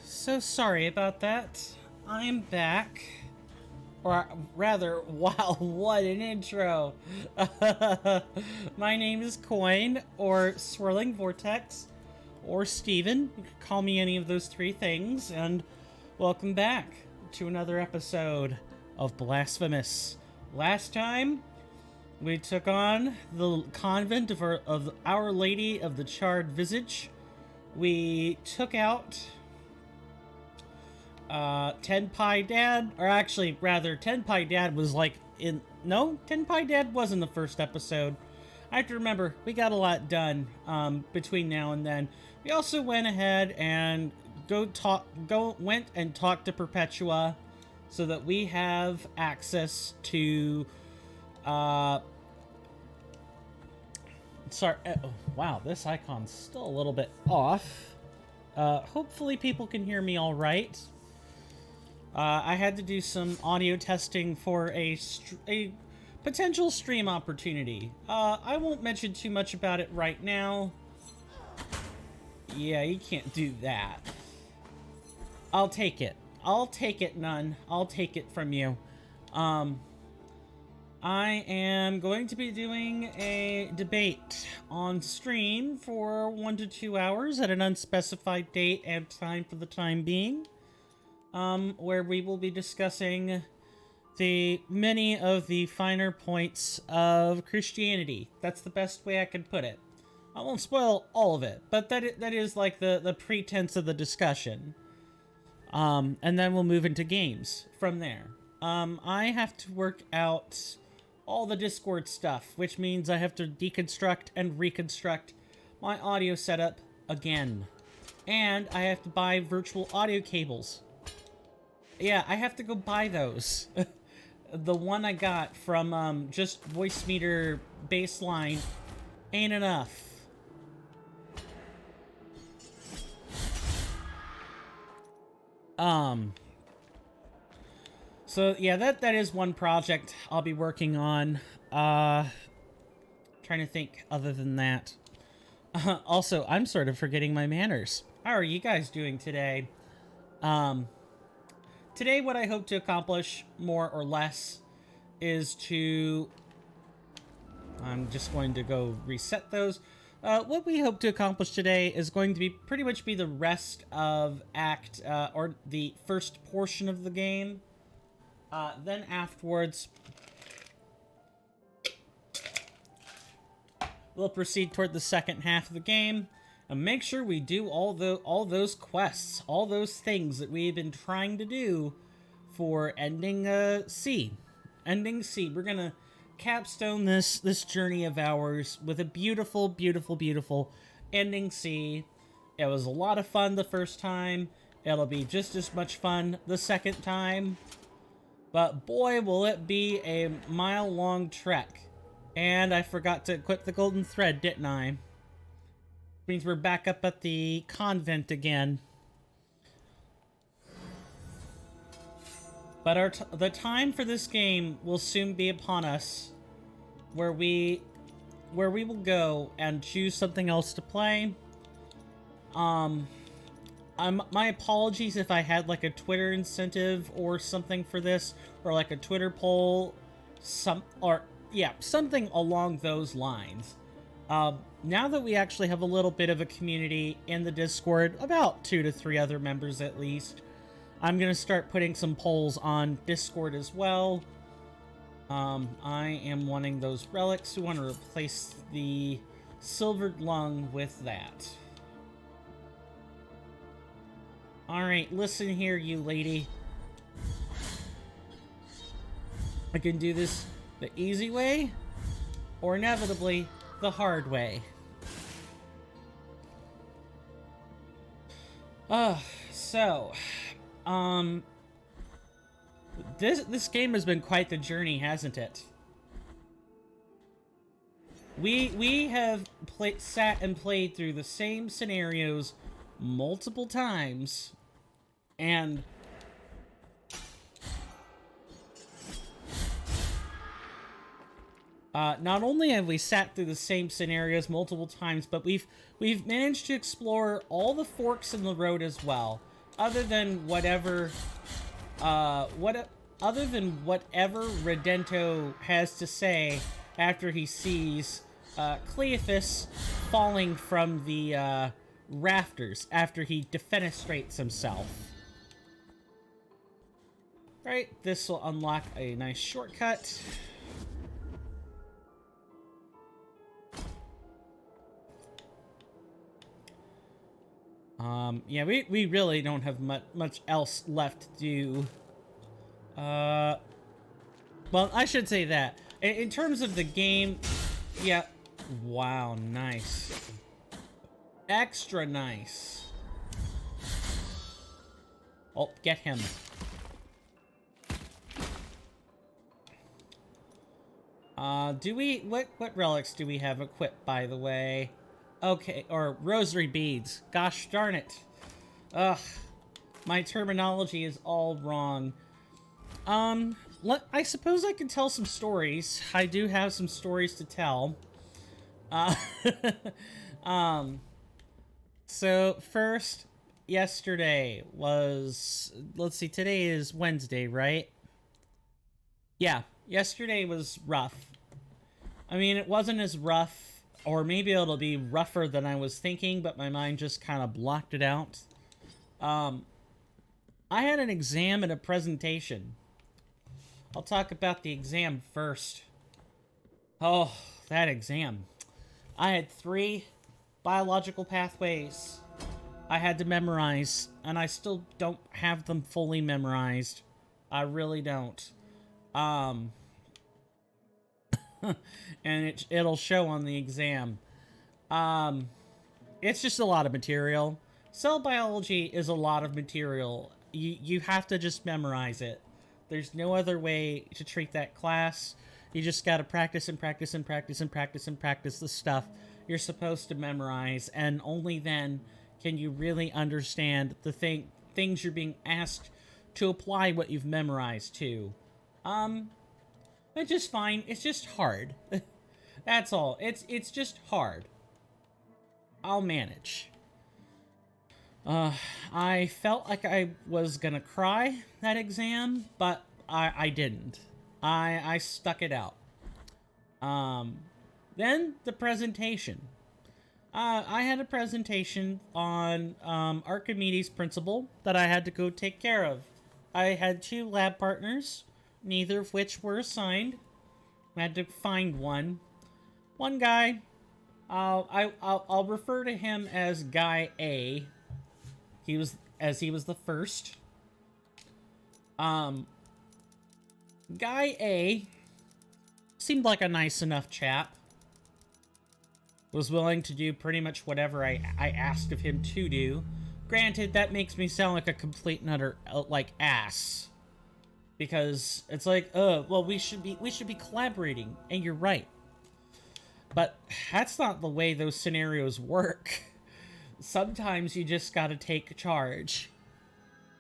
So sorry about that. I'm back. Or rather, wow, what an intro. My name is Coin, or Swirling Vortex, or Steven. You can call me any of those three things, and welcome back to another episode of Blasphemous. Last time, we took on the convent of Our Lady of the Charred Visage. We took out Tenpai Dad, or actually, rather, Tenpai Dad was like in... No, Tenpai Dad was in the first episode. I have to remember, we got a lot done between now and then. We also went ahead and went and talked to Perpetua so that we have access to... Sorry, oh, wow, this icon's still a little bit off. Hopefully people can hear me all right. I had to do some audio testing for a potential stream opportunity. I won't mention too much about it right now. Yeah, you can't do that. I'll take it. I'll take it, Nun. I'll take it from you. I am going to be doing a debate on stream for 1 to 2 hours at an unspecified date and time for the time being. Where we will be discussing many of the finer points of Christianity. That's the best way I can put it. I won't spoil all of it, but that is like the pretense of the discussion. And then we'll move into games from there. I have to work out all the Discord stuff, which means I have to deconstruct and reconstruct my audio setup again. And I have to buy virtual audio cables. Yeah, I have to go buy those. The one I got from just Voicemeeter baseline ain't enough. So yeah, that is one project I'll be working on. Trying to think other than that. Also, I'm sort of forgetting my manners. How are you guys doing today? Today, what I hope to accomplish, more or less, is to... I'm just going to go reset those. What we hope to accomplish today is going to be pretty much be the rest of or the first portion of the game. Then afterwards, we'll proceed toward the second half of the game. And make sure we do all those quests, all those things that we've been trying to do for ending C. Ending C. We're gonna capstone this journey of ours with a beautiful, beautiful, beautiful ending C. It was a lot of fun the first time. It'll be just as much fun the second time. But boy, will it be a mile-long trek. And I forgot to equip the golden thread, didn't I? Means we're back up at the convent again. But the time for this game will soon be upon us, where we will go and choose something else to play. My apologies if I had like a Twitter incentive or something for this, or like a Twitter poll, something along those lines. Now that we actually have a little bit of a community in the Discord, about 2 to 3 other members at least, I'm going to start putting some polls on Discord as well. I am wanting those relics. We want to replace the silvered lung with that. Alright, listen here, you lady. I can do this the easy way, or inevitably, the hard way. This game has been quite the journey, hasn't it? We have sat and played through the same scenarios multiple times, and Not only have we sat through the same scenarios multiple times, but we've managed to explore all the forks in the road as well. Other than whatever, other than whatever Redento has to say after he sees Cleophas falling from the rafters after he defenestrates himself. Right, this will unlock a nice shortcut. Yeah, we really don't have much else left to do. Well, I should say that. In terms of the game, yeah. Wow, nice. Extra nice. Oh, get him. Do we, what relics do we have equipped, by the way? Okay, or rosary beads. Gosh darn it. Ugh. My terminology is all wrong. I suppose I can tell some stories. I do have some stories to tell. So first, yesterday was, let's see, today is Wednesday, right? Yeah, yesterday was rough. I mean, it wasn't as rough, or maybe it'll be rougher than I was thinking, but my mind just kind of blocked it out. I had an exam and a presentation. I'll talk about the exam first. Oh, that exam. I had 3 biological pathways I had to memorize, and I still don't have them fully memorized. I really don't. And it'll show on the exam. It's just a lot of material. Cell biology is a lot of material. You have to just memorize it. There's no other way to treat that class. You just gotta practice and practice and practice and practice and practice the stuff you're supposed to memorize, and only then can you really understand the things you're being asked to apply what you've memorized to. It's just fine. It's just hard. That's all. It's just hard. I'll manage. I felt like I was gonna cry that exam, but I didn't. I stuck it out. Then the presentation. I had a presentation on Archimedes' principle that I had to go take care of. I had 2 lab partners, neither of which were assigned. I had to find one. One guy, I'll refer to him as Guy A. He was the first. Guy A seemed like a nice enough chap. Was willing to do pretty much whatever I asked of him to do. Granted, that makes me sound like a complete and utter, like, ass. Because it's like, well, we should be collaborating, and you're right. But that's not the way those scenarios work. Sometimes you just gotta take charge.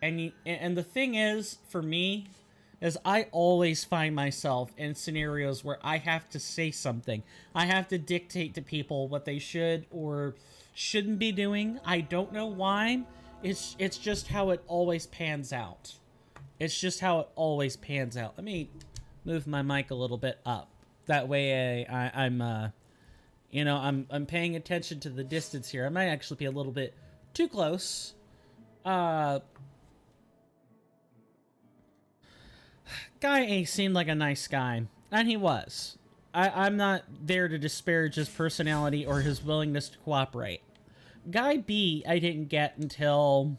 And the thing is, for me, is I always find myself in scenarios where I have to say something. I have to dictate to people what they should or shouldn't be doing. I don't know why. It's just how it always pans out. It's just how it always pans out. Let me move my mic a little bit up. That way I'm you know, I'm paying attention to the distance here. I might actually be a little bit too close. Guy A seemed like a nice guy, and he was. I'm not there to disparage his personality or his willingness to cooperate. Guy B, I didn't get until,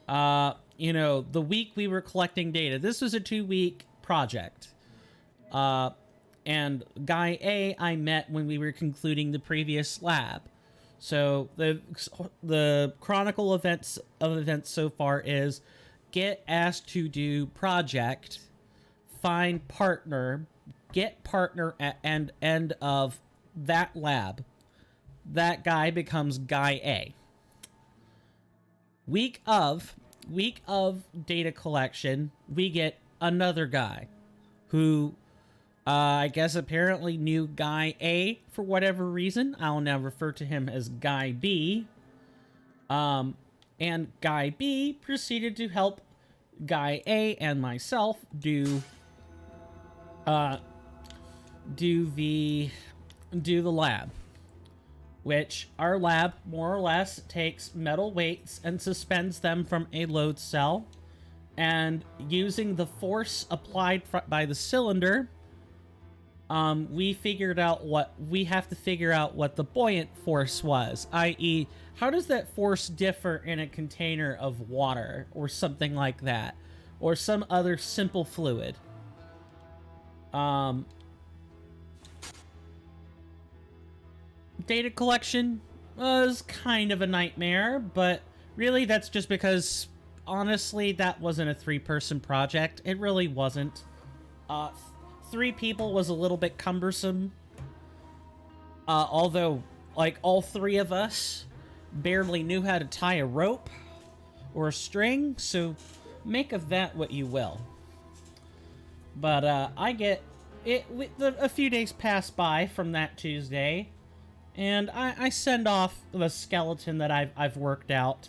you know, the week we were collecting data. This was a 2-week project. And Guy A, I met when we were concluding the previous lab. So the chronicle events so far is get asked to do project, find partner, get partner at end of that lab. That guy becomes Guy A. Week of data collection, we get another guy who I guess apparently knew Guy A for whatever reason. I'll now refer to him as Guy B. And Guy B proceeded to help Guy A and myself do the lab, which our lab more or less takes metal weights and suspends them from a load cell, and using the force applied by the cylinder, we figured out what we have to figure out what the buoyant force was, i.e., how does that force differ in a container of water or something like that, or some other simple fluid. Data collection was kind of a nightmare, but really that's just because, honestly, that wasn't a 3-person project. It really wasn't. 3 people was a little bit cumbersome. Although, like, all 3 of us barely knew how to tie a rope or a string, so make of that what you will. But, I get it. A few days pass by from that Tuesday, and I send off the skeleton that I've worked out.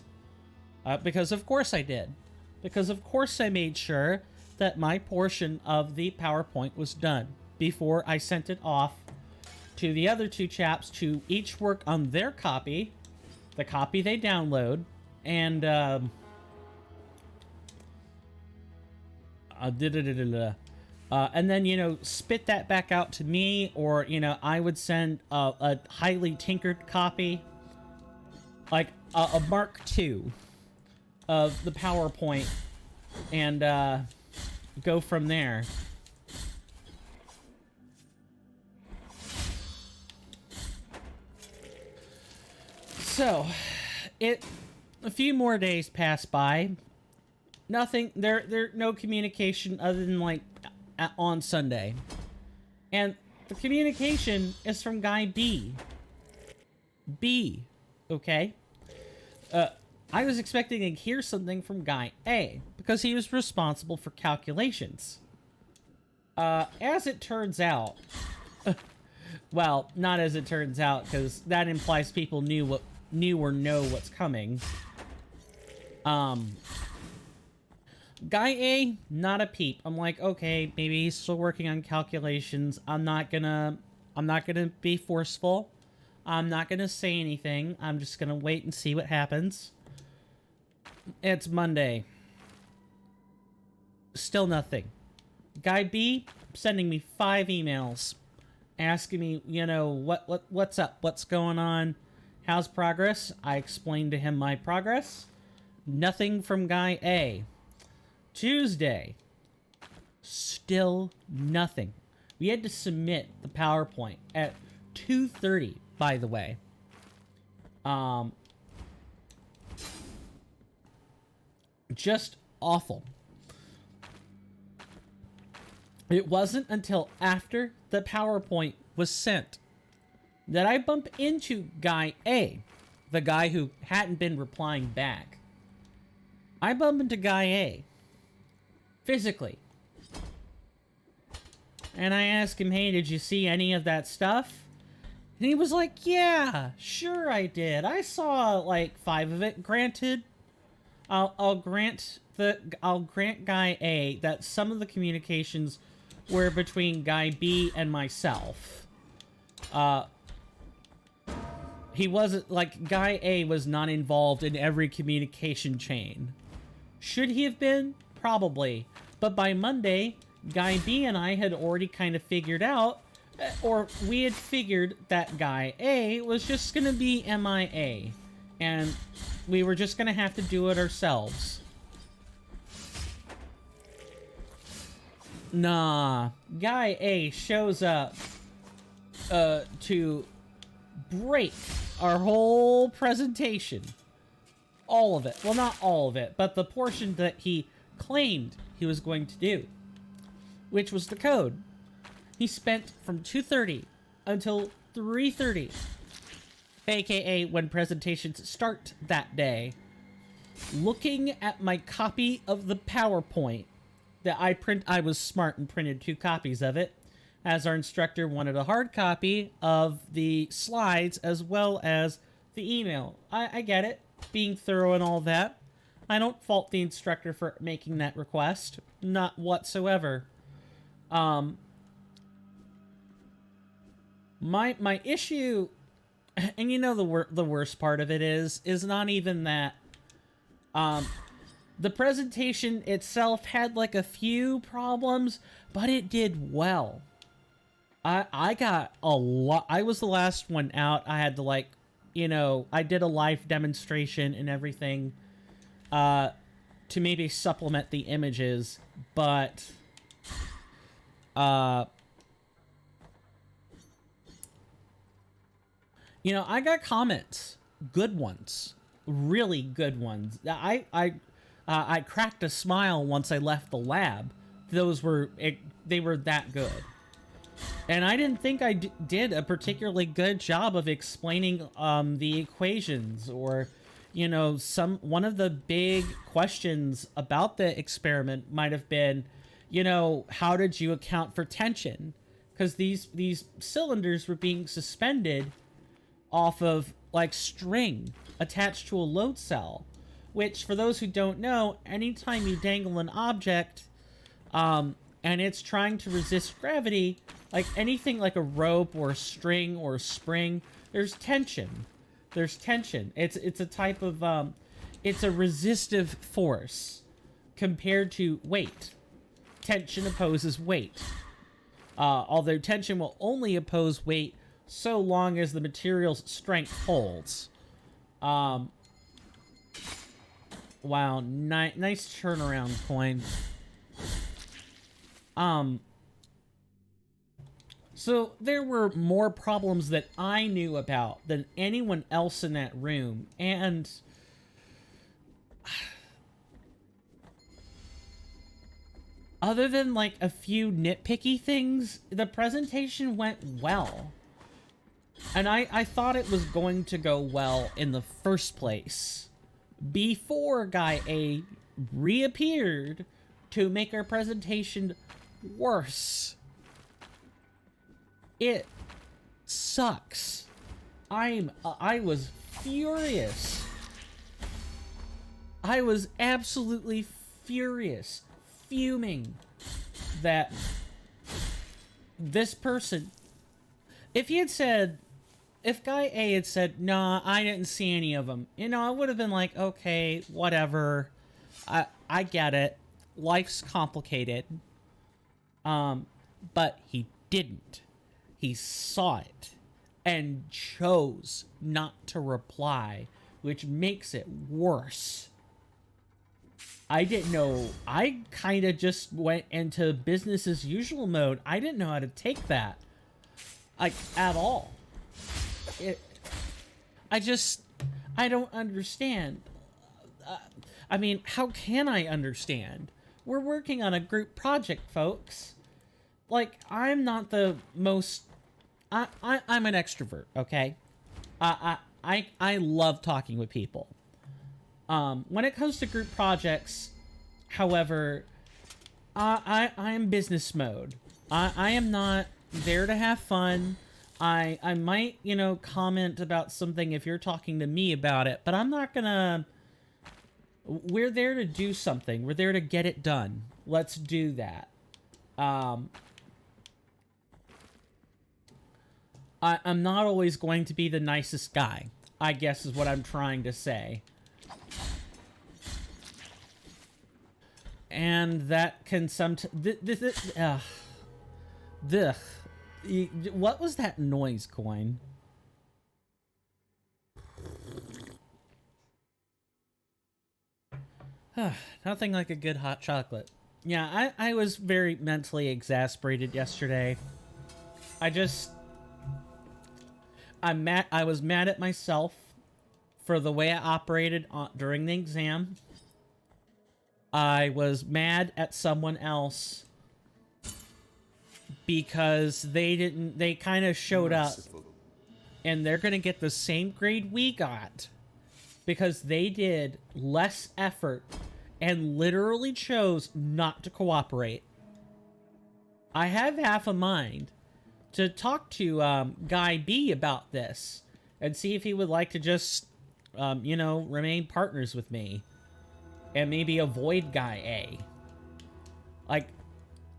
Because of course I did. Because of course I made sure that my portion of the PowerPoint was done before I sent it off to the other 2 chaps to each work on their copy, the copy they download, and and then, you know, spit that back out to me, or, you know, I would send a highly tinkered copy, like a Mark II of the PowerPoint, and go from there. So, a few more days pass by. Nothing, no communication other than, like, on Sunday. And the communication is from Guy B. B, okay? I was expecting to hear something from Guy A, because he was responsible for calculations. As it turns out... well, not as it turns out, because that implies people knew or know what's coming. Guy A, not a peep. I'm like, okay, maybe he's still working on calculations. I'm not gonna be forceful. I'm not gonna say anything. I'm just gonna wait and see what happens. It's Monday. Still nothing. Guy B sending me 5 emails, asking me, you know, what's up, what's going on, how's progress. I explained to him my progress. Nothing from Guy A. Tuesday, still nothing. We had to submit the PowerPoint at 2:30, by the way. Just awful. It wasn't until after the PowerPoint was sent that I bump into Guy A, the guy who hadn't been replying back. I bump into Guy A. Physically. And I asked him, hey, did you see any of that stuff? And he was like, yeah, sure I did. I saw, like, 5 of it. Granted, I'll grant Guy A that some of the communications were between Guy B and myself. He wasn't, like, Guy A was not involved in every communication chain. Should he have been? Probably. But by Monday, Guy B and I had already kind of figured out, or we had figured that Guy A was just gonna be MIA. And we were just gonna have to do it ourselves. Nah. Guy A shows up to break our whole presentation. All of it. Well, not all of it, but the portion that he claimed he was going to do, which was the code. He spent from 2:30 until 3:30, aka when presentations start that day, looking at my copy of the PowerPoint that I was smart and printed 2 copies of it, as our instructor wanted a hard copy of the slides as well as the email. I get it, being thorough and all that. I don't fault the instructor for making that request, not whatsoever. My issue, and you know the worst part of it is not even that. The presentation itself had like a few problems, but it did well. I got a lot. I was the last one out. I had to like, I did a live demonstration and everything to maybe supplement the images, but I got comments, good ones, really good ones. I cracked a smile once I left the lab. They were that good. And I didn't think I did a particularly good job of explaining the equations, or one of the big questions about the experiment might have been, how did you account for tension? Because these cylinders were being suspended off of like string attached to a load cell, which, for those who don't know, anytime you dangle an object and it's trying to resist gravity, like anything like a rope or a string or a spring, there's tension. It's a type of it's a resistive force compared to weight. Tension opposes weight, although tension will only oppose weight so long as the material's strength holds. Wow, nice turnaround coin. So there were more problems that I knew about than anyone else in that room, and other than like a few nitpicky things, the presentation went well. And I thought it was going to go well in the first place, before Guy A reappeared to make our presentation worse. It sucks. I was furious. I was absolutely furious, fuming that this person, if Guy A had said, nah, I didn't see any of them, I would have been like, okay, whatever. I get it. Life's complicated. But he didn't. He saw it and chose not to reply, which makes it worse. I didn't know. I kind of just went into business as usual mode. I didn't know how to take that, like, at all. I don't understand. I mean, how can I understand? We're working on a group project, folks. Like, I'm not the most... I'm an extrovert, okay? I love talking with people. When it comes to group projects, however, I'm business mode. I am not there to have fun. I might, comment about something if you're talking to me about it, but I'm not gonna... We're there to do something. We're there to get it done. Let's do that. I'm not always going to be the nicest guy, I guess is what I'm trying to say. And that can what was that noise, Coin? Nothing like a good hot chocolate. Yeah, I was very mentally exasperated yesterday. I was mad at myself for the way I operated during the exam. I was mad at someone else because they kind of showed up and they're going to get the same grade we got because they did less effort and literally chose not to cooperate. I have half a mind to talk to Guy B about this and see if he would like to just, you know, remain partners with me and maybe avoid Guy A. Like,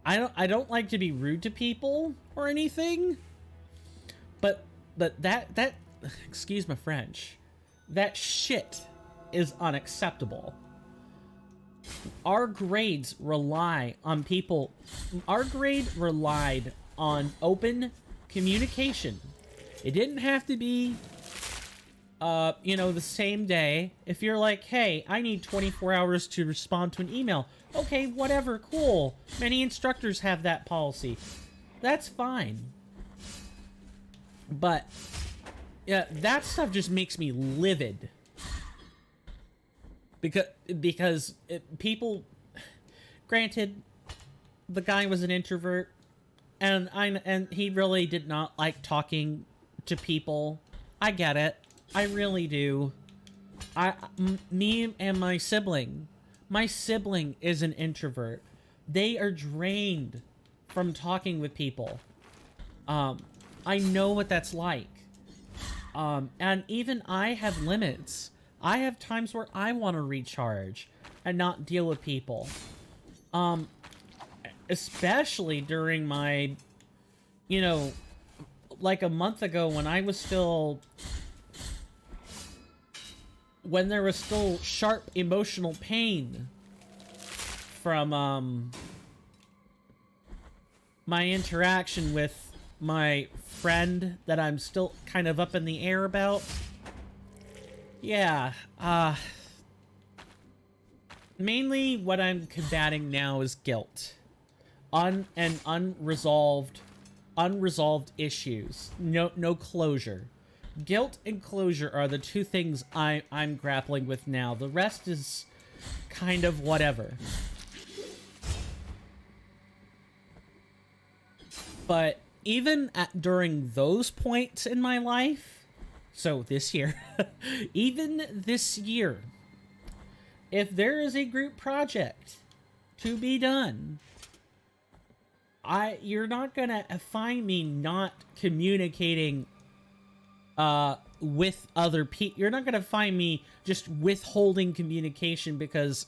I don't like to be rude to people or anything, but that excuse my French, that shit is unacceptable. Our grades rely on people. Our grade relied on open communication. It didn't have to be, you know, the same day. If you're like, hey, I need 24 hours to respond to an email. Okay, whatever, cool. Many instructors have that policy. That's fine. But, yeah, that stuff just makes me livid. Because people, granted, the guy was an introvert, and he really did not like talking to people. I get it. I really do. Me and my sibling is an introvert. They are drained from talking with people. I know what that's like. And even I have limits. I have times where I want to recharge and not deal with people. Especially during my, you know, like a month ago when I was still, when there was still sharp emotional pain from, my interaction with my friend that I'm still kind of up in the air about. Yeah, mainly what I'm combating now is guilt. Unresolved issues. No closure. Guilt and closure are the two things I'm grappling with now. The rest is kind of whatever. But even during those points in my life, so this year, even this year, if there is a group project to be done, you're not gonna find me not communicating with other people. You're not gonna find me just withholding communication because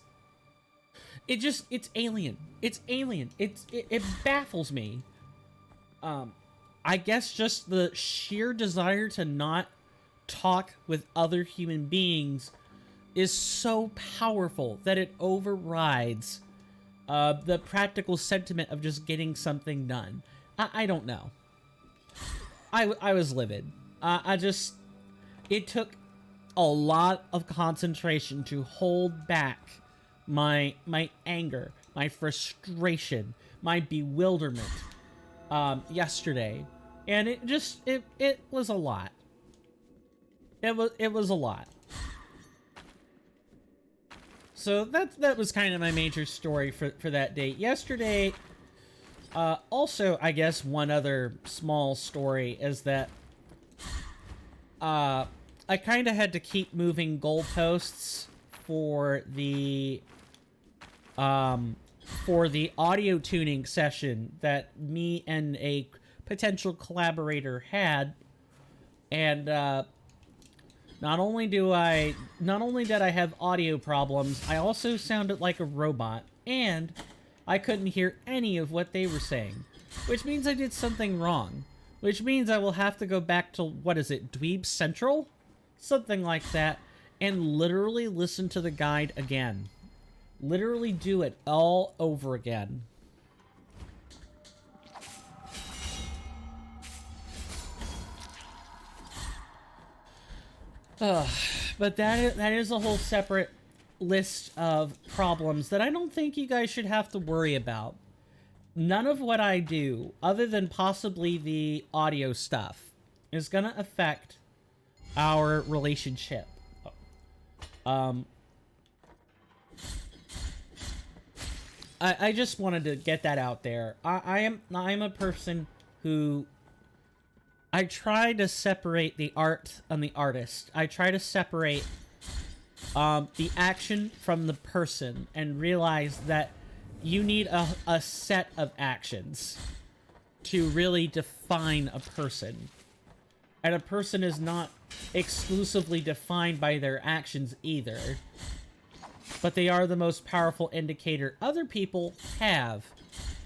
it's alien. It's alien. It baffles me. I guess just the sheer desire to not talk with other human beings is so powerful that it overrides the practical sentiment of just getting something done. I don't know. I was livid. It took a lot of concentration to hold back my anger, my frustration, my bewilderment yesterday, and it was a lot. It was a lot. So that was kind of my major story for that day. Yesterday, also, I guess one other small story is that I kind of had to keep moving goalposts for the audio tuning session that me and a potential collaborator had, and not only did I have audio problems, I also sounded like a robot, and I couldn't hear any of what they were saying, which means I did something wrong, which means I will have to go back to, what is it, Dweeb Central? Something like that, and literally listen to the guide again. Literally do it all over again. But that is a whole separate list of problems that I don't think you guys should have to worry about. None of what I do, other than possibly the audio stuff, is gonna affect our relationship. I just wanted to get that out there. I'm a person who, I try to separate the art and the artist. I try to separate, the action from the person, and realize that, you need a set of actions to really define a person. And a person is not exclusively defined by their actions either. But they are the most powerful indicator other people have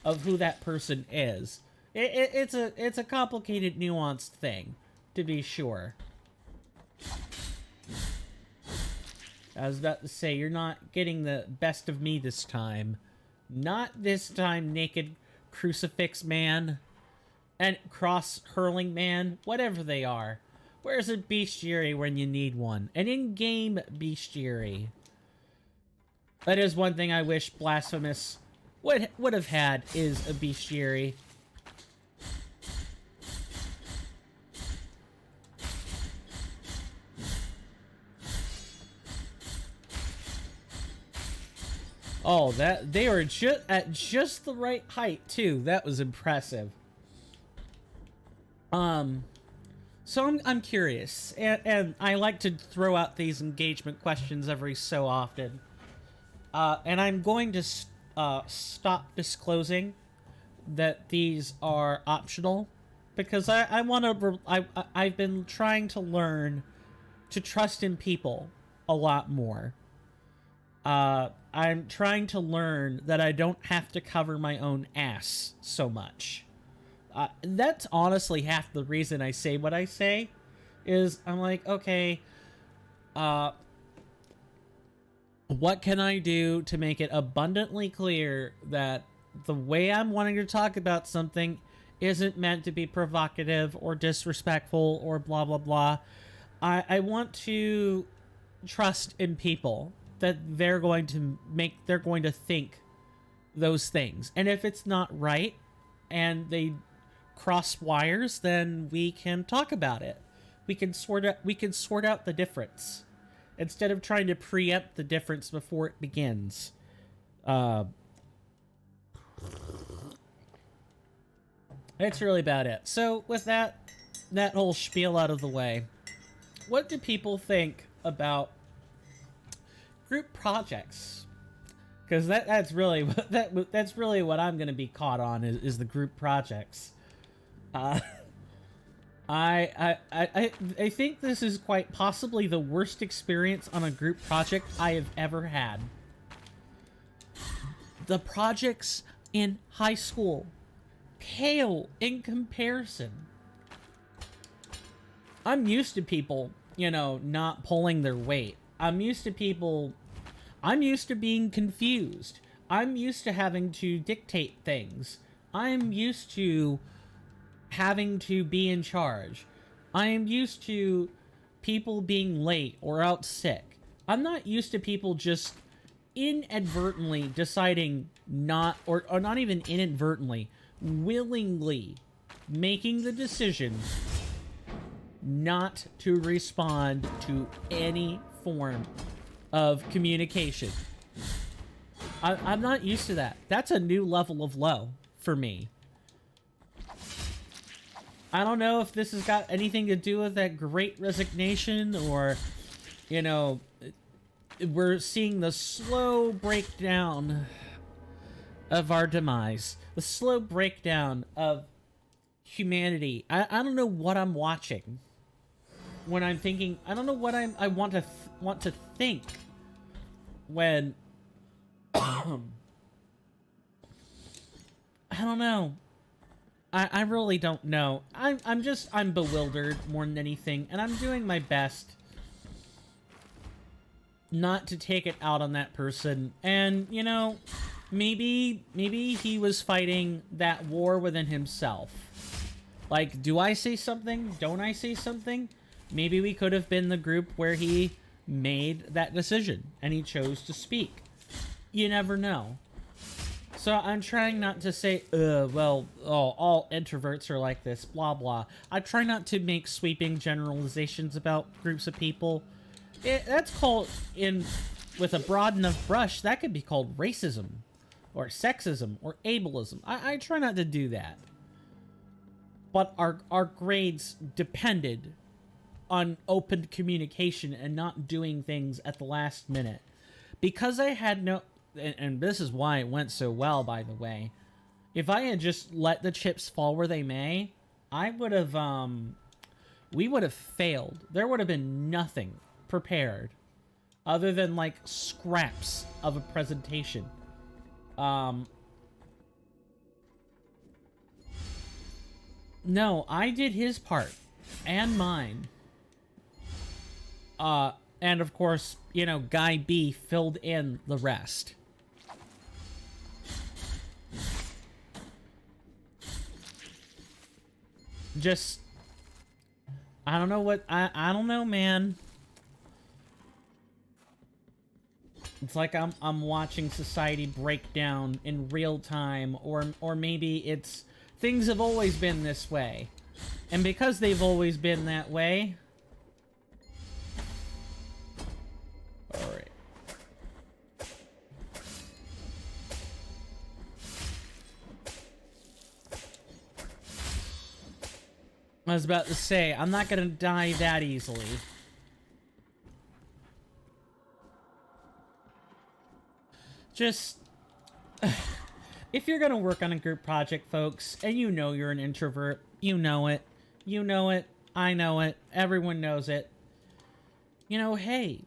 of who that person is. It's a complicated, nuanced thing, to be sure. I was about to say, you're not getting the best of me this time. Not this time, naked crucifix man. And cross-hurling man. Whatever they are. Where's a bestiary when you need one? An in-game bestiary. That is one thing I wish Blasphemous would have had, is a bestiary. Oh, that they were at just the right height too. That was impressive. So I'm curious, and I like to throw out these engagement questions every so often. And I'm going to stop disclosing that these are optional, because I want to. I've been trying to learn to trust in people a lot more. I'm trying to learn that I don't have to cover my own ass so much. That's honestly half the reason I say what I say, is I'm like, okay, what can I do to make it abundantly clear that the way I'm wanting to talk about something isn't meant to be provocative or disrespectful or blah, blah, blah. I want to trust in people that they're going to think those things. And if it's not right and they cross wires, then we can talk about it. We can sort out the difference instead of trying to preempt the difference before it begins. That's really about it. So with that whole spiel out of the way, what do people think about group projects? Because that's really what I'm going to be caught on, is the group projects. I think this is quite possibly the worst experience on a group project I have ever had. The projects in high school pale in comparison. I'm used to people, not pulling their weight. I'm used to being confused. I'm used to having to dictate things. I'm used to having to be in charge. I am used to people being late or out sick. I'm not used to people just inadvertently deciding or not even inadvertently, willingly making the decision not to respond to any form of communication. I'm not used to that. That's a new level of low for me. I don't know if this has got anything to do with that Great Resignation, or, we're seeing the slow breakdown of our demise. The slow breakdown of humanity. I don't know what I'm watching when I'm thinking. I don't know what I want to think when I don't know. I really don't know. I'm bewildered more than anything, and I'm doing my best not to take it out on that person. And, maybe he was fighting that war within himself. Like, do I say something? Don't I say something? Maybe we could have been the group where he made that decision and he chose to speak. You never know. So I'm trying not to say, all introverts are like this, blah, blah. I try not to make sweeping generalizations about groups of people. That's called, with a broad enough brush, that could be called racism, or sexism, or ableism. I try not to do that. But our grades depended on open communication and not doing things at the last minute. Because I had and this is why it went so well, by the way. If I had just let the chips fall where they may, I would have, we would have failed. There would have been nothing prepared other than, like, scraps of a presentation. No, I did his part. And mine. And of course, you know, Guy B filled in the rest. Just, I don't know what, I don't know, man. It's like I'm watching society break down in real time, or maybe it's, things have always been this way. And because they've always been that way... Alright. I was about to say, I'm not gonna die that easily. Just... if you're gonna work on a group project, folks, and you know you're an introvert, you know it. You know it. I know it. Everyone knows it. You know, hey,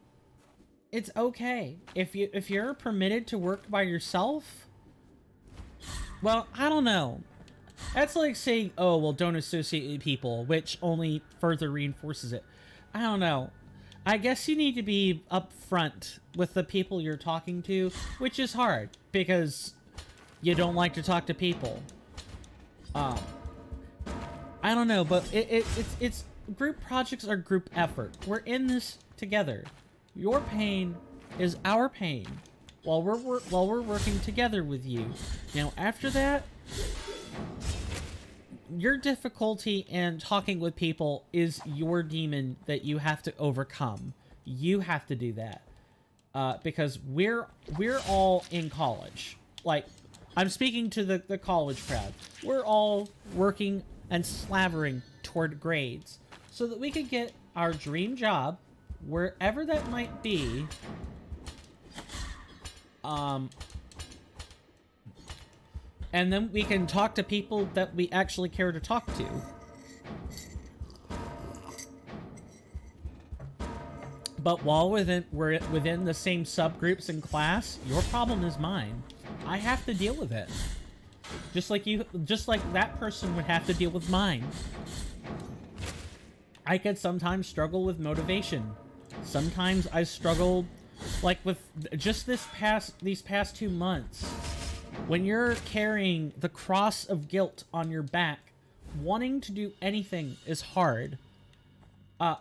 it's okay. If you're permitted to work by yourself, well, I don't know. That's like saying, oh, well, don't associate with people, which only further reinforces it. I don't know. I guess you need to be upfront with the people you're talking to, which is hard, because you don't like to talk to people. I don't know, but it's group projects are group effort. We're in this together. Your pain is our pain while we're working together with you. Now, after that, your difficulty in talking with people is your demon that you have to overcome. You have to do that. Because we're all in college. Like, I'm speaking to the college crowd. We're all working and slavering toward grades so that we could get our dream job, wherever that might be, and then we can talk to people that we actually care to talk to. But while we're within the same subgroups in class, your problem is mine. I have to deal with it. Just like that person would have to deal with mine. I could sometimes struggle with motivation. Sometimes I struggled, like with just these past 2 months. When you're carrying the cross of guilt on your back, wanting to do anything is hard. I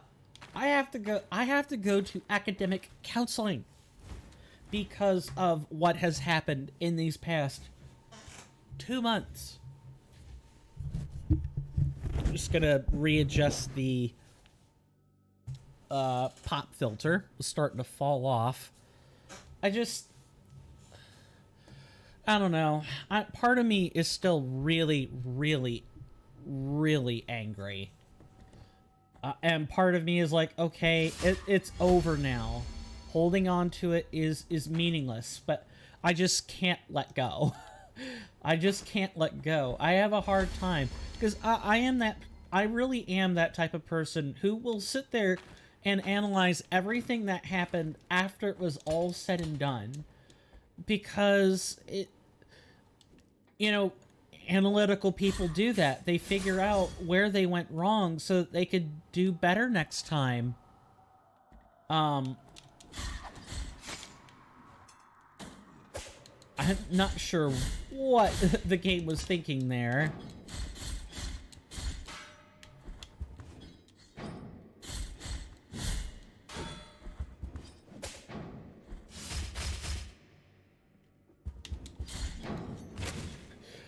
have to go to academic counseling because of what has happened in these past 2 months. I'm just gonna readjust the pop filter. It's starting to fall off. I don't know. Part of me is still really, really, really angry. And part of me is like, okay, it's over now. Holding on to it is meaningless, but I just can't let go. I just can't let go. I have a hard time because I really am that type of person who will sit there and analyze everything that happened after it was all said and done, because analytical people do that. They figure out where they went wrong so that they could do better next time. I'm not sure what the game was thinking there.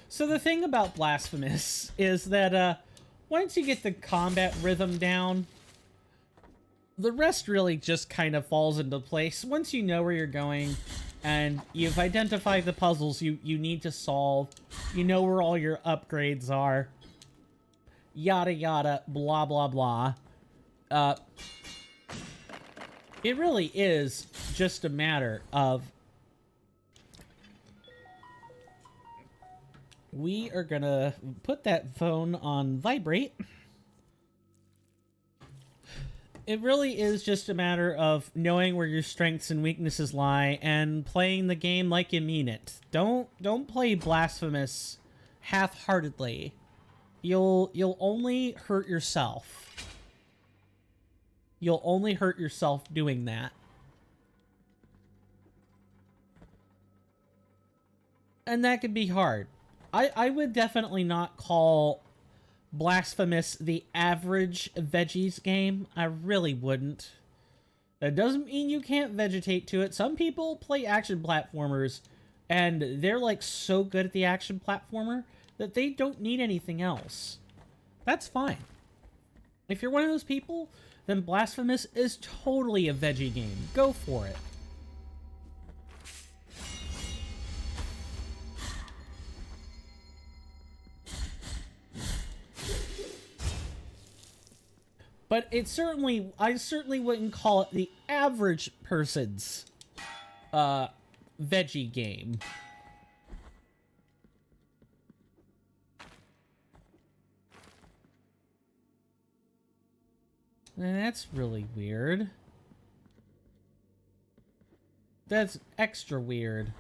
So the thing about Blasphemous is that once you get the combat rhythm down, the rest really just kind of falls into place. Once you know where you're going and you've identified the puzzles you need to solve, you know where all your upgrades are, yada yada, blah blah blah. It really is just a matter of we are gonna put that phone on vibrate. It really is just a matter of knowing where your strengths and weaknesses lie and playing the game like you mean it. Don't play Blasphemous half-heartedly. You'll only hurt yourself. You'll only hurt yourself doing that. And that could be hard. I would definitely not call Blasphemous the average veggies game. I really wouldn't. That doesn't mean you can't vegetate to it. Some people play action platformers and they're like so good at the action platformer that they don't need anything else. That's fine. If you're one of those people, then Blasphemous is totally a veggie game. Go for it. But I certainly wouldn't call it the average person's veggie game. And that's really weird. That's extra weird.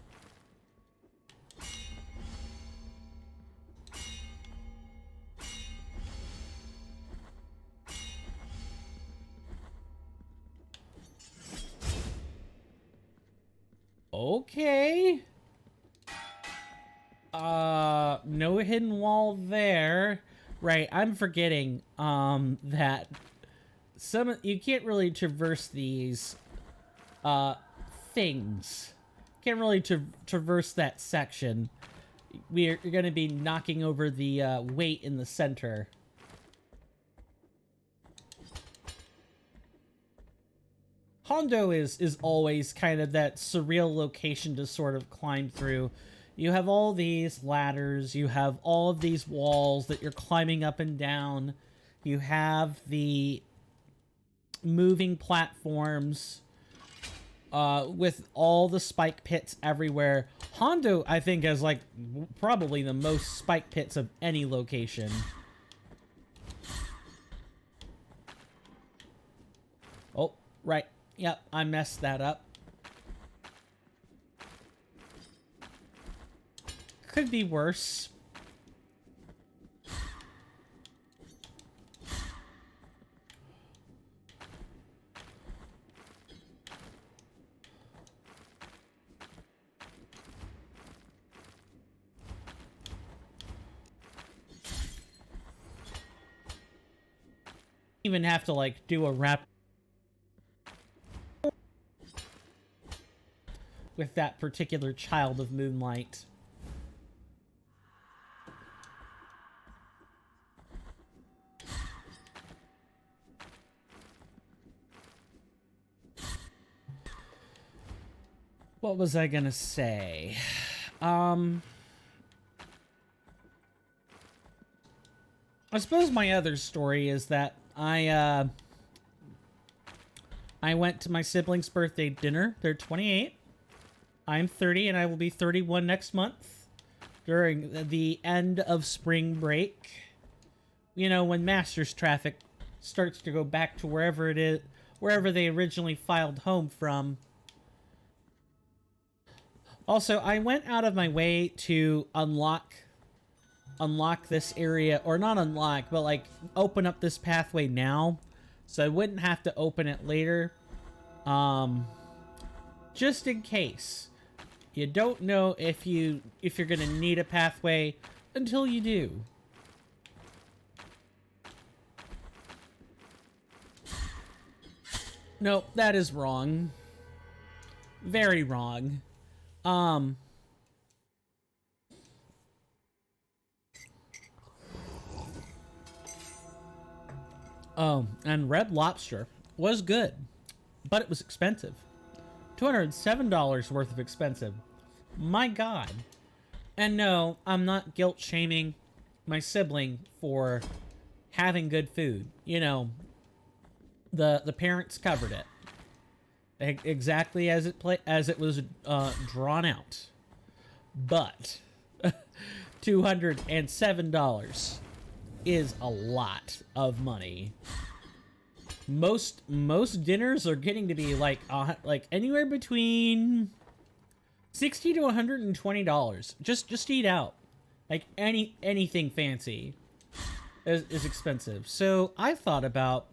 Okay. No hidden wall there. Right, I'm forgetting, that you can't really traverse these, things. Can't really traverse that section. You're gonna be knocking over the, weight in the center. Hondo is always kind of that surreal location to sort of climb through. You have all these ladders, you have all of these walls that you're climbing up and down. You have the moving platforms with all the spike pits everywhere. Hondo, I think, has like probably the most spike pits of any location. Oh, right. Yep, I messed that up. Could be worse. Even have to like do a wrap with that particular child of moonlight. What was I gonna say? I suppose my other story is that I went to my siblings' birthday dinner. They're 28. I'm 30, and I will be 31 next month during the end of spring break. You know, when Masters traffic starts to go back to wherever they originally filed home from. Also, I went out of my way to unlock this area, or not unlock, but like open up this pathway now, so I wouldn't have to open it later. Just in case. You don't know if you're gonna need a pathway until you do. Nope, that is wrong. Very wrong. Oh, and Red Lobster was good, but it was expensive. $207 worth of expensive. My God. And no, I'm not guilt shaming my sibling for having good food. You know, the parents covered it exactly as it was drawn out. But $207 is a lot of money. Most dinners are getting to be like anywhere between $60 to $120 just to eat out. Like anything fancy is expensive. So I thought about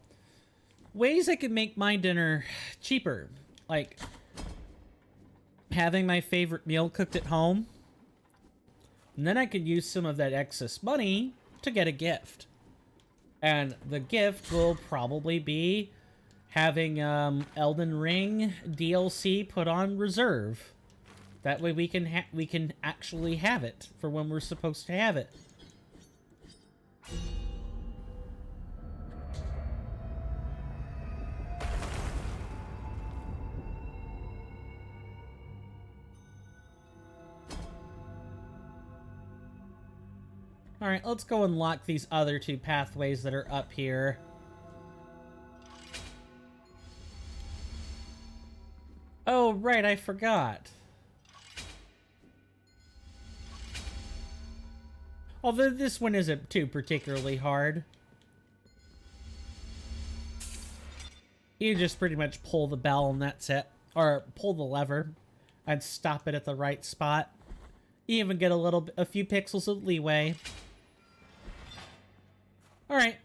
ways I could make my dinner cheaper, like having my favorite meal cooked at home, and then I could use some of that excess money to get a gift. And the gift will probably be having Elden Ring DLC put on reserve. That way we can actually have it for when we're supposed to have it. Alright, let's go unlock these other two pathways that are up here. Oh, right, I forgot. Although this one isn't too particularly hard. You just pretty much pull the bell and that's it. Or pull the lever and stop it at the right spot. You even get a few pixels of leeway. Alright.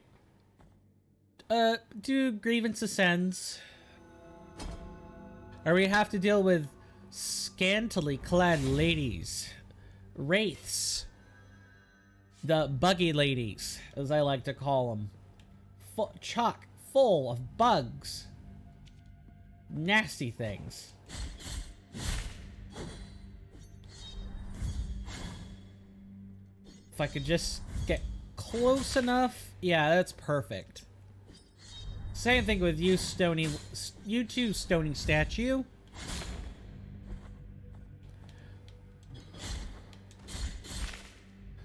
Do grievance ascends. Or we have to deal with scantily clad ladies. Wraiths. The buggy ladies, as I like to call them. Chock full of bugs. Nasty things. If I could just get close enough. Yeah, that's perfect. Same thing with you two stony statue.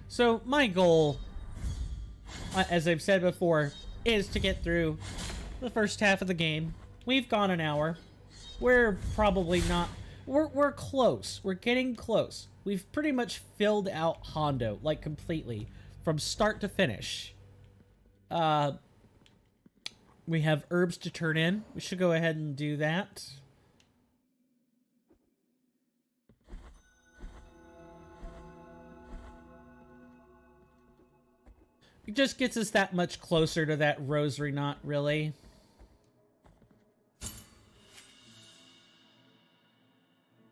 So my goal, as I've said before, is to get through the first half of the game. We've gone an hour. We're probably not. We're close. We're getting close. We've pretty much filled out Hondo, like completely, from start to finish. We have herbs to turn in. We should go ahead and do that. It just gets us that much closer to that rosary knot, really.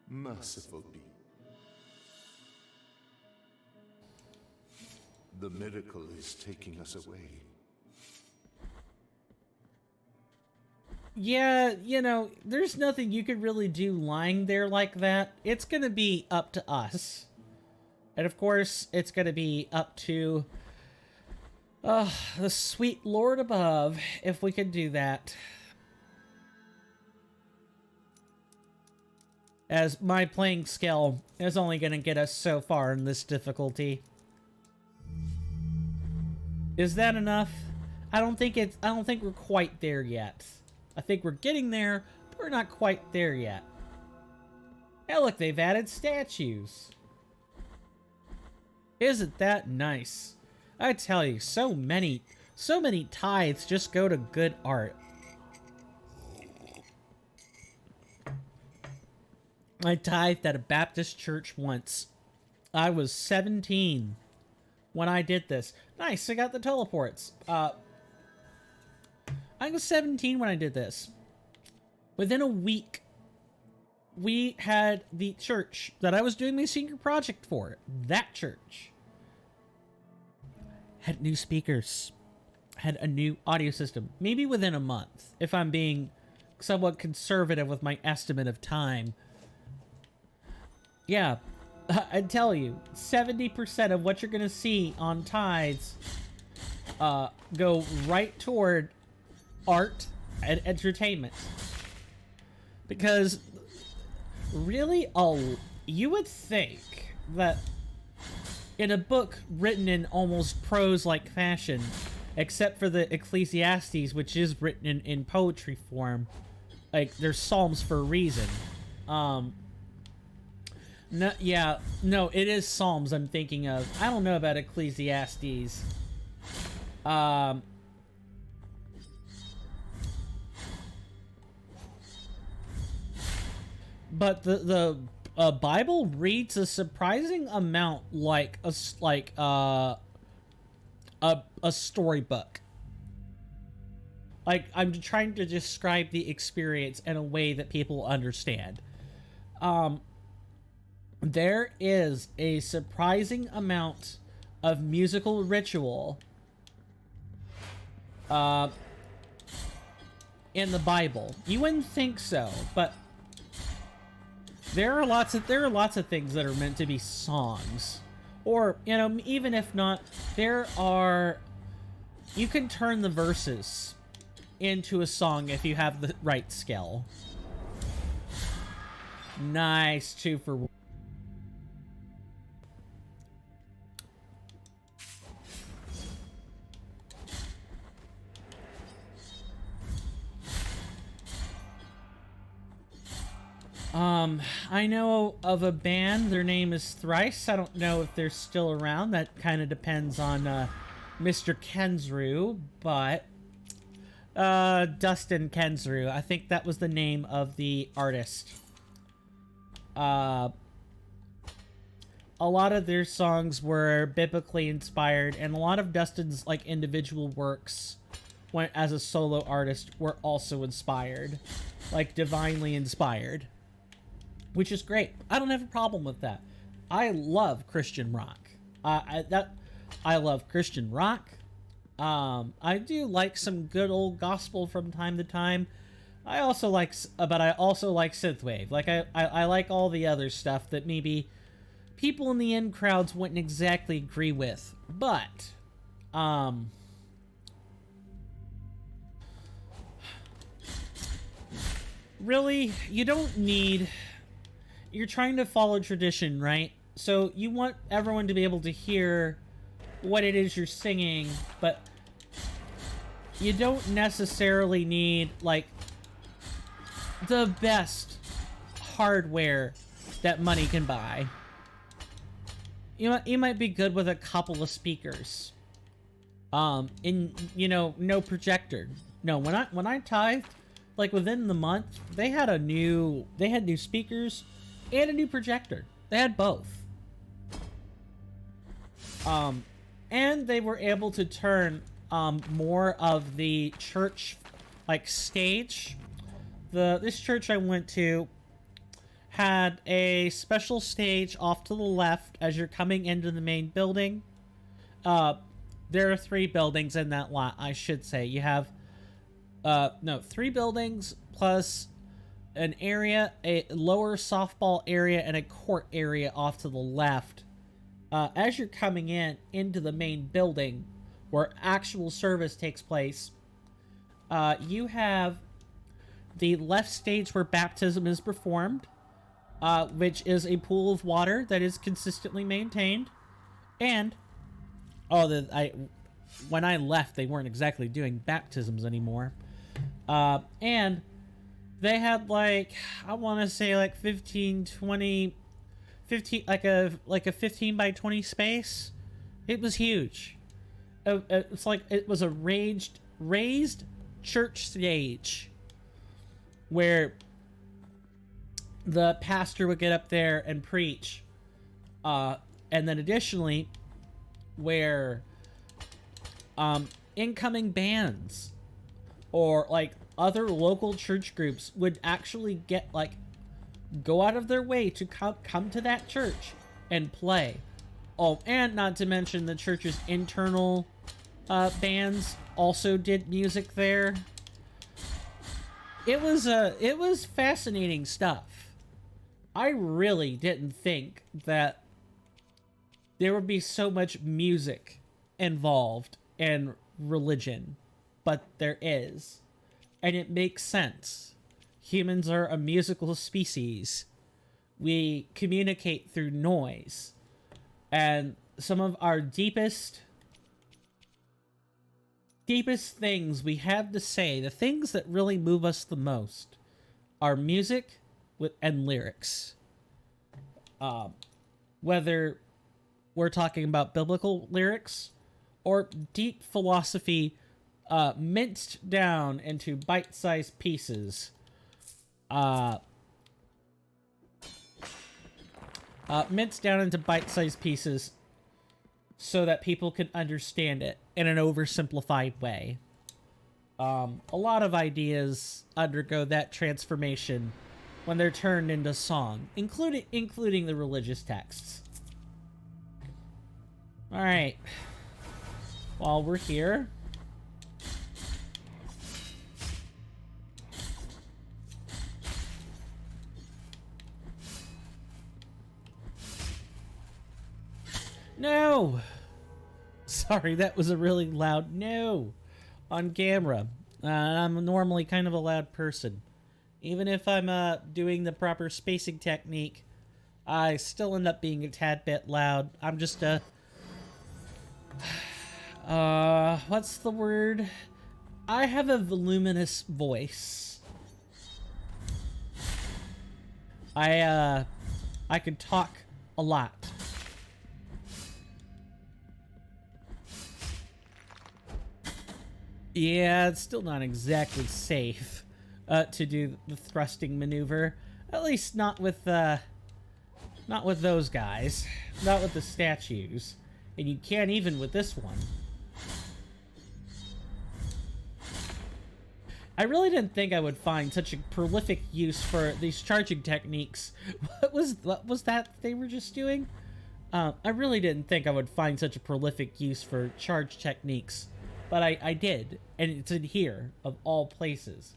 Merciful be. The miracle is taking us away. Yeah, you know, there's nothing you could really do lying there like that. It's gonna be up to us. And of course, it's gonna be up to the sweet Lord above, if we could do that. As my playing skill is only gonna get us so far in this difficulty. Is that enough? I don't think we're quite there yet. I think we're getting there, but we're not quite there yet. Hey, look, they've added statues. Isn't that nice? I tell you, so many tithes just go to good art. I tithed at a Baptist church once. I was 17 when I did this. Nice, I got the teleports. I was 17 when I did this. Within a week, we had the church that I was doing my senior project for. That church had new speakers, had a new audio system. Maybe within a month, if I'm being somewhat conservative with my estimate of time. Yeah, I tell you, 70% of what you're going to see on tithes go right toward art and entertainment. Because really, you would think that in a book written in almost prose-like fashion, except for the Ecclesiastes, which is written in poetry form, like there's psalms for a reason. No, yeah, no, it is Psalms I'm thinking of. I don't know about Ecclesiastes. Um, but the Bible reads a surprising amount like a storybook. Like, I'm trying to describe the experience in a way that people understand. Um, there is a surprising amount of musical ritual uh, in the Bible. You wouldn't think so, but there are lots of things that are meant to be songs, or even if not, there are. You can turn the verses into a song if you have the right skill. Nice, 2 for 1. I know of a band. Their name is Thrice. I don't know if they're still around. That kind of depends on Mr. Kensrue, but Dustin Kensrue. I think that was the name of the artist. A lot of their songs were biblically inspired, and a lot of Dustin's like individual works, when as a solo artist, were also inspired, like divinely inspired, which is great. I don't have a problem with that. I love Christian rock. I love Christian rock. I do like some good old gospel from time to time. I also like synthwave. Like I like all the other stuff that maybe people in the in crowds wouldn't exactly agree with, but really, you don't need. You're trying to follow tradition, right? So you want everyone to be able to hear what it is you're singing, but you don't necessarily need like the best hardware that money can buy. You might be good with a couple of speakers. No projector. No, when I tithed, like within the month, they had new speakers and a new projector. They had both. And they were able to turn more of the church like stage. This church I went to had a special stage off to the left as you're coming into the main building. There are 3 buildings in that lot, I should say. You have 3 buildings plus an area, a lower softball area, and a court area off to the left. As you're coming into the main building where actual service takes place, you have the left stage where baptism is performed, which is a pool of water that is consistently maintained. And when I left, they weren't exactly doing baptisms anymore. And they had like, I want to say like 15 like a 15 by 20 space. It was huge. It's like it was a raised church stage where the pastor would get up there and preach, and then additionally where incoming bands or like other local church groups would actually go out of their way to come to that church and play. Oh, and not to mention the church's internal bands also did music there. It was fascinating stuff. I really didn't think that there would be so much music involved in religion, but there is, and it makes sense. Humans are a musical species. We communicate through noise. And some of our deepest things we have to say, the things that really move us the most, are music and lyrics. Whether we're talking about biblical lyrics or deep philosophy minced down into bite-sized pieces. Minced down into bite-sized pieces so that people can understand it in an oversimplified way. A lot of ideas undergo that transformation when they're turned into song, including the religious texts. Alright. While we're here... No! Sorry, that was a really loud no on camera. I'm normally kind of a loud person. Even if I'm doing the proper spacing technique, I still end up being a tad bit loud. I'm just what's the word? I have a voluminous voice. I can talk a lot. Yeah, it's still not exactly safe to do the thrusting maneuver. At least not with those guys. Not with the statues. And you can't even with this one. I really didn't think I would find such a prolific use for these charging techniques. What was that they were just doing? I really didn't think I would find such a prolific use for charge techniques. But I did, and it's in here, of all places.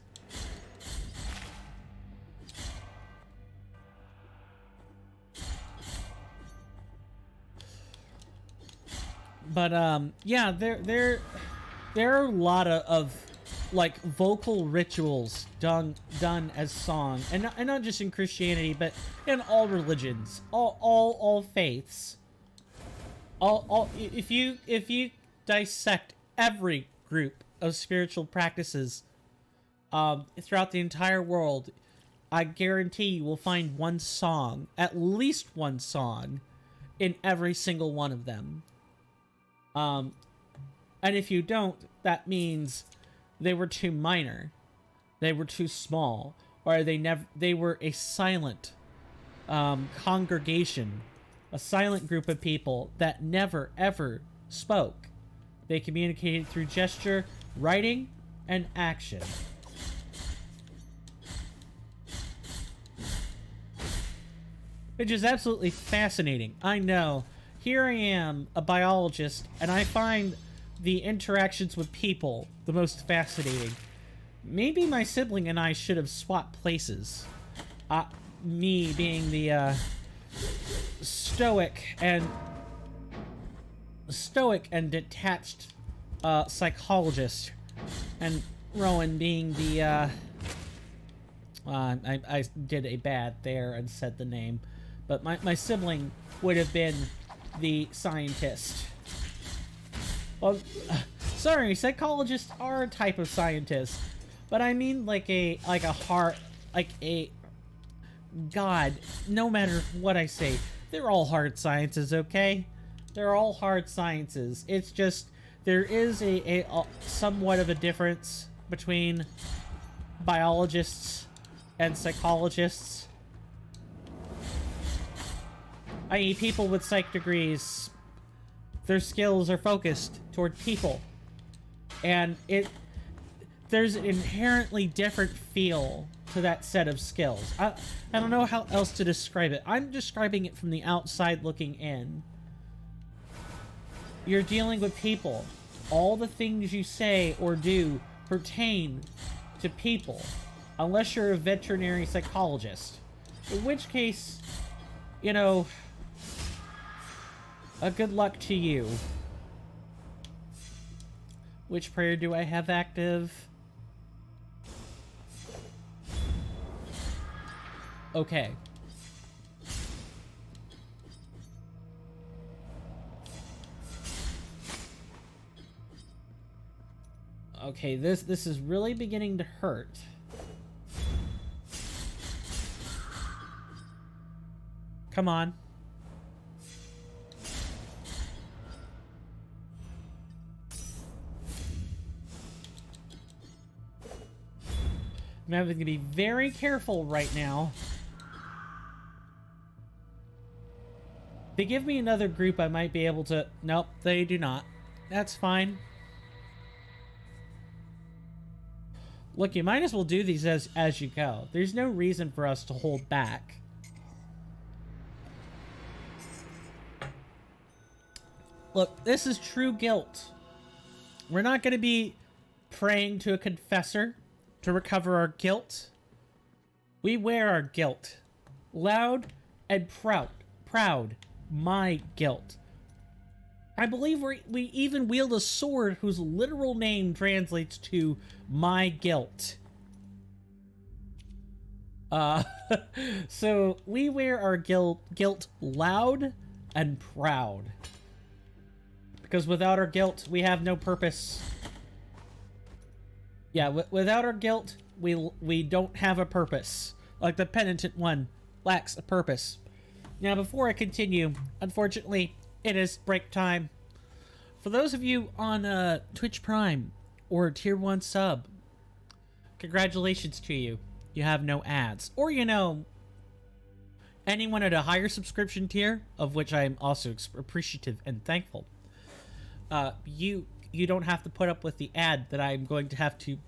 But, yeah, there are a lot of like, vocal rituals done as song. And not just in Christianity, but in all religions. All faiths. If you dissect every group of spiritual practices throughout the entire world, I guarantee you will find one song, at least one song, in every single one of them. And if you don't, that means they were too minor, they were too small, or they were a silent congregation, a silent group of people that never ever spoke. They communicated through gesture, writing, and action. Which is absolutely fascinating. I know. Here I am, a biologist, and I find the interactions with people the most fascinating. Maybe my sibling and I should have swapped places. Me being the stoic and detached psychologist, and Rowan being the I did a bad there and said the name, but my sibling would have been the scientist. Well, sorry, psychologists are a type of scientist, but I mean God, no matter what I say, they're all hard sciences, okay? They're all hard sciences. It's just, there is a somewhat of a difference between biologists and psychologists. I.e., people with psych degrees, their skills are focused toward people. And there's an inherently different feel to that set of skills. I don't know how else to describe it. I'm describing it from the outside looking in. You're dealing with people. All the things you say or do pertain to people, unless you're a veterinary psychologist. In which case, you know, good luck to you. Which prayer do I have active? Okay. Okay, this is really beginning to hurt. Come on. I'm having to be very careful right now. If they give me another group, I might be able to... Nope, they do not. That's fine. Look, you might as well do these as you go. There's no reason for us to hold back. Look, this is true guilt. We're not going to be praying to a confessor to recover our guilt. We wear our guilt. Loud and proud. Proud. My guilt. I believe we even wield a sword whose literal name translates to my guilt. So we wear our guilt loud and proud. Because without our guilt, we have no purpose. Yeah, without our guilt, we don't have a purpose. Like the penitent one lacks a purpose. Now, before I continue, unfortunately, it is break time. For those of you on Twitch Prime or Tier 1 sub, congratulations to you. You have no ads. Or, you know, anyone at a higher subscription tier, of which I am also appreciative and thankful, you don't have to put up with the ad that I'm going to have to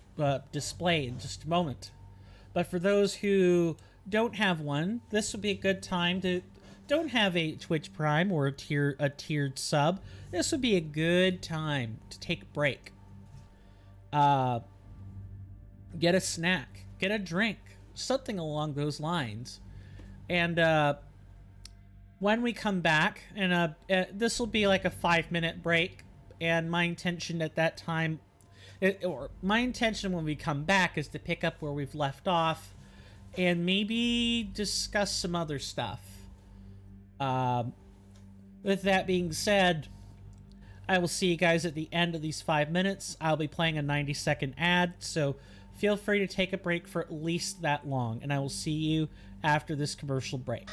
display in just a moment. But for those who don't have one, this would be a good time to... Don't have a Twitch Prime or a tiered sub. This would be a good time to take a break. Get a snack, get a drink, something along those lines. And when we come back, and this will be like a 5-minute break, and my intention at that time, my intention when we come back is to pick up where we've left off, and maybe discuss some other stuff. With that being said, I will see you guys at the end of these 5 minutes. I'll be playing a 90-second ad, so feel free to take a break for at least that long, and I will see you after this commercial break.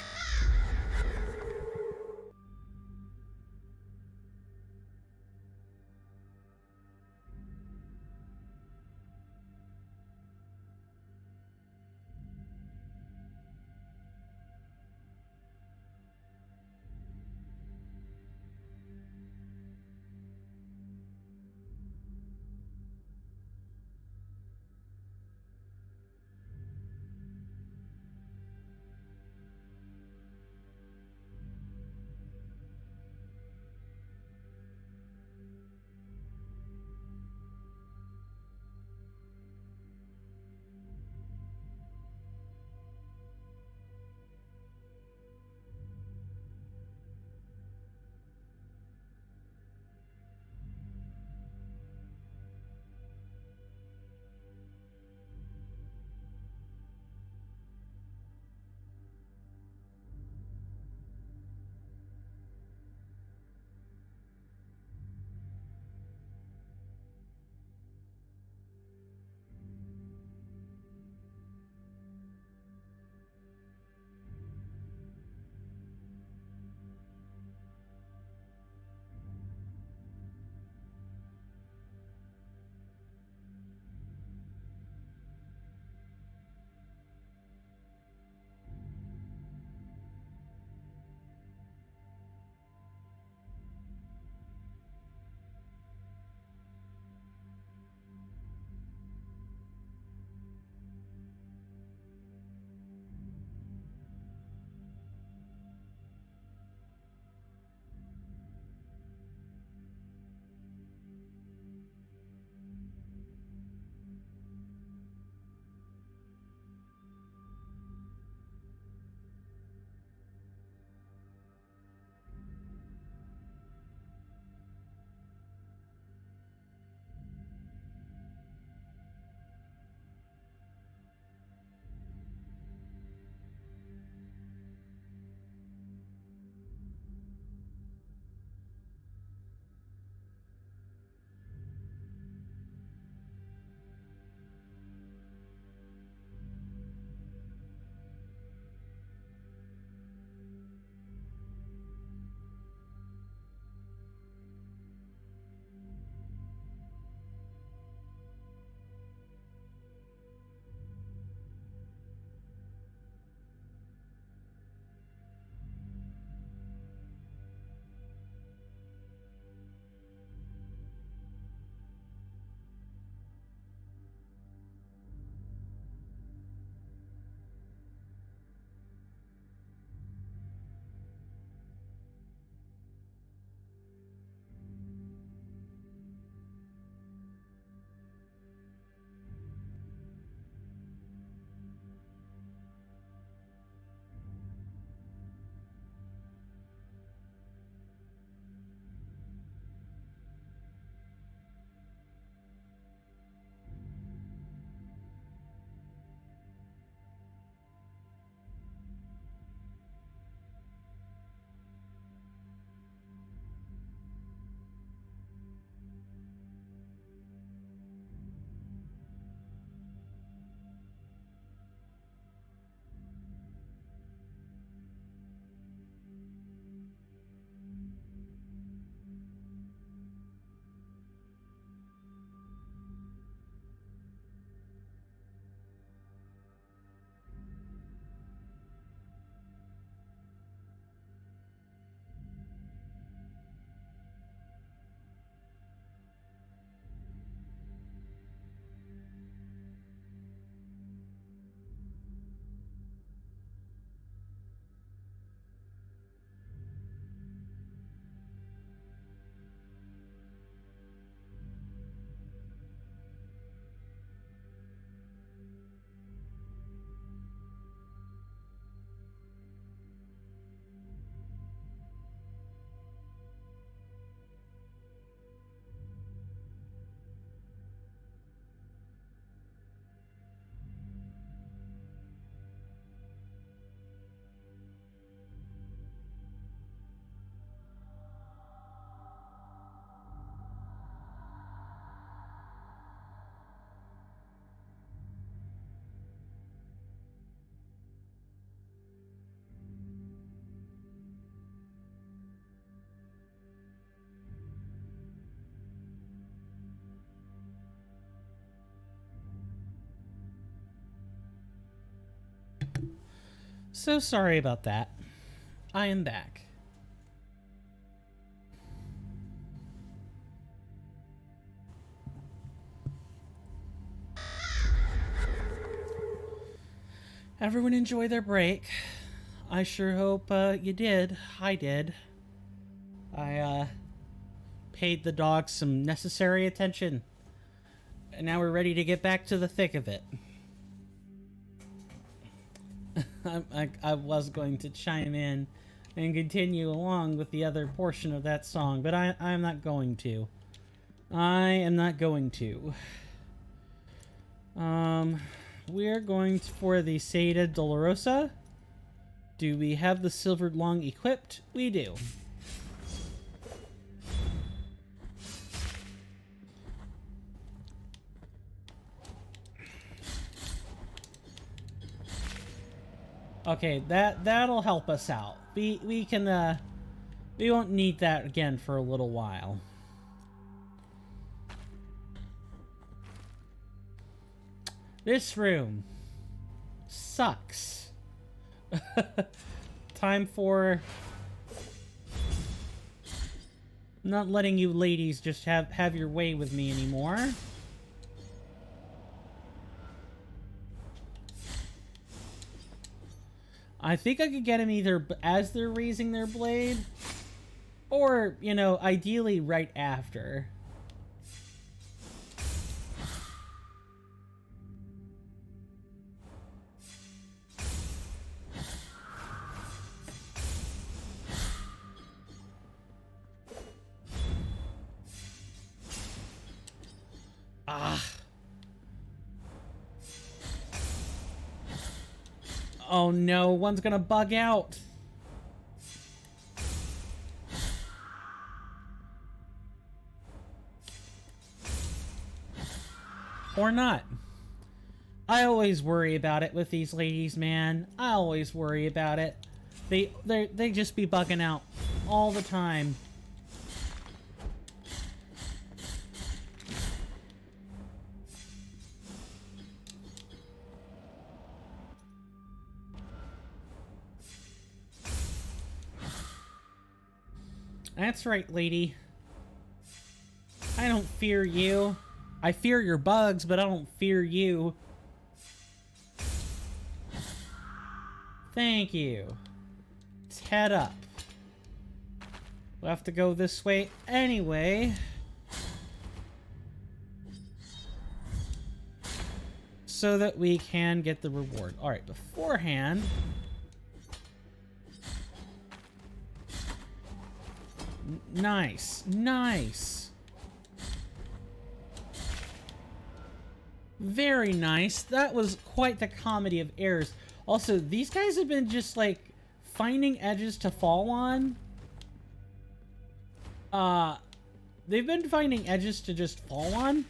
So sorry about that. I am back. Everyone enjoy their break. I sure hope you did. I did. I paid the dog some necessary attention. And now we're ready to get back to the thick of it. I was going to chime in and continue along with the other portion of that song, but I'm not going to. I am not going to. We're going for the Seda Dolorosa. Do we have the Silvered Lung equipped? We do. Okay, that'll help us out. We can we won't need that again for a little while. This room sucks. Time for not letting you ladies just have your way with me anymore. I think I could get him either as they're raising their blade, or, you know, ideally right after. Ah. Oh no, one's gonna bug out. Or not. I always worry about it with these ladies, man. I always worry about it. They just be bugging out all the time. That's right, lady. I don't fear you. I fear your bugs, but I don't fear you. Thank you. Let's head up. We'll have to go this way anyway. So that we can get the reward. Alright, beforehand... Nice. Nice. Very nice. That was quite the comedy of errors. Also, these guys have been just, like, finding edges to fall on. They've been finding edges to just fall on,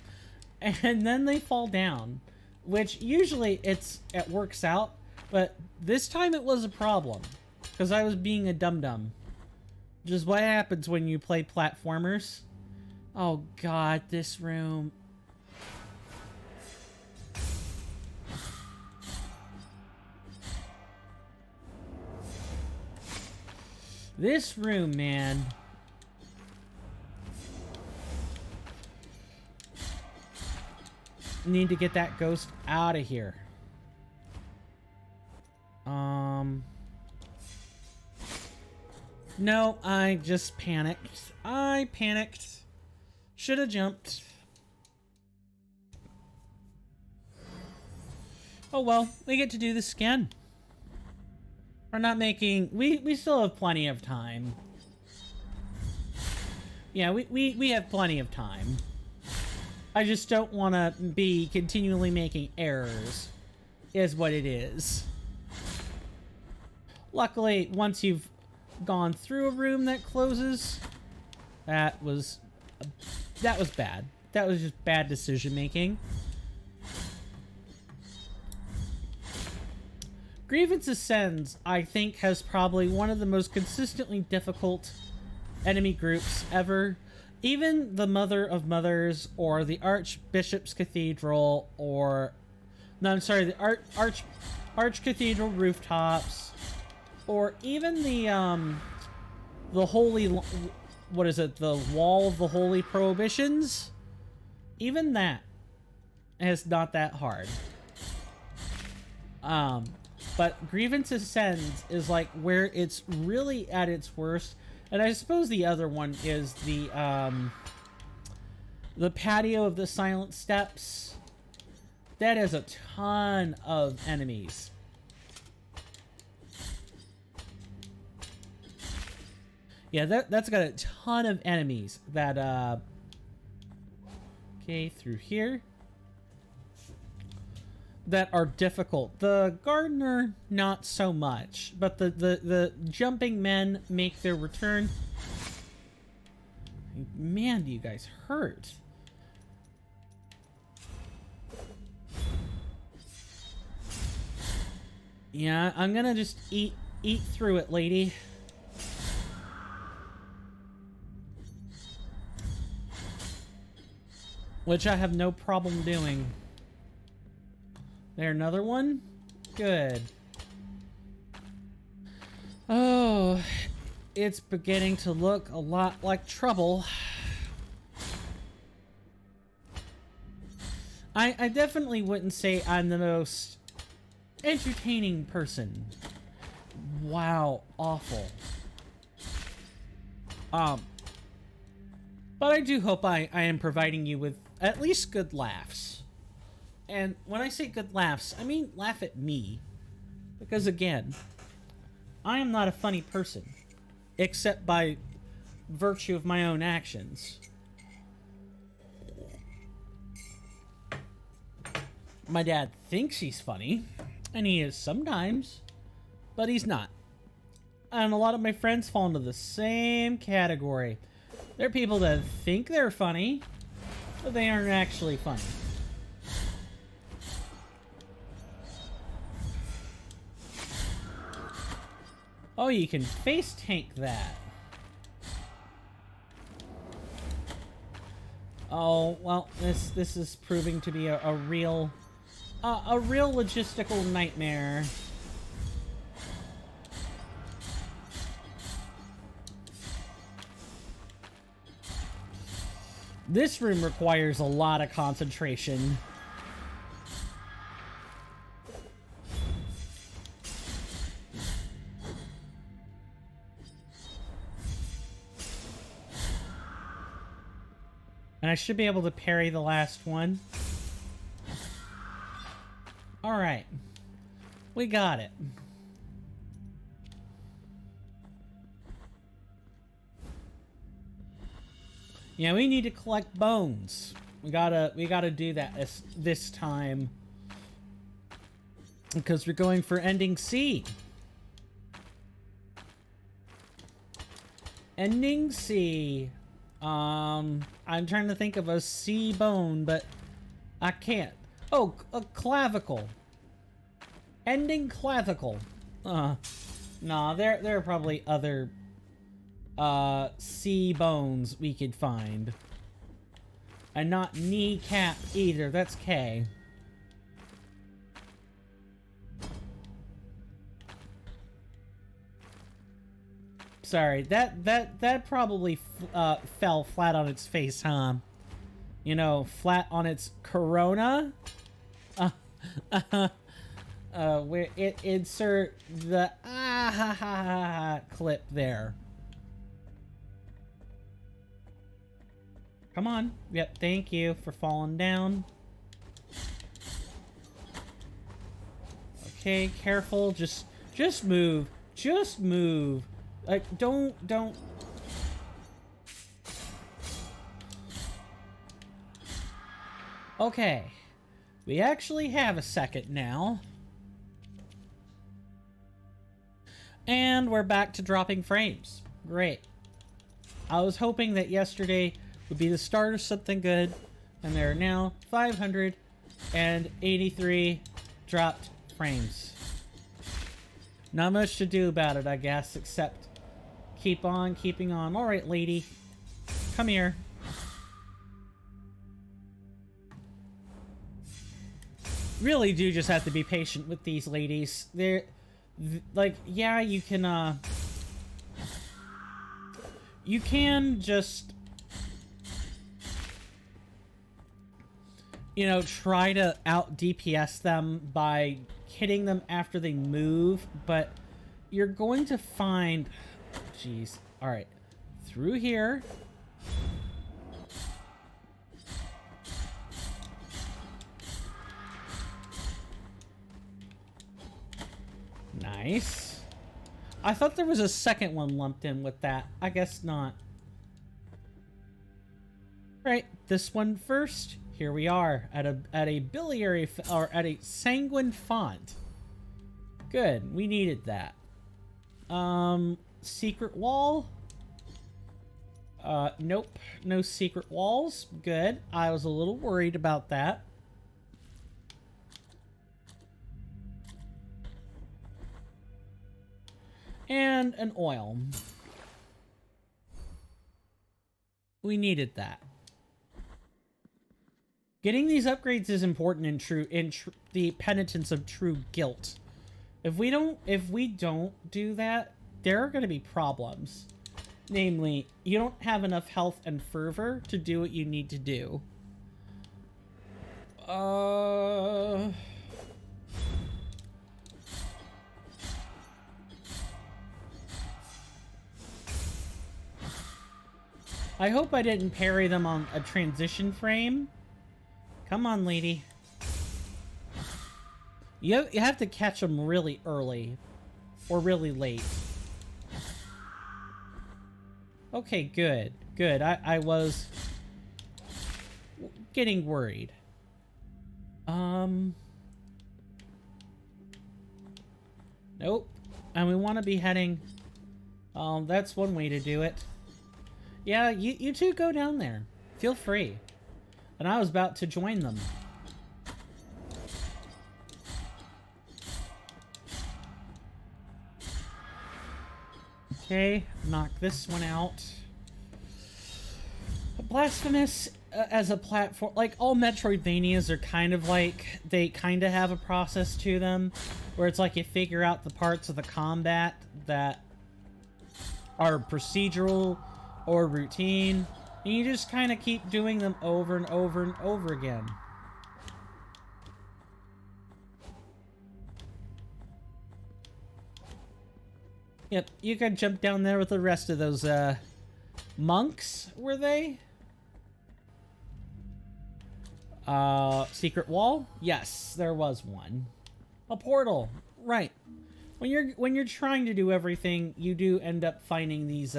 and then they fall down. Which, usually, it works out, but this time it was a problem. Because I was being a dum-dum. Which is what happens when you play platformers. Oh god, this room. This room, man. Need to get that ghost out of here. No, I just panicked. I panicked. Should have jumped. Oh well, we get to do this again. We're not making... We still have plenty of time. Yeah, we have plenty of time. I just don't want to be continually making errors, is what it is. Luckily, once you've gone through a room that closes, that was bad. That was just bad decision making. Grievance Ascends, I think, has probably one of the most consistently difficult enemy groups ever. Even the Mother of Mothers, or the Archbishop's Cathedral, or... No, I'm sorry, the Archcathedral rooftops, or even the holy, what is it, the wall of the holy prohibitions, even that is not that hard. But Grievance Ascends is like where it's really at its worst, and I suppose the other one is the patio of the Silent Steps. That has a ton of enemies. Yeah, that's got a ton of enemies that, okay, through here. That are difficult. The Gardener, not so much. But the jumping men make their return. Man, do you guys hurt. Yeah, I'm gonna just eat through it, lady. Which I have no problem doing. There, another one? Good. Oh, it's beginning to look a lot like trouble. I definitely wouldn't say I'm the most entertaining person. Wow, awful. But I do hope I am providing you with at least good laughs. And when I say good laughs, I mean laugh at me. Because again, I am not a funny person. Except by virtue of my own actions. My dad thinks he's funny. And he is sometimes. But he's not. And a lot of my friends fall into the same category. They're people that think they're funny, but they aren't actually funny. Oh, you can face tank that. Oh, well, this is proving to be a real logistical nightmare. This room requires a lot of concentration. And I should be able to parry the last one. Alright. We got it. Yeah, we need to collect bones. We gotta do that this time. Because we're going for Ending C. Ending C. I'm trying to think of a C bone, but I can't. Oh, a clavicle. Ending clavicle. Nah, there are probably other C bones we could find. And not kneecap either, that's K. Sorry, that probably fell flat on its face, huh? You know, flat on its corona? Where it insert the clip there. Come on. Yep, thank you for falling down. Okay, careful. Just move. Just move. Like, don't. Okay. We actually have a second now. And we're back to dropping frames. Great. I was hoping that yesterday would be the start of something good, and there are now 583 dropped frames. Not much to do about it, I guess, except keep on keeping on. Alright, lady. Come here. really do just have to be patient with these ladies. They're like, yeah, you can just, you know, try to out DPS them by hitting them after they move, but you're going to find, jeez, all right, through here. Nice. I thought there was a second one lumped in with that. I guess not. Right, this one first. Here we are at a biliary or at a sanguine font. Good, we needed that. Secret wall. Nope, no secret walls. Good. I was a little worried about that. And an oil. We needed that. Getting these upgrades is important in the Penitence of True Guilt. If we don't do that, there are going to be problems. Namely, you don't have enough health and fervor to do what you need to do. I hope I didn't parry them on a transition frame. Come on, lady. You have to catch them really early. Or really late. Okay, good. Good. I was getting worried. Nope. And we want to be heading... that's one way to do it. Yeah, you two go down there. Feel free. And I was about to join them. Okay, knock this one out. Blasphemous as a platform, like all Metroidvanias are kind of like, they kind of have a process to them, where it's like you figure out the parts of the combat that are procedural or routine, and you just kind of keep doing them over and over and over again. Yep, you can jump down there with the rest of those, monks, were they? Secret wall? Yes, there was one. A portal, right. When you're trying to do everything, you do end up finding these,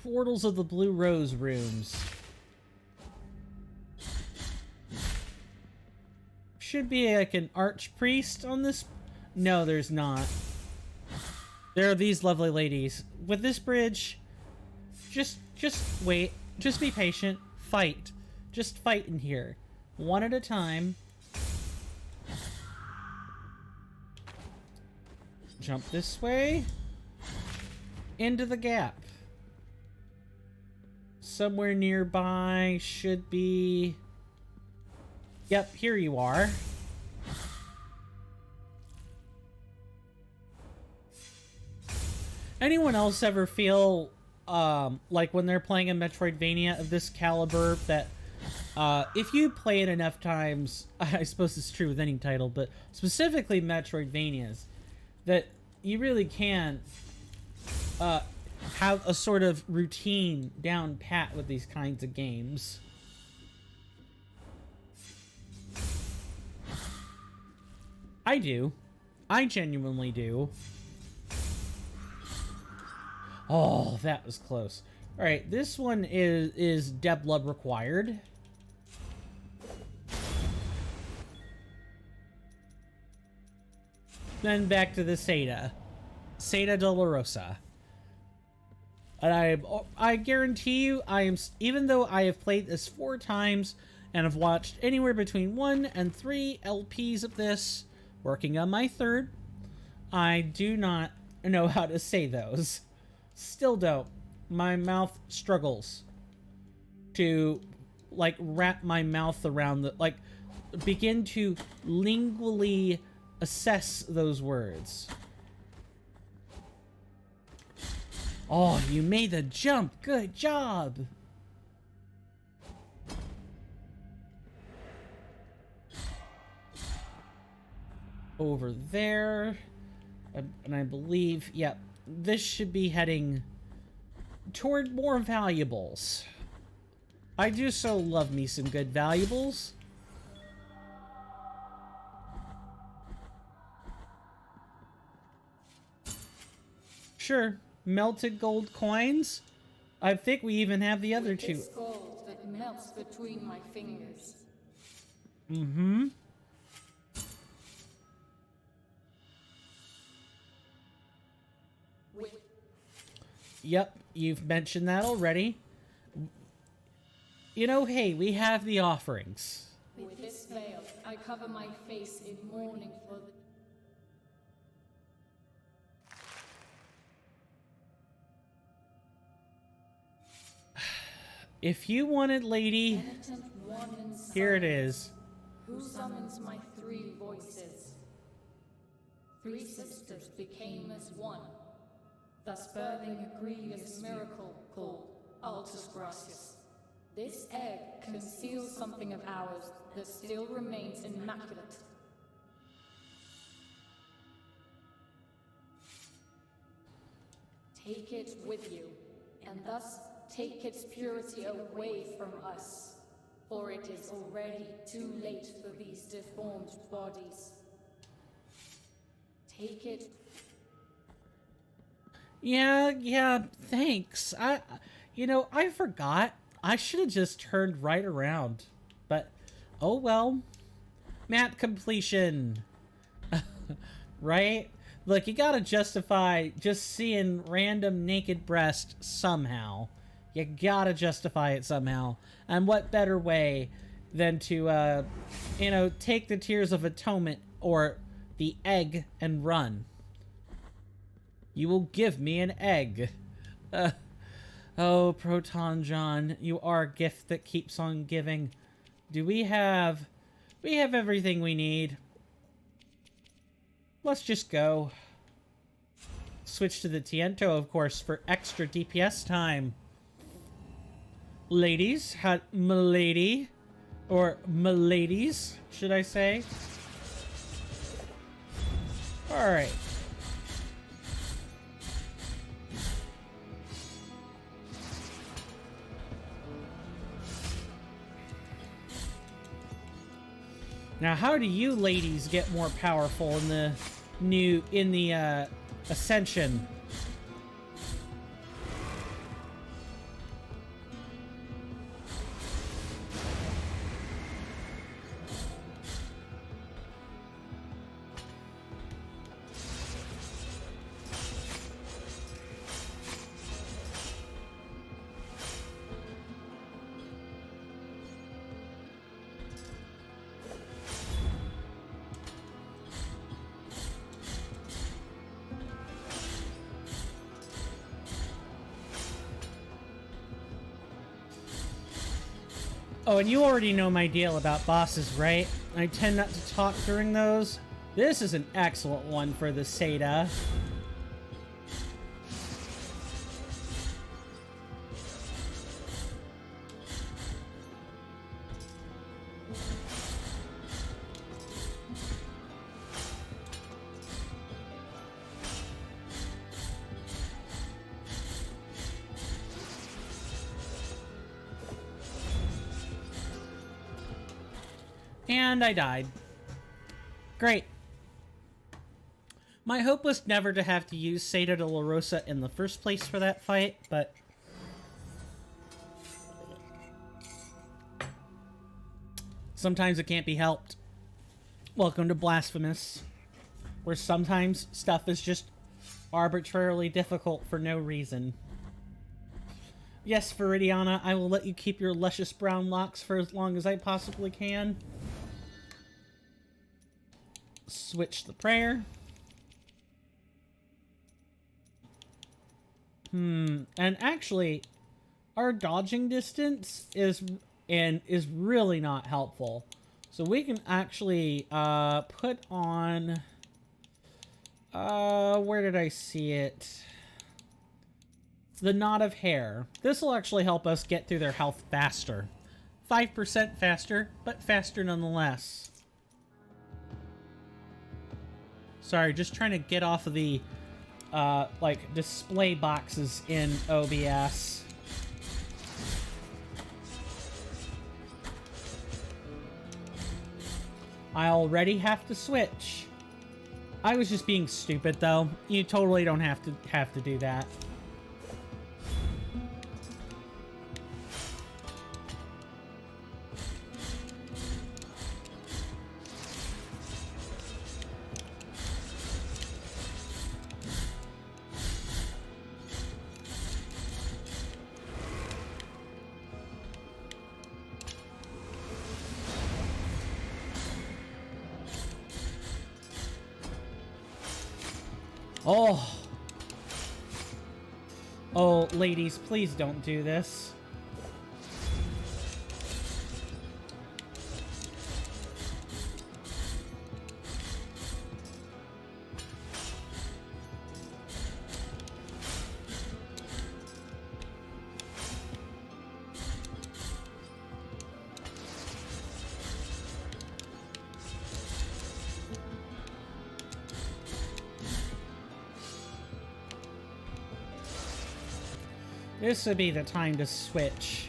portals of the Blue Rose rooms. Should be like an archpriest on this. No, there's not. There are these lovely ladies. With this bridge, just wait. Just be patient. Fight. Just fight in here. One at a time. Jump this way. Into the gap. Somewhere nearby should be... Yep, here you are. Anyone else ever feel, like when they're playing a Metroidvania of this caliber, that, if you play it enough times, I suppose it's true with any title, but specifically Metroidvanias, that you really can, have a sort of routine down pat with these kinds of games. I do. I genuinely do. Oh, that was close. Alright, this one is Dead Blood required. Then back to the Seda. Seda Dolorosa. And I guarantee you, even though I have played this 4 times and have watched anywhere between 1 and 3 LPs of this, working on my 3rd, I do not know how to say those. Still don't. My mouth struggles to like, wrap my mouth around the, like, begin to lingually assess those words. Oh, you made the jump. Good job. Over there. And I believe, yep, this should be heading toward more valuables. I do so love me some good valuables. Sure, melted gold coins. I think we even have the other two. This gold that melts between my fingers. Mm-hmm. Yep, you've mentioned that already. You know, hey, we have the offerings. With this veil, I cover my face in mourning for the... If you want it, lady, Penitent one and here it is. Who summons my three voices? Three sisters became as one, thus birthing a grievous miracle called Altus Gracias. This egg conceals something of ours that still remains immaculate. Take it with you, and thus take its purity away from us, for it is already too late for these deformed bodies. Take it. Yeah, thanks. You know, I forgot. I should have just turned right around. But, oh well. Map completion. Right? Look, you gotta justify just seeing random naked breast somehow. You gotta justify it somehow. And what better way than to, you know, take the Tears of Atonement or the egg and run. You will give me an egg. Oh, Proton John, you are a gift that keeps on giving. Do we have... We have everything we need. Let's just go. Switch to the Tiento, of course, for extra DPS time. Ladies, milady, or miladies, should I say? Alright. Now, how do you ladies get more powerful in the Ascension? Oh, and you already know my deal about bosses, right? I tend not to talk during those. This is an excellent one for the Seda. And I died. Great. My hope was never to have to use Seda de la Rosa in the first place for that fight, but... sometimes it can't be helped. Welcome to Blasphemous, where sometimes stuff is just arbitrarily difficult for no reason. Yes, Viridiana, I will let you keep your luscious brown locks for as long as I possibly can. Switch the prayer. And actually, our dodging distance is and is really not helpful. So we can actually put on... where did I see it? The knot of hair. This will actually help us get through their health faster. 5% faster, but faster nonetheless. Sorry, just trying to get off of the, like, display boxes in OBS. I already have to switch. I was just being stupid, though. You totally don't have to do that. Oh. Oh, ladies, please don't do this. This would be the time to switch.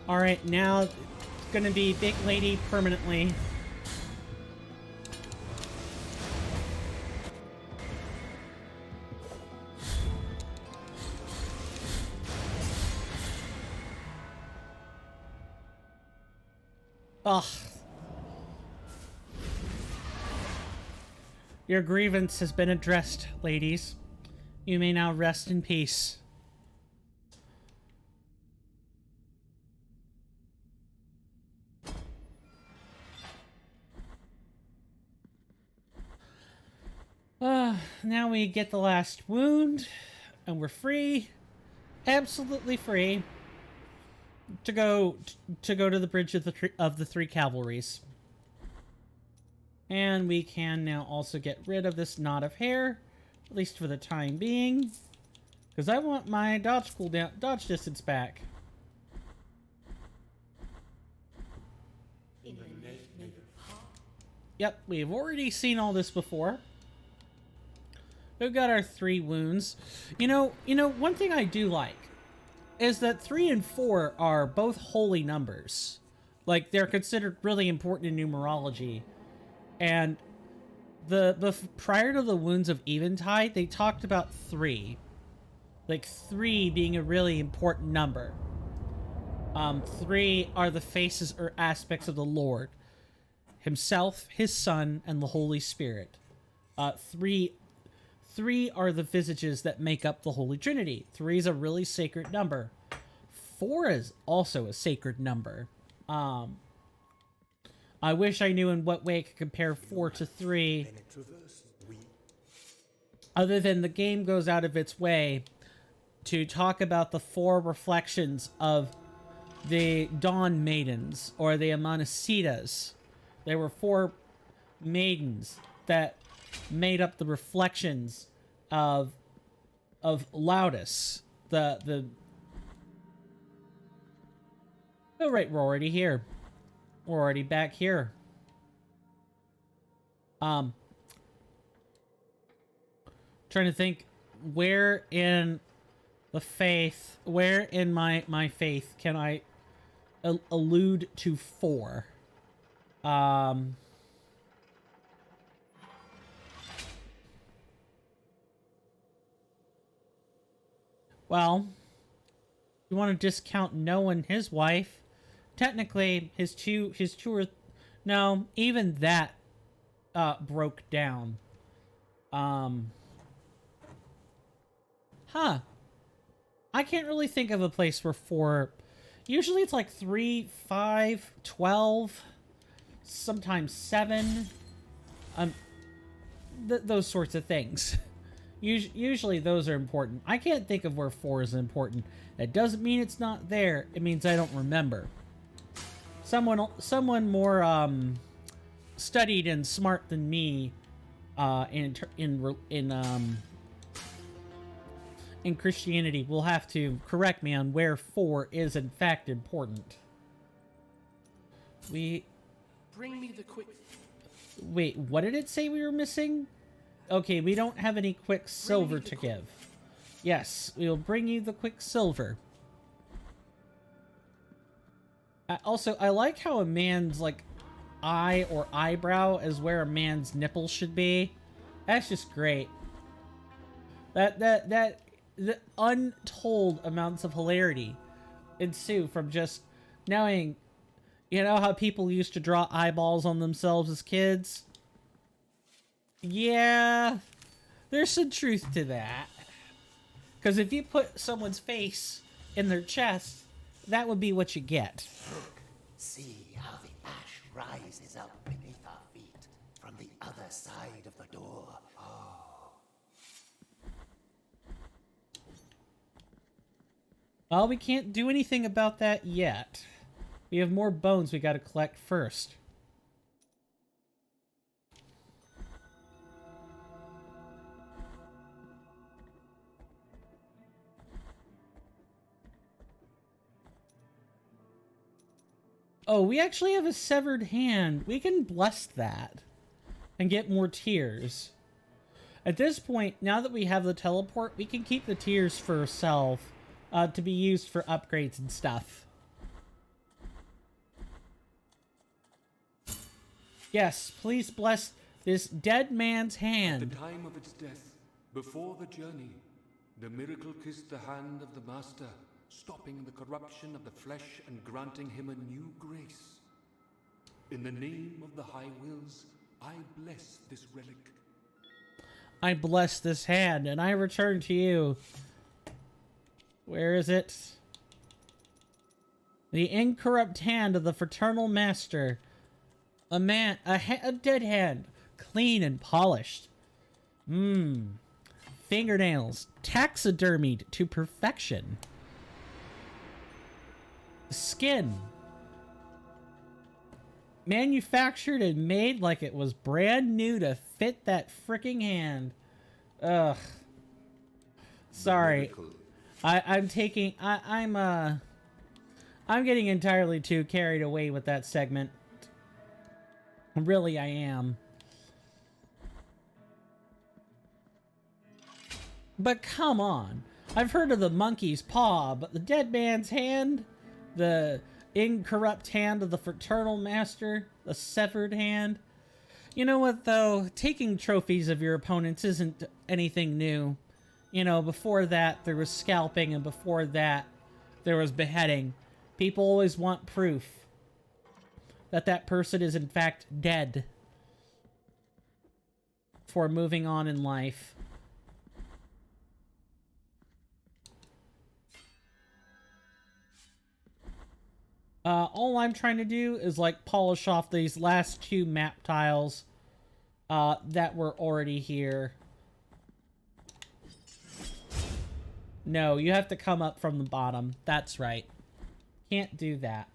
Alright, now it's gonna be Big Lady permanently. Ugh. Your grievance has been addressed, ladies. You may now rest in peace. Now we get the last wound, and we're free. Absolutely free. To go to the bridge of the three cavalries. And we can now also get rid of this knot of hair, at least for the time being, because I want my dodge distance back. Yep, we've already seen all this before. We've got our 3 wounds. You know, one thing I do like is that 3 and 4 are both holy numbers. Like, they're considered really important in numerology. And prior to the Wounds of Eventide, they talked about 3. Like, 3 being a really important number. 3 are the faces or aspects of the Lord. Himself, His Son, and the Holy Spirit. 3 are the visages that make up the Holy Trinity. 3 is a really sacred number. 4 is also a sacred number. I wish I knew in what way I could compare 4 to 3. Other than the game goes out of its way to talk about the 4 reflections of the Dawn Maidens, or the Amanecidas. There were 4 maidens that made up the reflections of Laudus. Oh right, we're already here. We're already back here. Trying to think where in the faith, where in my faith can I allude to 4? Well, you want to discount Noah and his wife. Technically, his two or... No, even that broke down. Um, huh. I can't really think of a place where 4... Usually it's like 3, 5, 12, sometimes 7. Those sorts of things. Usually those are important. I can't think of where 4 is important. That doesn't mean it's not there. It means I don't remember. Someone more studied and smart than me in Christianity will have to correct me on where 4 is in fact important. Bring me the quick... Wait, what did it say we were missing? Okay, we don't have any quicksilver to give. Yes, we will bring you the quicksilver. Also, I like how a man's, like, eye or eyebrow is where a man's nipple should be. That's just great. The untold amounts of hilarity ensue from just knowing, you know how people used to draw eyeballs on themselves as kids? Yeah, there's some truth to that. Because if you put someone's face in their chest, that would be what you get. Look, see how the ash rises up beneath our feet from the other side of the door. Oh. Well, we can't do anything about that yet. We have more bones we gotta collect first. Oh, we actually have a severed hand. We can bless that and get more tears. At this point, now that we have the teleport, we can keep the tears for ourselves to be used for upgrades and stuff. Yes, please bless this dead man's hand. At the time of its death, before the journey, the miracle kissed the hand of the Master, stopping the corruption of the flesh and granting him a new grace. In the name of the High Wills, I bless this relic. I bless this hand, and I return to you. Where is it? The incorrupt hand of the Fraternal Master. A dead hand, clean and polished. Fingernails, taxidermied to perfection. Skin, manufactured and made like it was brand new to fit that freaking hand. Ugh. Sorry. I'm getting entirely too carried away with that segment. Really, I am. But come on. I've heard of the monkey's paw, but the dead man's hand? The incorrupt hand of the Fraternal Master? The severed hand? You know what, though? Taking trophies of your opponents isn't anything new. You know, before that, there was scalping, and before that, there was beheading. People always want proof that that person is in fact dead before moving on in life. All I'm trying to do is like polish off these last 2 map tiles that were already here. No, you have to come up from the bottom. That's right. Can't do that.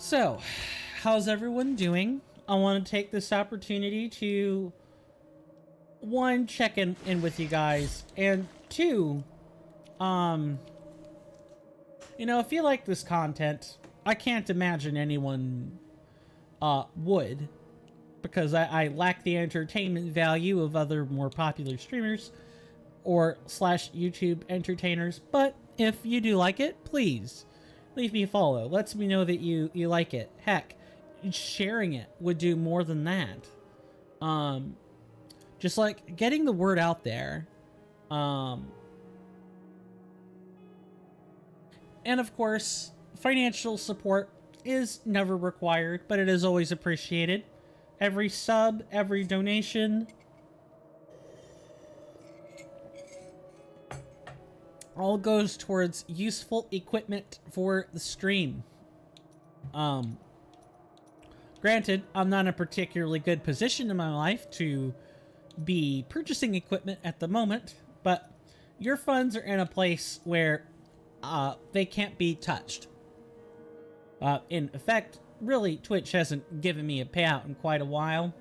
So, how's everyone doing? I want to take this opportunity to, 1, check in with you guys, and 2, you know, if you like this content, I can't imagine anyone would, because I lack the entertainment value of other more popular streamers or / YouTube entertainers, but if you do like it, please leave me a follow. Lets me know that you like it. Heck, sharing it would do more than that. Just like getting the word out there. And of course, financial support is never required, but it is always appreciated. Every sub, every donation, all goes towards useful equipment for the stream. Granted, I'm not in a particularly good position in my life to be purchasing equipment at the moment, but your funds are in a place where they can't be touched. In effect, really, Twitch hasn't given me a payout in quite a while,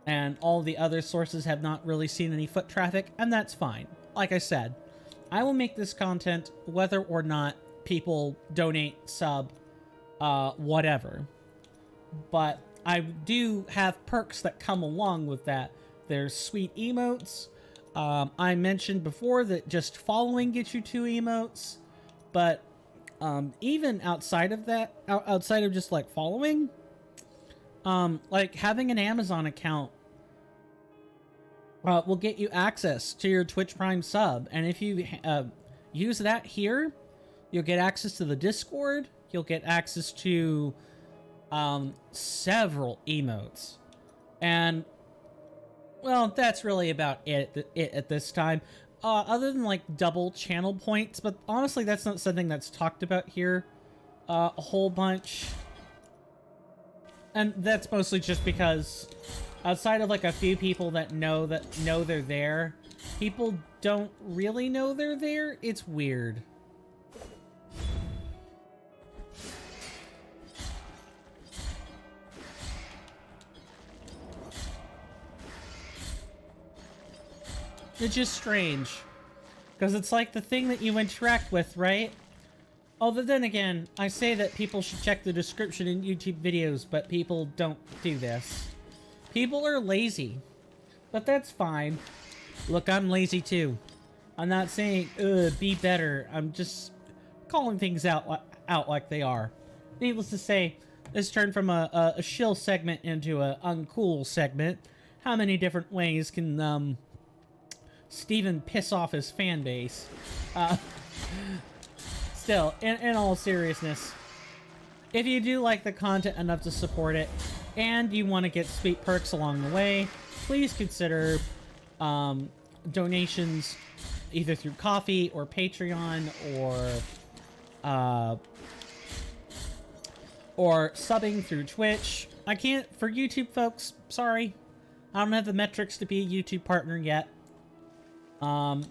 and all the other sources have not really seen any foot traffic, and that's fine. Like I said, I will make this content whether or not people donate, sub, whatever. But I do have perks that come along with that. There's sweet emotes. I mentioned before that just following gets you 2 emotes, but even outside of that, outside of just like following, like having an Amazon account will get you access to your Twitch Prime sub, and if you use that here, you'll get access to the Discord, you'll get access to several emotes, and well, that's really about it at this time. Other than like double channel points, but honestly, that's not something that's talked about here a whole bunch, and that's mostly just because outside of like a few people that know they're there, people don't really know they're there. It's weird. It's just strange. Because it's like the thing that you interact with, right? Although then again, I say that people should check the description in YouTube videos, but people don't do this. People are lazy. But that's fine. Look, I'm lazy too. I'm not saying, be better. I'm just calling things out like they are. Needless to say, this turned from a shill segment into a uncool segment. How many different ways can, Steven piss off his fan base? Still, in all seriousness, if you do like the content enough to support it, and you want to get sweet perks along the way, please consider donations either through Ko-fi or Patreon or subbing through Twitch. I can't, for YouTube folks, sorry. I don't have the metrics to be a YouTube partner yet. And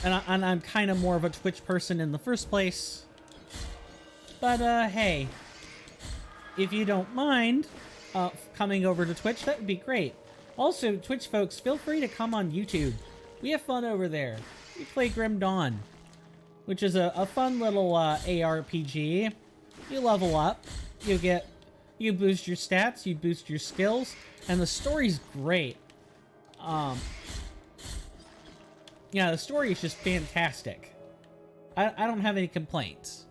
I'm kind of more of a Twitch person in the first place. But, hey. If you don't mind coming over to Twitch, that would be great. Also, Twitch folks, feel free to come on YouTube. We have fun over there. We play Grim Dawn, which is a fun little ARPG. You level up, you boost your stats, you boost your skills, and the story's great. Yeah, the story is just fantastic. I don't have any complaints.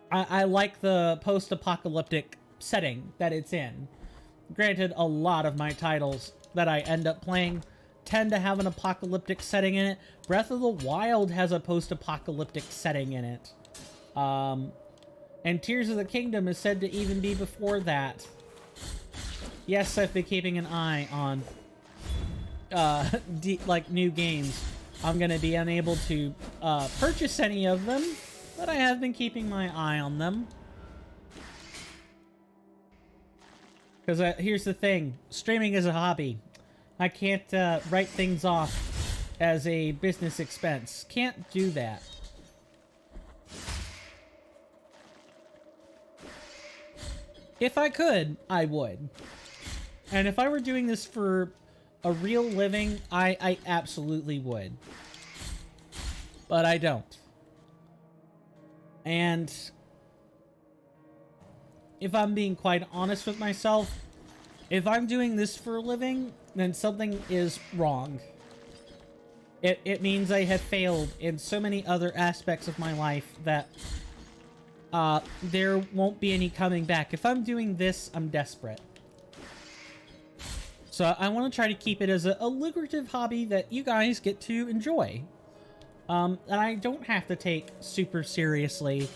I like the post-apocalyptic setting that it's in. Granted, a lot of my titles that I end up playing tend to have an apocalyptic setting in it. Breath of the Wild has a post-apocalyptic setting in it. And Tears of the Kingdom is said to even be before that. Yes, I've been keeping an eye on like new games. I'm gonna be unable to purchase any of them, but I have been keeping my eye on them. Because here's the thing, streaming is a hobby. I can't write things off as a business expense. Can't do that. If I could, I would. And if I were doing this for a real living, I absolutely would. But I don't. And if I'm being quite honest with myself, if I'm doing this for a living, then something is wrong. It means I have failed in so many other aspects of my life that there won't be any coming back. If I'm doing this, I'm desperate. So I want to try to keep it as a lucrative hobby that you guys get to enjoy. that I don't have to take super seriously.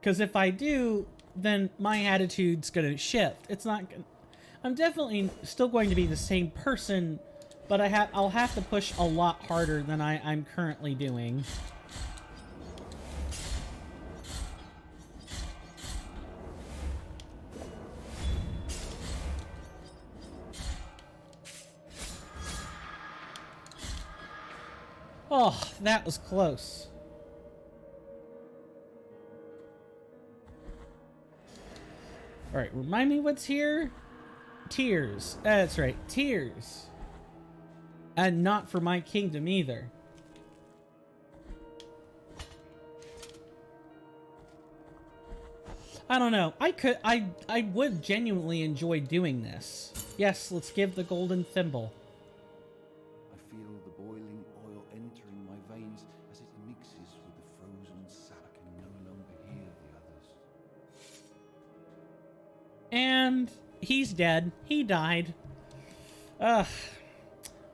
Because if I do, then my attitude's gonna shift. It's not gonna... I'm definitely still going to be the same person, but I'll have to push a lot harder than I'm currently doing. Oh, that was close. Alright, remind me what's here? Tears. That's right, tears. And not for my kingdom either. I don't know. I would genuinely enjoy doing this. Yes, let's give the golden thimble. I feel the boiling oil entering my veins as it mixes with the frozen sap. I can no longer hear the others. And he's dead. He died. Ugh.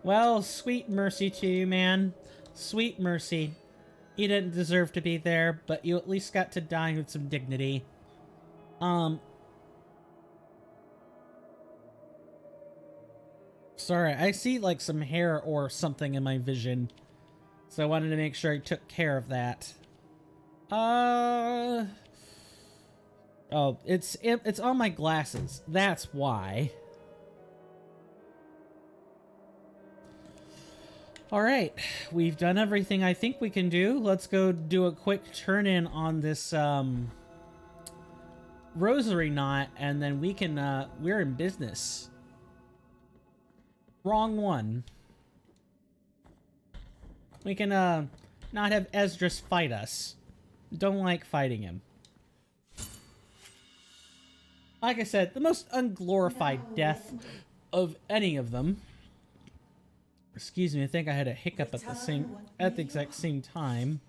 Well, sweet mercy to you, man. Sweet mercy. You didn't deserve to be there, but you at least got to die with some dignity. Sorry, I see like some hair or something in my vision. So I wanted to make sure I took care of that. Oh, it's on my glasses. That's why. Alright, we've done everything I think we can do. Let's go do a quick turn-in on this, rosary knot, and then we can, we're in business. Wrong one. We can, not have Esdras fight us. Don't like fighting him. Like I said, the most unglorified death of any of them. Excuse me, I think I had a hiccup at the exact same time.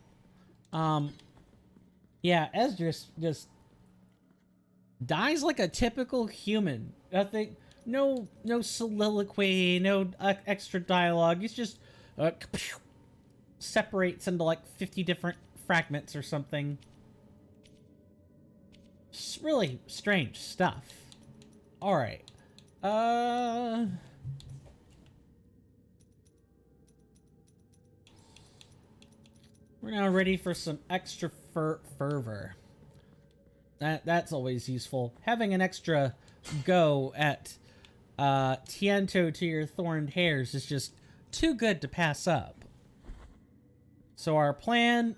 Yeah, Esdras just dies like a typical human. Nothing, no soliloquy, no extra dialogue. He's just separates into like 50 different fragments or something. It's really strange stuff. All right. We're now ready for some extra fervor. That's always useful. Having an extra go at Tiento to your thorned hairs is just too good to pass up. So our plan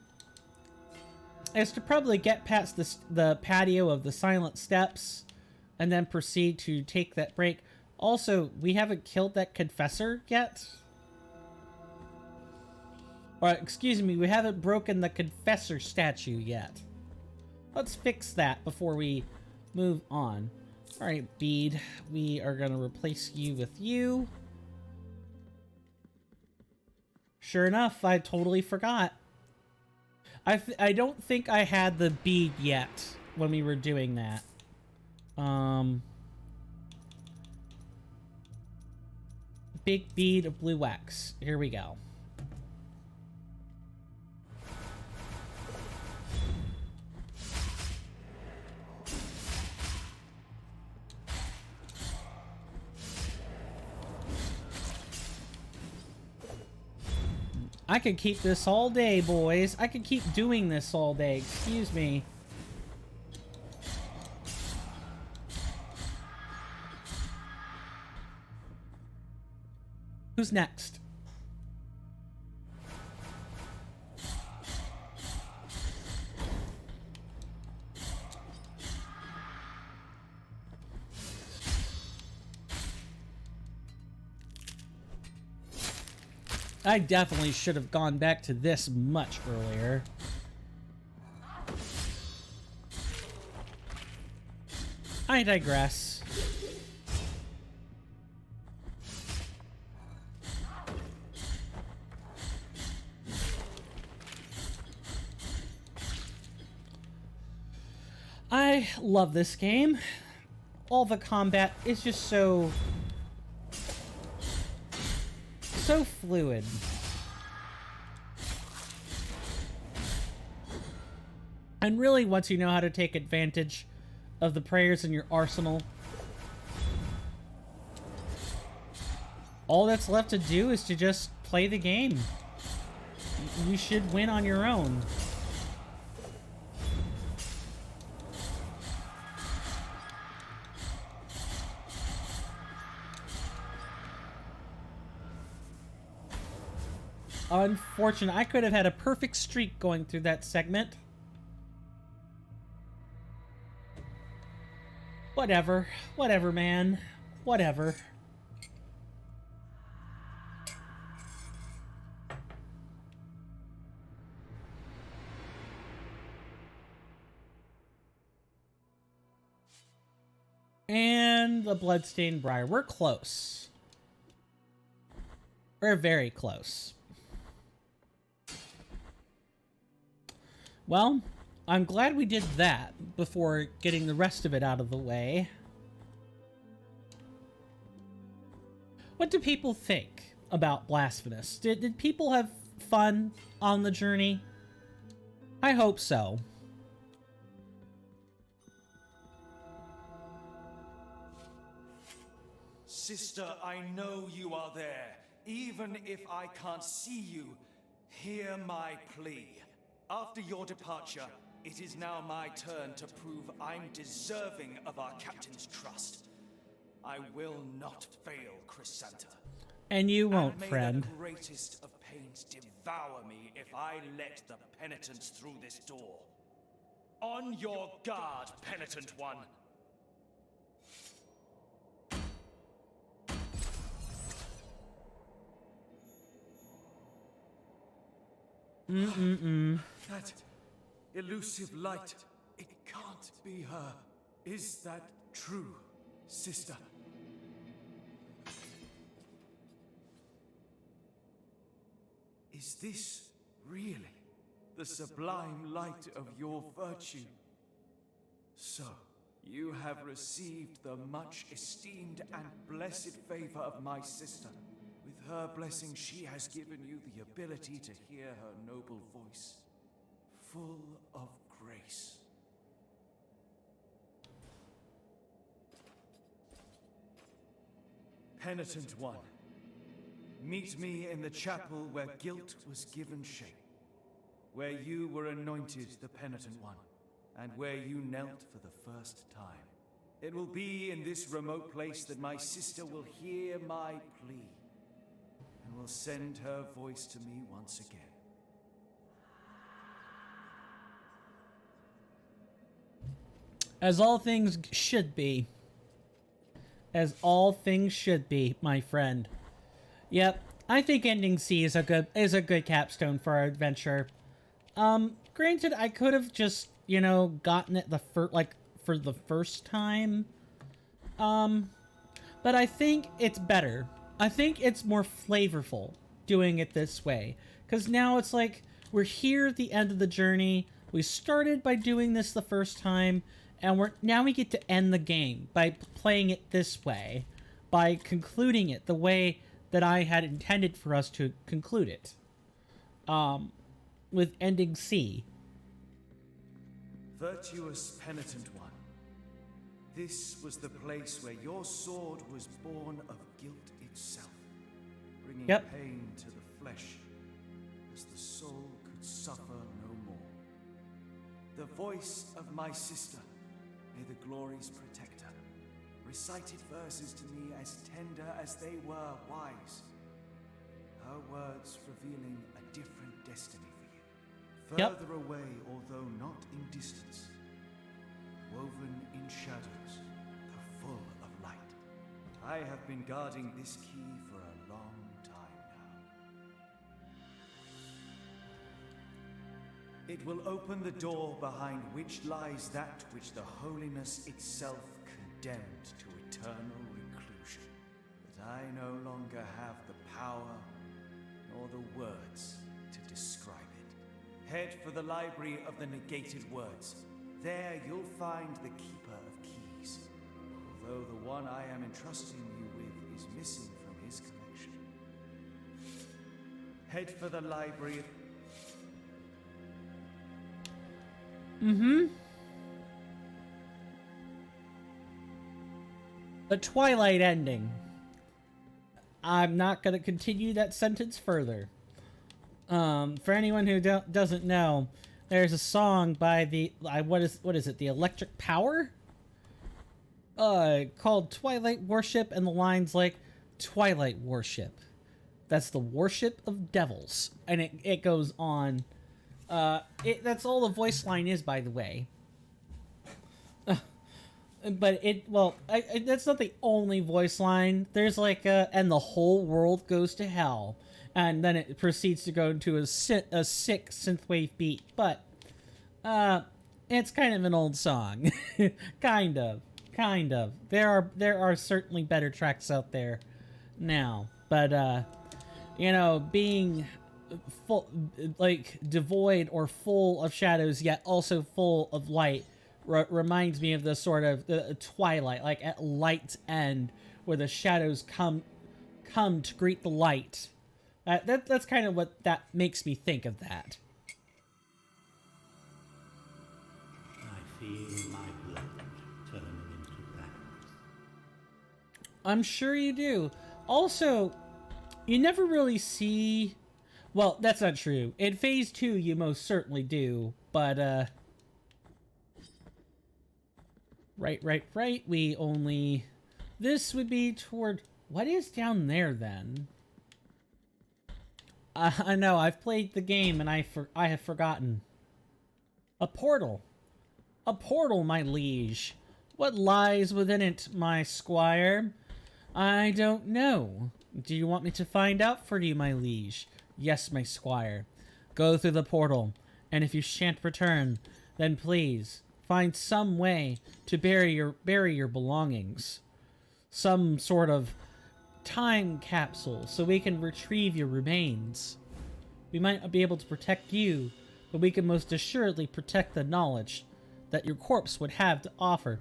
is to probably get past the patio of the Silent Steps and then proceed to take that break. Also, we haven't killed that confessor yet. Or, excuse me, we haven't broken the confessor statue yet. Let's fix that before we move on. Alright, Bead, we are going to replace you with you. Sure enough, I totally forgot. I don't think I had the bead yet when we were doing that. Big bead of blue wax. Here we go. I could keep this all day, boys. I could keep doing this all day. Excuse me. Who's next? I definitely should have gone back to this much earlier. I digress. I love this game. All the combat is just so so fluid. And really, once you know how to take advantage of the prayers in your arsenal, all that's left to do is to just play the game. You should win on your own. Unfortunate. I could have had a perfect streak going through that segment. Whatever. Whatever, man. Whatever. And the Bloodstained Briar. We're close. We're very close. Well, I'm glad we did that before getting the rest of it out of the way. What do people think about Blasphemous? Did people have fun on the journey? I hope so. Sister, I know you are there. Even if I can't see you, hear my plea. After your departure, it is now my turn to prove I'm deserving of our captain's trust. I will not fail, Chrysanta. And you won't, and may friend. the greatest of pains devour me if I let the penitents through this door. On your guard, penitent one. That elusive light, it can't be her. Is that true, sister? Is this really the sublime light of your virtue? So, you have received the much esteemed and blessed favor of my sister. With her blessing, she has given you the ability to hear her noble voice, full of grace. Penitent one, meet me in the chapel where guilt was given shape, where you were anointed the penitent one, and where you knelt for the first time. It will be in this remote place that my sister will hear my plea, and will send her voice to me once again. As all things should be. As all things should be, my friend. Yep, I think ending C is a good capstone for our adventure. Granted, I could have just, you know, gotten it for the first time. But I think it's better. I think it's more flavorful doing it this way. Because now it's like, we're here at the end of the journey. We started by doing this the first time. And now we get to end the game by playing it this way. By concluding it the way that I had intended for us to conclude it. With ending C. Virtuous penitent one, this was the place where your sword was born of guilt itself, bringing pain to the flesh, as the soul could suffer no more. The voice of my sister, may the glories protect her, recited verses to me as tender as they were wise, her words revealing a different destiny for you, further away although not in distance, woven in shadows, though full of light. I have been guarding this key for a long time now. It will open the door behind which lies that which the holiness itself condemned to eternal reclusion. But I no longer have the power nor the words to describe it. Head for the library of the negated words. There you'll find the keeper of keys, although the one I am entrusting you with is missing from his collection. head for the library. Mm-hmm. The Twilight ending. I'm not going to continue that sentence further. For anyone who doesn't know, there's a song by the what is it? The Electric Power? Called Twilight Worship, and the line's like, Twilight Worship. That's the worship of devils. And it goes on. That's all the voice line is, by the way. But that's not the only voice line. There's like and the whole world goes to hell. And then it proceeds to go into a sick synthwave beat. But, it's kind of an old song. Kind of. There are certainly better tracks out there now. But, you know, being full, like, devoid or full of shadows, yet also full of light, reminds me of the sort of the twilight, like at light's end, where the shadows come to greet the light. That's kind of what that makes me think of that. I feel my blood turning into blackness. I'm sure you do. Also, you never really see... Well, that's not true. In Phase 2, you most certainly do. But, Right. We only... This would be toward... What is down there, then? I know, I've played the game, and I have forgotten. A portal. A portal, my liege. What lies within it, my squire? I don't know. Do you want me to find out for you, my liege? Yes, my squire. Go through the portal, and if you shan't return, then please... find some way to bury your belongings. Some sort of time capsule so we can retrieve your remains. We might not be able to protect you, but we can most assuredly protect the knowledge that your corpse would have to offer.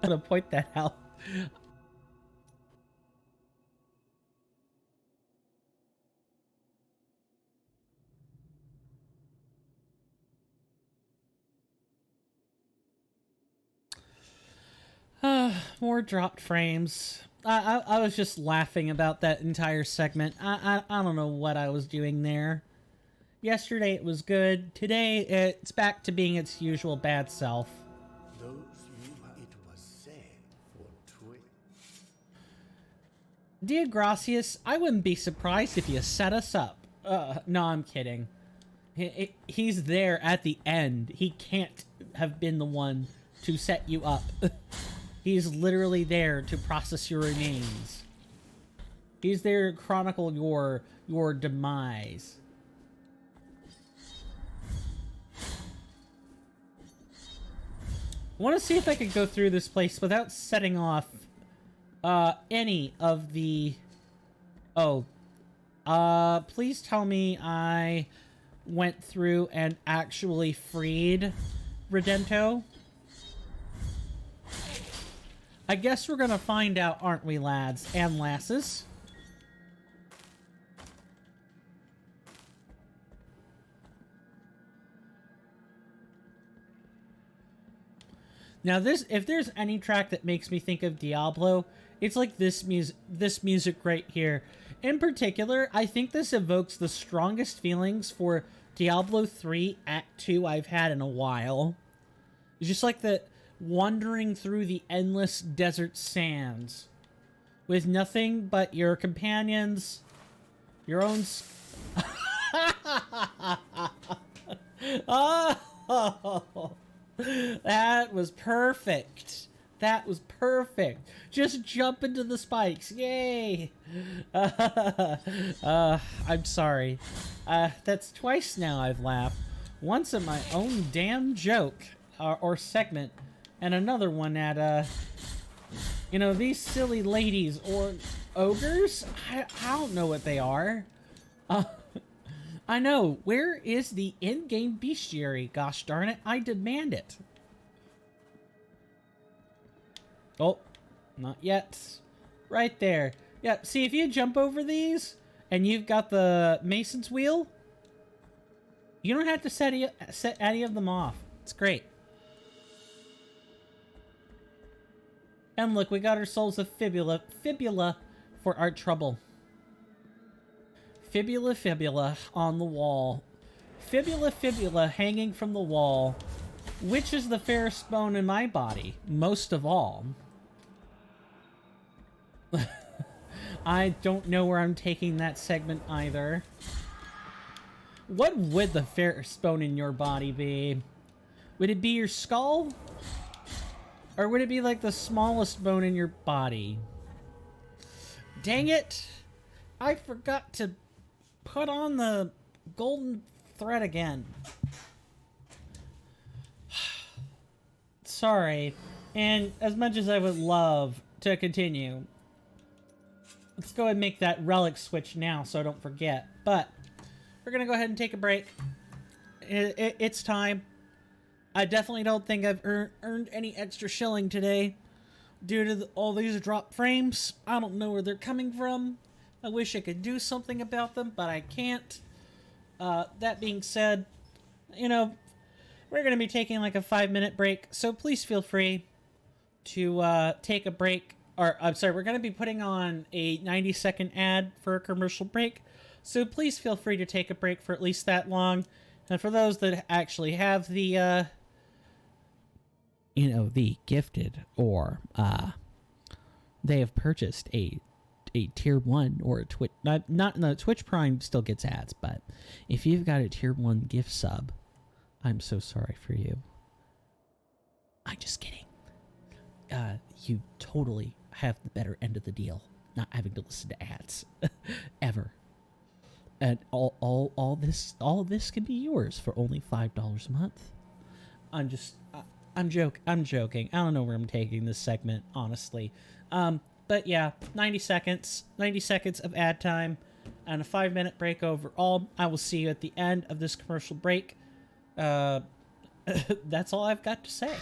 I'm gonna point that out. More dropped frames. I was just laughing about that entire segment. I don't know what I was doing there. Yesterday it was good. Today it's back to being its usual bad self. Those knew it was said for twins. Dear Gracias, I wouldn't be surprised if you set us up. No, I'm kidding. He's there at the end. He can't have been the one to set you up. He's literally there to process your remains. He's there to chronicle your demise. I want to see if I could go through this place without setting off any of the... Oh. Please tell me I went through and actually freed Redempto. I guess we're gonna find out, aren't we, lads and lasses? Now if there's any track that makes me think of Diablo, it's like this music right here. In particular, I think this evokes the strongest feelings for Diablo 3 Act 2 I've had in a while. It's just like the wandering through the endless desert sands with nothing but your companions, your own... Oh, that was perfect. That was perfect. Just jump into the spikes. Yay. I'm sorry. That's twice now I've laughed. Once at my own damn joke or segment, and another one at, you know, these silly ladies or ogres? I don't know what they are. I know. Where is the in-game bestiary? Gosh darn it. I demand it. Oh, not yet. Right there. Yeah, see, if you jump over these and you've got the Mason's wheel, you don't have to set any of them off. It's great. And look, we got ourselves a fibula. Fibula for our trouble. Fibula on the wall. Fibula hanging from the wall. Which is the fairest bone in my body? Most of all. I don't know where I'm taking that segment either. What would the fairest bone in your body be? Would it be your skull? Or would it be like the smallest bone in your body? Dang it! I forgot to put on the golden thread again. Sorry. And as much as I would love to continue, let's go ahead and make that relic switch now so I don't forget. But we're going to go ahead and take a break. It's time. I definitely don't think I've earned any extra shilling today due to all these drop frames. I don't know where they're coming from. I wish I could do something about them, but I can't. That being said, you know, we're going to be taking like a 5-minute break, so please feel free to take a break. Or, I'm sorry, we're going to be putting on a 90-second ad for a commercial break, so please feel free to take a break for at least that long. And for those that actually have the, you know, the gifted, or they have purchased a tier 1 or a Twitch, not no, Twitch Prime still gets ads, but if you've got a tier 1 gift sub, I'm so sorry for you. I'm just kidding. You totally have the better end of the deal, not having to listen to ads ever. And all this can be yours for only $5 a month. I'm joking. I don't know where I'm taking this segment, honestly. But yeah, 90 seconds of ad time, and a 5-minute break overall. I will see you at the end of this commercial break. That's all I've got to say.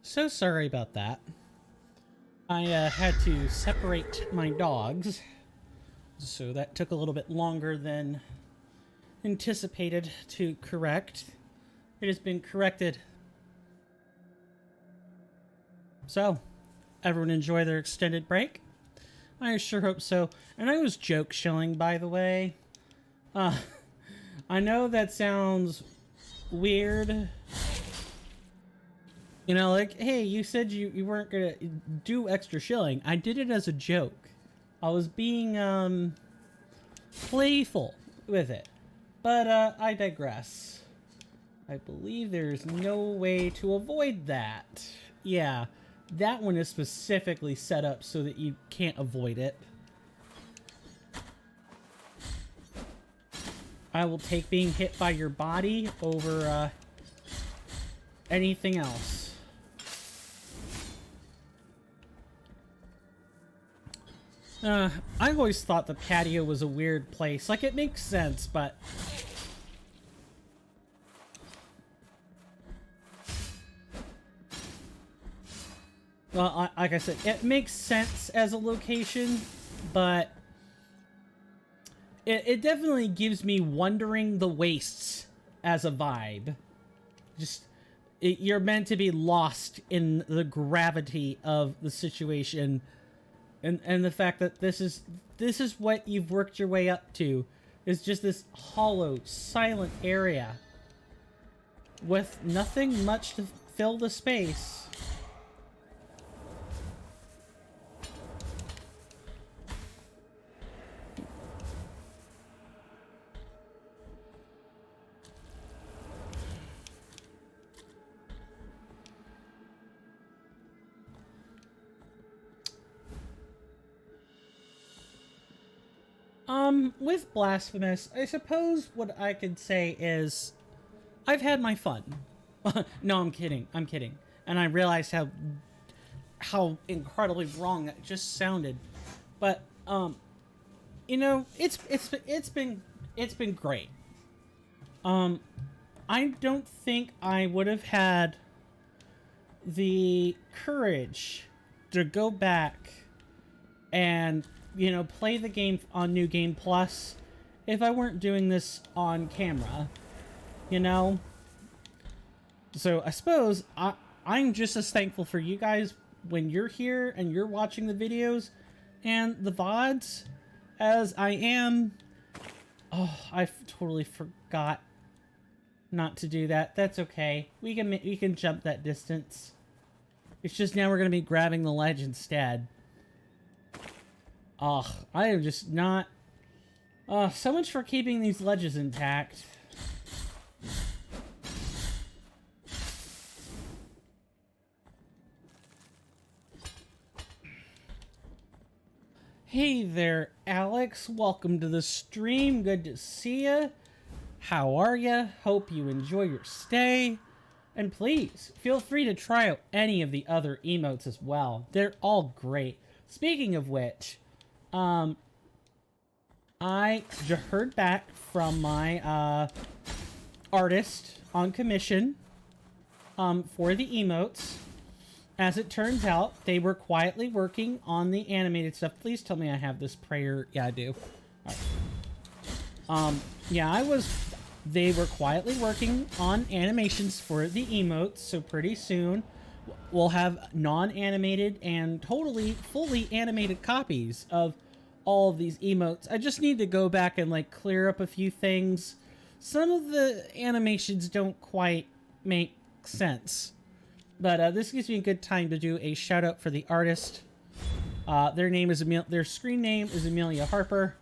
So sorry about that. I had to separate my dogs, so that took a little bit longer than anticipated to correct. It has been corrected. So, everyone enjoy their extended break? I sure hope so. And I was joke shilling, by the way. I know that sounds weird. You know, like, hey, you said you weren't gonna do extra shilling. I did it as a joke. I was being, playful with it. But, I digress. I believe there's no way to avoid that. Yeah, that one is specifically set up so that you can't avoid it. I will take being hit by your body over, anything else. I always thought the patio was a weird place. Like, it makes sense, but... Well, like I said, it makes sense as a location, but... It definitely gives me Wandering the Wastes as a vibe. Just... you're meant to be lost in the gravity of the situation... And the fact that this is what you've worked your way up to, is just this hollow, silent area with nothing much to fill the space. With Blasphemous, I suppose what I could say is I've had my fun. No, I'm kidding. I'm kidding. And I realized how incredibly wrong that just sounded. But you know, it's been great. I don't think I would have had the courage to go back and, you know, play the game on New Game Plus if I weren't doing this on camera, you know? So I suppose I'm just as thankful for you guys when you're here and you're watching the videos and the VODs as I am. Oh, I totally forgot not to do that. That's okay. We can jump that distance. It's just now we're going to be grabbing the ledge instead. Oh, I am just not... so much for keeping these ledges intact. Hey there, Alex. Welcome to the stream. Good to see ya. How are ya? Hope you enjoy your stay. And please, feel free to try out any of the other emotes as well. They're all great. Speaking of which... I just heard back from my, artist on commission, for the emotes. As it turns out, they were quietly working on the animated stuff. Please tell me I have this prayer. Yeah, I do. All right. Yeah, they were quietly working on animations for the emotes, so pretty soon we'll have non-animated and totally, fully animated copies of all of these emotes. I just need to go back and, like, clear up a few things. Some of the animations don't quite make sense. But this gives me a good time to do a shout out for the artist. Their screen name is Amelia Harper.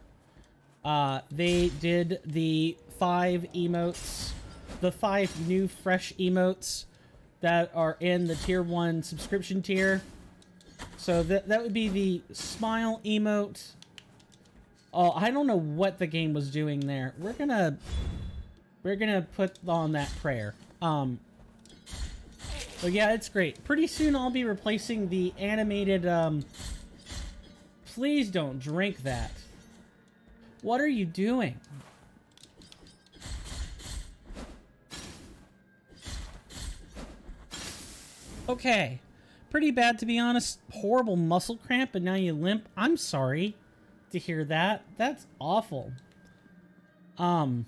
They did the 5 emotes, the 5 new fresh emotes that are in the tier 1 subscription tier. So that would be the smile emote. Oh, I don't know what the game was doing there. We're gonna put on that prayer. But yeah, it's great. Pretty soon I'll be replacing the animated, please don't drink that. What are you doing? Okay. Pretty bad, to be honest. Horrible muscle cramp, and now you limp. I'm sorry to hear that. That's awful. I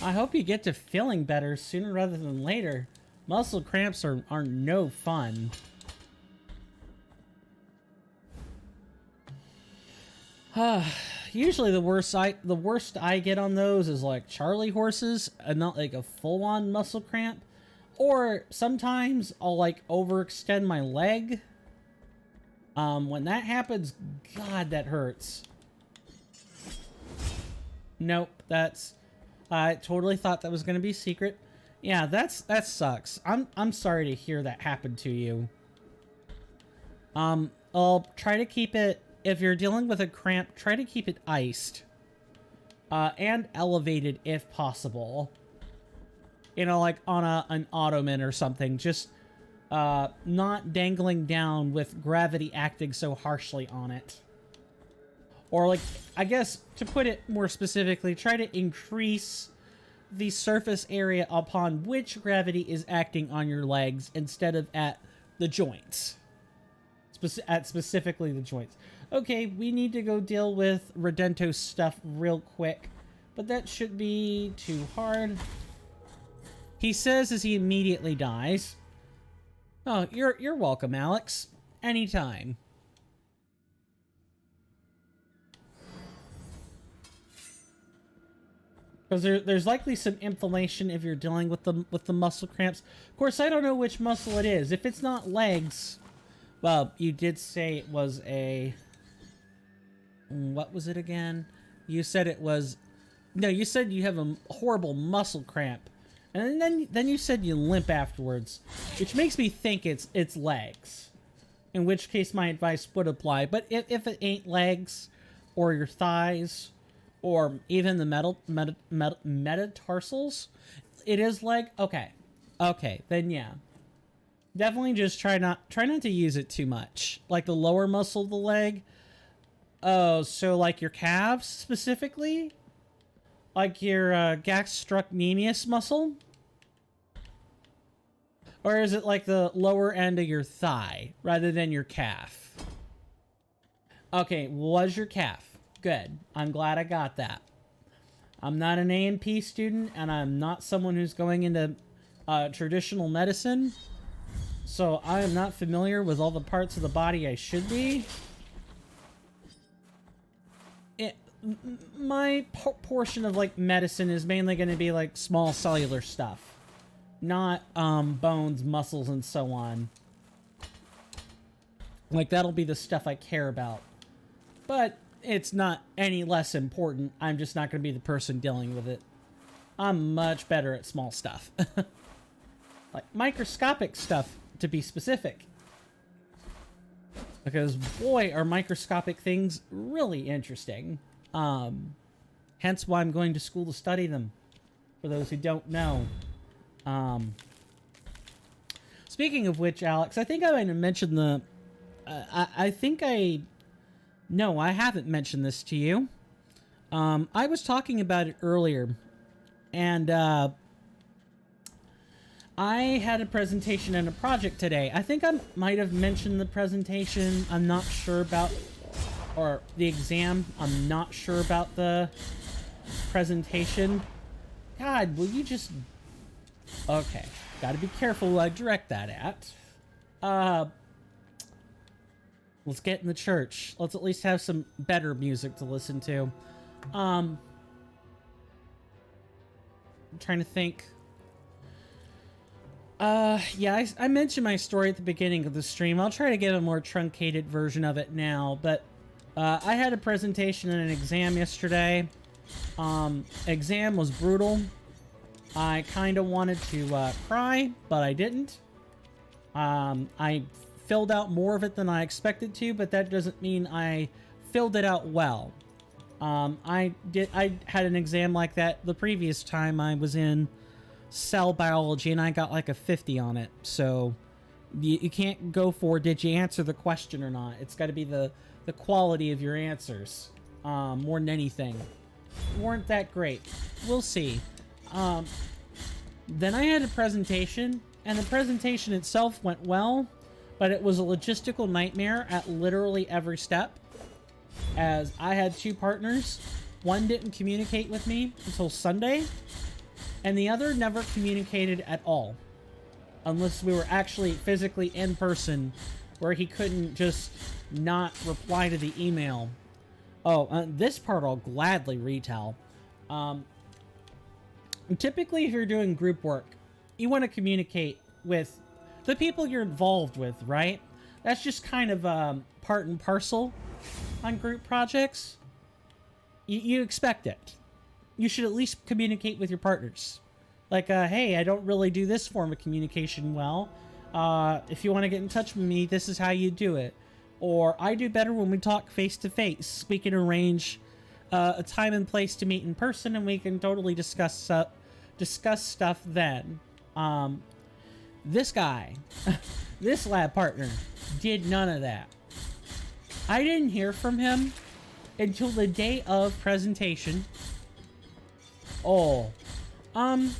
hope you get to feeling better sooner rather than later. Muscle cramps are no fun. Usually the worst I get on those is like Charlie horses and not like a full-on muscle cramp. Or sometimes I'll like overextend my leg. When that happens, God, that hurts. Nope, I totally thought that was gonna be secret. Yeah, that sucks. I'm sorry to hear that happened to you. I'll try to keep it, if you're dealing with a cramp, try to keep it iced. And elevated if possible. You know, like on an ottoman or something. Just not dangling down with gravity acting so harshly on it. Or like, I guess, to put it more specifically, try to increase the surface area upon which gravity is acting on your legs instead of at the joints. Specifically the joints. Okay, we need to go deal with Redento's stuff real quick. But that shouldn't be too hard. He says as he immediately dies. Oh, you're welcome, Alex. Anytime. Because there's likely some inflammation if you're dealing with the muscle cramps. Of course, I don't know which muscle it is. If it's not legs, well, you did say it was a... What was it again? You said it was... No, you said you have a horrible muscle cramp. And then you said you limp afterwards. Which makes me think it's legs. In which case my advice would apply. But if it ain't legs, or your thighs, or even the metatarsals, it is leg. Okay, then yeah, definitely just try not to use it too much. Like the lower muscle of the leg. Oh, so like your calves specifically, like your gastrocnemius muscle, or is it like the lower end of your thigh rather than your calf? Okay, was your calf. Good. I'm glad I got that. I'm not an A&P student, and I'm not someone who's going into traditional medicine, so I am not familiar with all the parts of the body I should be. My portion of like medicine is mainly going to be like small cellular stuff, not bones, muscles, and so on. Like that'll be the stuff I care about, but it's not any less important. I'm just not going to be the person dealing with it. I'm much better at small stuff. Like microscopic stuff, to be specific. Because, boy, are microscopic things really interesting. Hence why I'm going to school to study them. For those who don't know. Speaking of which, Alex, I think I might have mentioned the... No, I haven't mentioned this to you. I was talking about it earlier, and I had a presentation and a project today. I think I might have mentioned the presentation. I'm not sure about, or the exam. I'm not sure about the presentation. God, will you just... Okay, gotta be careful who I direct that at. Let's get in the church. Let's at least have some better music to listen to. I'm trying to think. Yeah, I mentioned my story at the beginning of the stream. I'll try to give a more truncated version of it now, but I had a presentation and an exam yesterday. Exam was brutal. I kind of wanted to cry, but I didn't. I filled out more of it than I expected to, but that doesn't mean I filled it out well. I had an exam like that the previous time I was in cell biology, and I got like a 50 on it. So you can't go for did you answer the question or not. It's got to be the quality of your answers more than anything. Weren't that great. We'll see. Then I had a presentation, and the presentation itself went well, but it was a logistical nightmare at literally every step, as I had two partners. One didn't communicate with me until Sunday, and the other never communicated at all, unless we were actually physically in person, where he couldn't just not reply to the email. Oh, this part I'll gladly retell. Typically, if you're doing group work, you want to communicate with the people you're involved with, right? That's just kind of part and parcel on group projects. You expect it. You should at least communicate with your partners. Like, hey, I don't really do this form of communication well. If you want to get in touch with me, this is how you do it. Or, I do better when we talk face-to-face. We can arrange a time and place to meet in person, and we can totally discuss stuff then. This guy, this lab partner, did none of that. I didn't hear from him until the day of presentation. Oh. The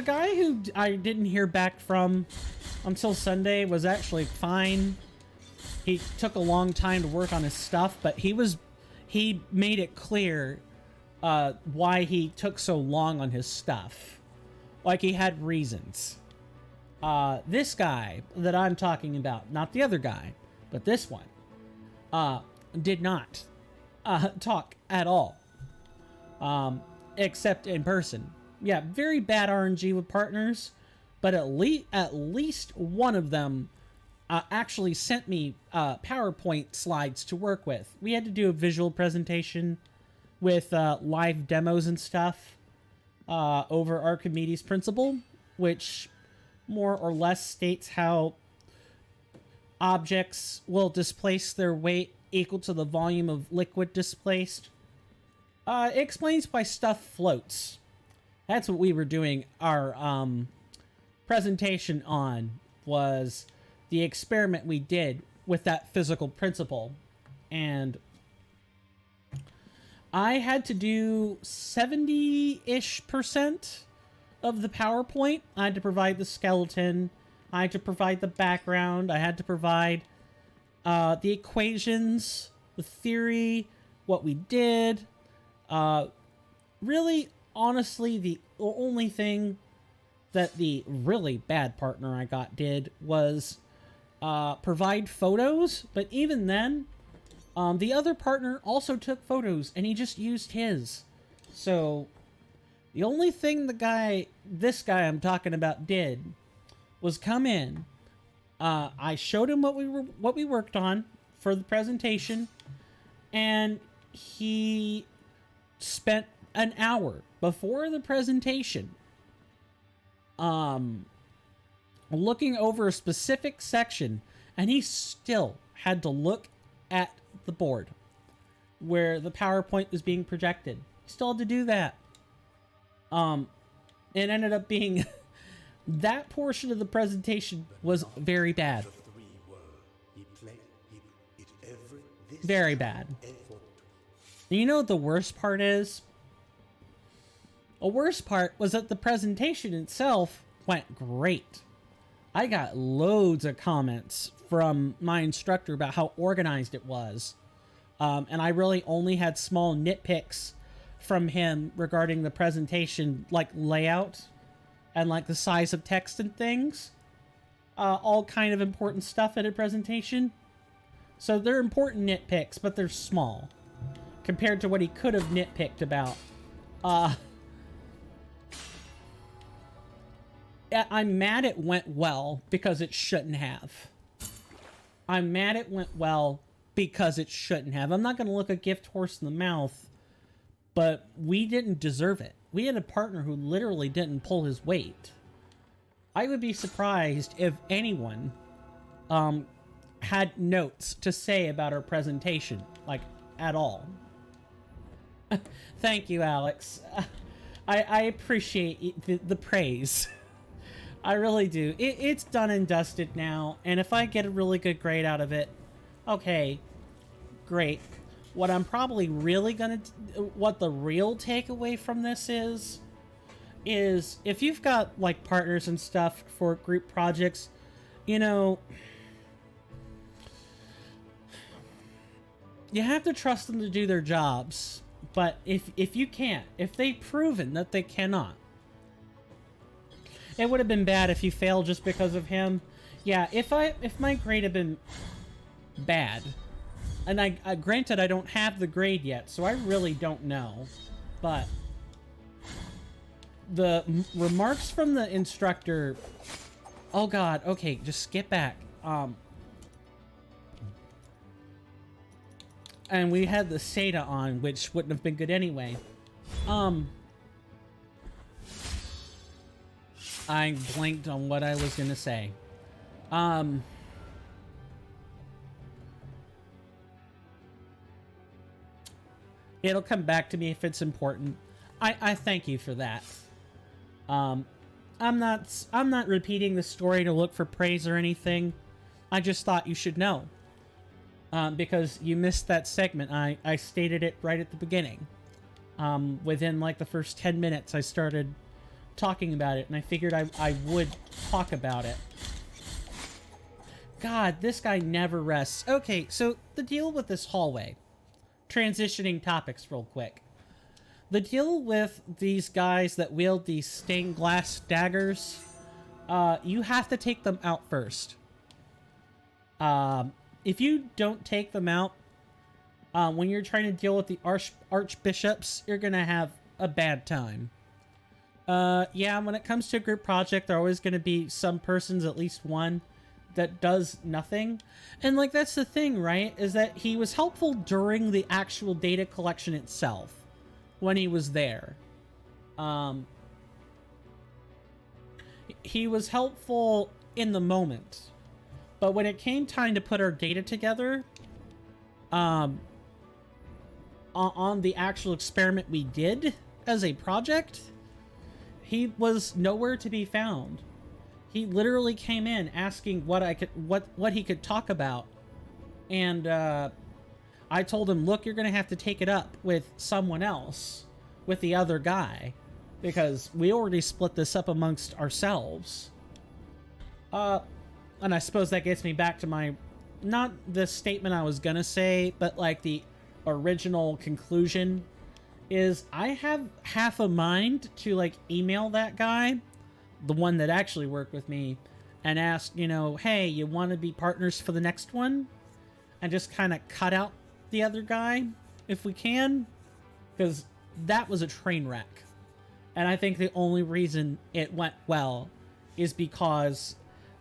guy who I didn't hear back from until Sunday was actually fine. He took a long time to work on his stuff, but he made it clear why he took so long on his stuff. Like, he had reasons. This guy that I'm talking about, not the other guy, but this one, did not talk at all, except in person. Yeah, very bad RNG with partners, but at least one of them actually sent me PowerPoint slides to work with. We had to do a visual presentation with live demos and stuff over Archimedes' principle, which more or less states how objects will displace their weight equal to the volume of liquid displaced. It explains why stuff floats. That's what we were doing our presentation on, was the experiment we did with that physical principle. And I had to do 70-ish% of the PowerPoint. I had to provide the skeleton. I had to provide the background. I had to provide the equations, the theory, what we did. Really, honestly, the only thing that the really bad partner I got did was provide photos. But even then, the other partner also took photos, and he just used his. So the only thing this guy I'm talking about did was come in. I showed him what we worked on for the presentation, and he spent an hour before the presentation looking over a specific section, and he still had to look at the board where the PowerPoint was being projected. He still had to do that. It ended up being that portion of the presentation was very bad. Very bad. And you know what the worst part is? The worst part was that the presentation itself went great. I got loads of comments from my instructor about how organized it was. And I really only had small nitpicks from him regarding the presentation, like layout and like the size of text and things. All kind of important stuff in a presentation. So they're important nitpicks, but they're small compared to what he could have nitpicked about. I'm mad it went well because it shouldn't have. I'm mad it went well because it shouldn't have. I'm not going to look a gift horse in the mouth, but we didn't deserve it. We had a partner who literally didn't pull his weight. I would be surprised if anyone had notes to say about our presentation, like, at all. Thank you, Alex. I appreciate the praise. I really do. It's done and dusted now, and if I get a really good grade out of it, okay, great. What I'm probably really gonna... what the real takeaway from this is is if you've got like partners and stuff for group projects, you know, you have to trust them to do their jobs. But if you can't, if they've proven that they cannot, it would have been bad if you failed just because of him. Yeah, if my grade had been bad, and I granted I don't have the grade yet, so I really don't know, but the remarks from the instructor, oh god, okay, just skip back. And we had the SATA on, which wouldn't have been good anyway. I blanked on what I was gonna say. It'll come back to me if it's important. I thank you for that. I'm not repeating the story to look for praise or anything. I just thought you should know. Because you missed that segment. I stated it right at the beginning. Within like the first 10 minutes I started talking about it, and I figured I would talk about it. God, this guy never rests. Okay, so the deal with this hallway. Transitioning topics real quick. The deal with these guys that wield these stained glass daggers, you have to take them out first. If you don't take them out, when you're trying to deal with the archbishops, you're gonna have a bad time. Yeah, when it comes to a group project, there are always gonna be some persons, at least one, that does nothing. And like, that's the thing, right? Is that he was helpful during the actual data collection itself, when he was there. He was helpful in the moment. But when it came time to put our data together, on the actual experiment we did as a project, he was nowhere to be found. He literally came in asking what he could talk about, and I told him, look, you're gonna have to take it up with someone else, with the other guy, because we already split this up amongst ourselves. And I suppose that gets me back to my, not the statement I was gonna say, but like the original conclusion is I have half a mind to like email that guy, the one that actually worked with me, and ask, you know, hey, you want to be partners for the next one? And just kind of cut out the other guy if we can, because that was a train wreck. And I think the only reason it went well is because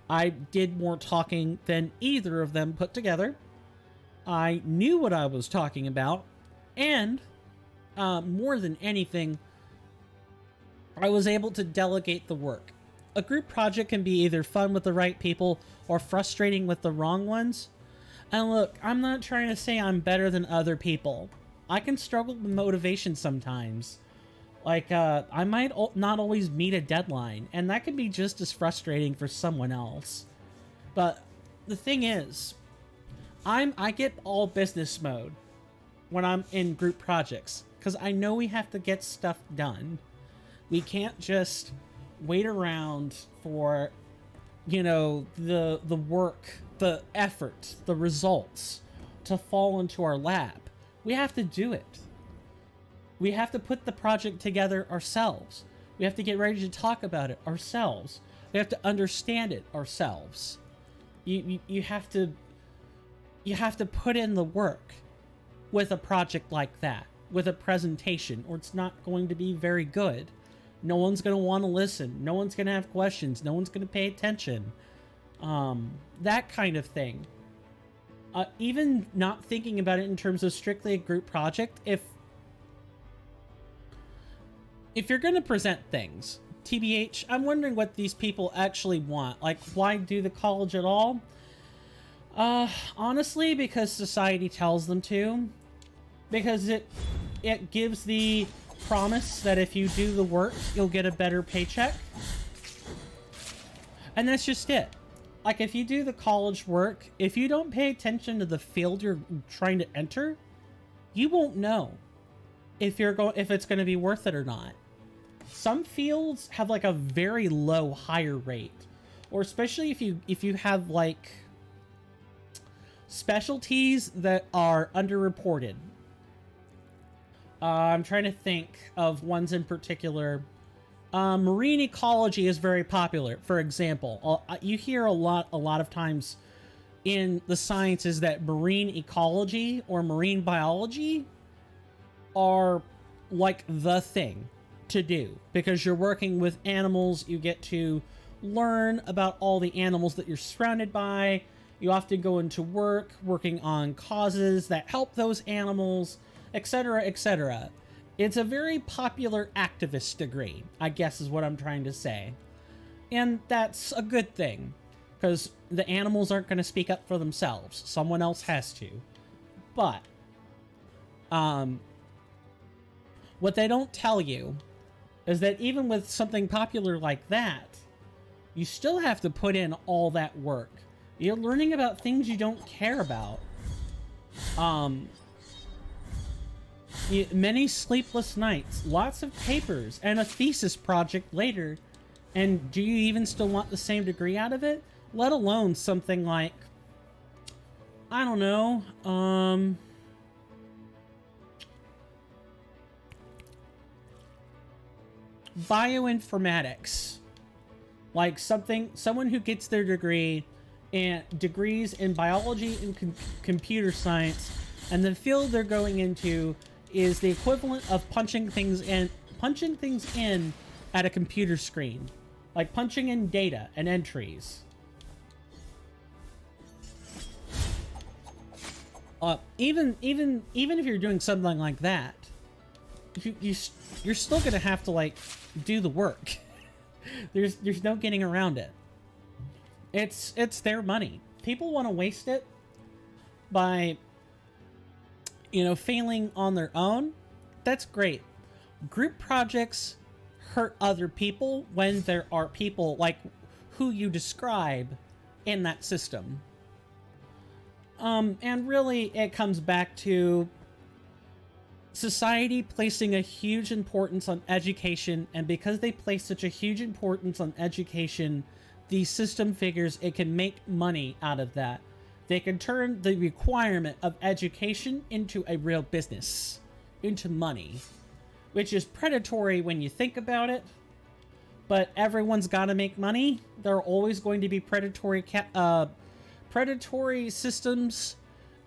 I did more talking than either of them put together. I knew what I was talking about, and more than anything, I was able to delegate the work. A group project can be either fun with the right people or frustrating with the wrong ones. And look, I'm not trying to say I'm better than other people. I can struggle with motivation sometimes. Like, I might not always meet a deadline, and that could be just as frustrating for someone else. But the thing is, I get all business mode when I'm in group projects, because I know we have to get stuff done. We can't just wait around for, you know, the work, the effort, the results to fall into our lap. We have to do it. We have to put the project together ourselves. We have to get ready to talk about it ourselves. We have to understand it ourselves. You have to put in the work with a project like that, with a presentation, or it's not going to be very good. No one's going to want to listen. No one's going to have questions. No one's going to pay attention. That kind of thing. Even not thinking about it in terms of strictly a group project, if you're going to present things, TBH, I'm wondering what these people actually want. Like, why do the college at all? Honestly, because society tells them to. Because it gives the promise that if you do the work, you'll get a better paycheck. And that's just it. Like, if you do the college work, if you don't pay attention to the field you're trying to enter, you won't know if it's going to be worth it or not. some fields have like a very low hire rate, or especially if you have like specialties that are underreported. I'm trying to think of ones in particular. Marine ecology is very popular, for example. You hear a lot of times in the sciences that marine ecology or marine biology are like the thing to do, because you're working with animals. You get to learn about all the animals that you're surrounded by. You often go into working on causes that help those animals, etc., etc. It's a very popular activist degree, I guess is what I'm trying to say. And that's a good thing, because the animals aren't going to speak up for themselves. Someone else has to. But, what they don't tell you is that even with something popular like that, you still have to put in all that work. You're learning about things you don't care about. Many sleepless nights, lots of papers, and a thesis project later. And do you even still want the same degree out of it? Let alone something like, I don't know, bioinformatics. Like someone who gets their degrees in biology and computer science, and the field they're going into is the equivalent of punching things in at a computer screen, like punching in data and entries. Even if you're doing something like that, you're still gonna have to like do the work. There's no getting around it. It's their money. People want to waste it by, failing on their own. That's great. Group projects hurt other people when there are people like who you describe in that system. And really it comes back to society placing a huge importance on education, and because they place such a huge importance on education, the system figures it can make money out of that. They can turn the requirement of education into a real business, into money, which is predatory when you think about it, but everyone's got to make money. There are always going to be predatory systems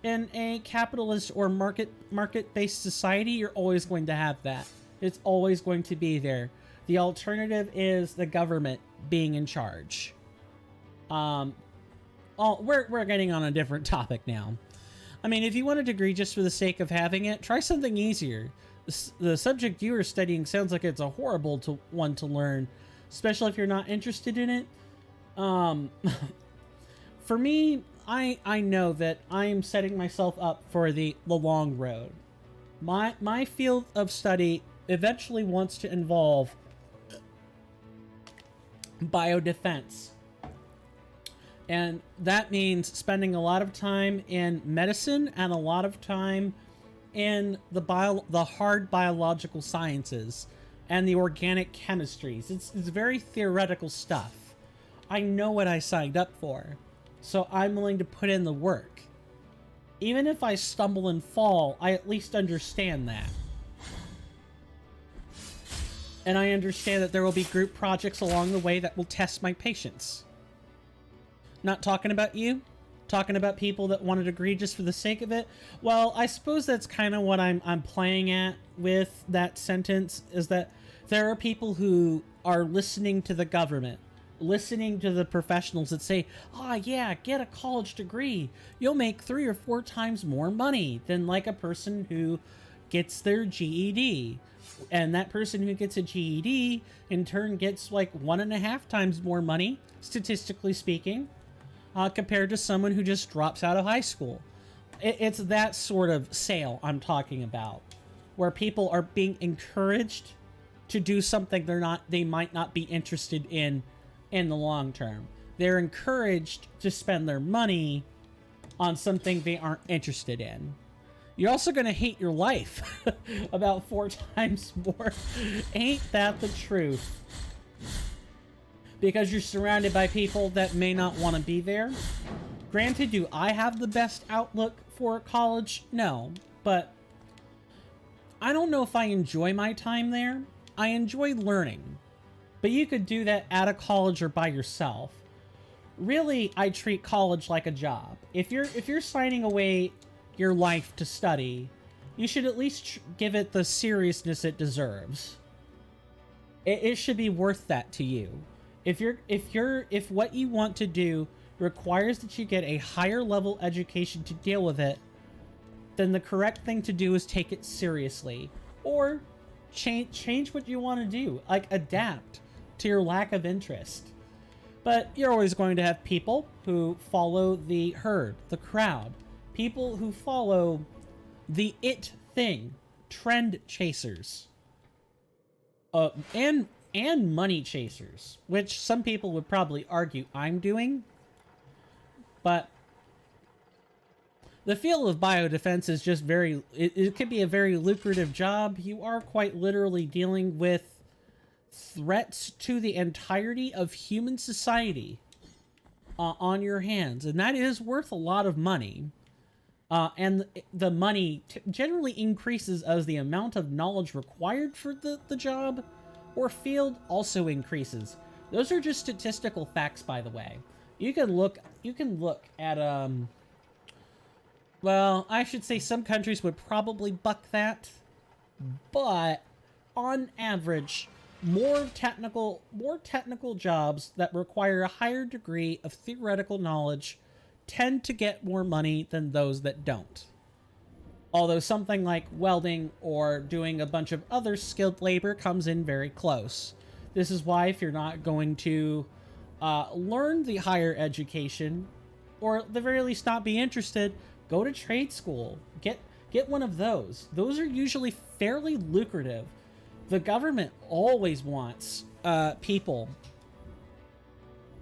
in a capitalist or market-based society. You're always going to have that. It's always going to be there. The alternative is the government being in charge. We're getting on a different topic now. I mean, if you want a degree just for the sake of having it, try something easier. The subject you are studying sounds like it's a horrible one to learn, especially if you're not interested in it. For me, I know that I am setting myself up for the long road. My field of study eventually wants to involve biodefense. And that means spending a lot of time in medicine and a lot of time in the hard biological sciences and the organic chemistries. It's very theoretical stuff. I know what I signed up for, so I'm willing to put in the work. Even if I stumble and fall, I at least understand that. And I understand that there will be group projects along the way that will test my patience. Not talking about you, talking about people that want a degree just for the sake of it. Well, I suppose that's kind of what I'm playing at with that sentence, is that there are people who are listening to the government, listening to the professionals that say, yeah, get a college degree. You'll make 3 or 4 times more money than like a person who gets their GED. And that person who gets a GED in turn gets like 1.5 times more money, statistically speaking, compared to someone who just drops out of high school. It's that sort of sale I'm talking about, where people are being encouraged to do something they might not be interested in the long term. They're encouraged to spend their money on something they aren't interested in. you're also going to hate your life about 4 times more. Ain't that the truth? Because you're surrounded by people that may not want to be there. Granted, do I have the best outlook for college? No. But I don't know if I enjoy my time there. I enjoy learning. But you could do that at a college or by yourself. Really, I treat college like a job. If you're signing away your life to study, you should at least give it the seriousness it deserves. It should be worth that to you. If what you want to do requires that you get a higher level education to deal with it, then the correct thing to do is take it seriously, or change what you want to do, like adapt to your lack of interest. But you're always going to have people who follow the herd, the crowd, people who follow the it thing, trend chasers, and money chasers, which some people would probably argue I'm doing. But the field of biodefense is just it can be a very lucrative job. You are quite literally dealing with threats to the entirety of human society on your hands, and that is worth a lot of money. And the money generally increases as the amount of knowledge required for the job or field also increases. Those are just statistical facts, by the way. You can look at well, I should say some countries would probably buck that, but on average, more technical jobs that require a higher degree of theoretical knowledge tend to get more money than those that don't. Although something like welding or doing a bunch of other skilled labor comes in very close. This is why if you're not going to learn the higher education, or at the very least not be interested, go to trade school. Get one of those. Those are usually fairly lucrative. The government always wants people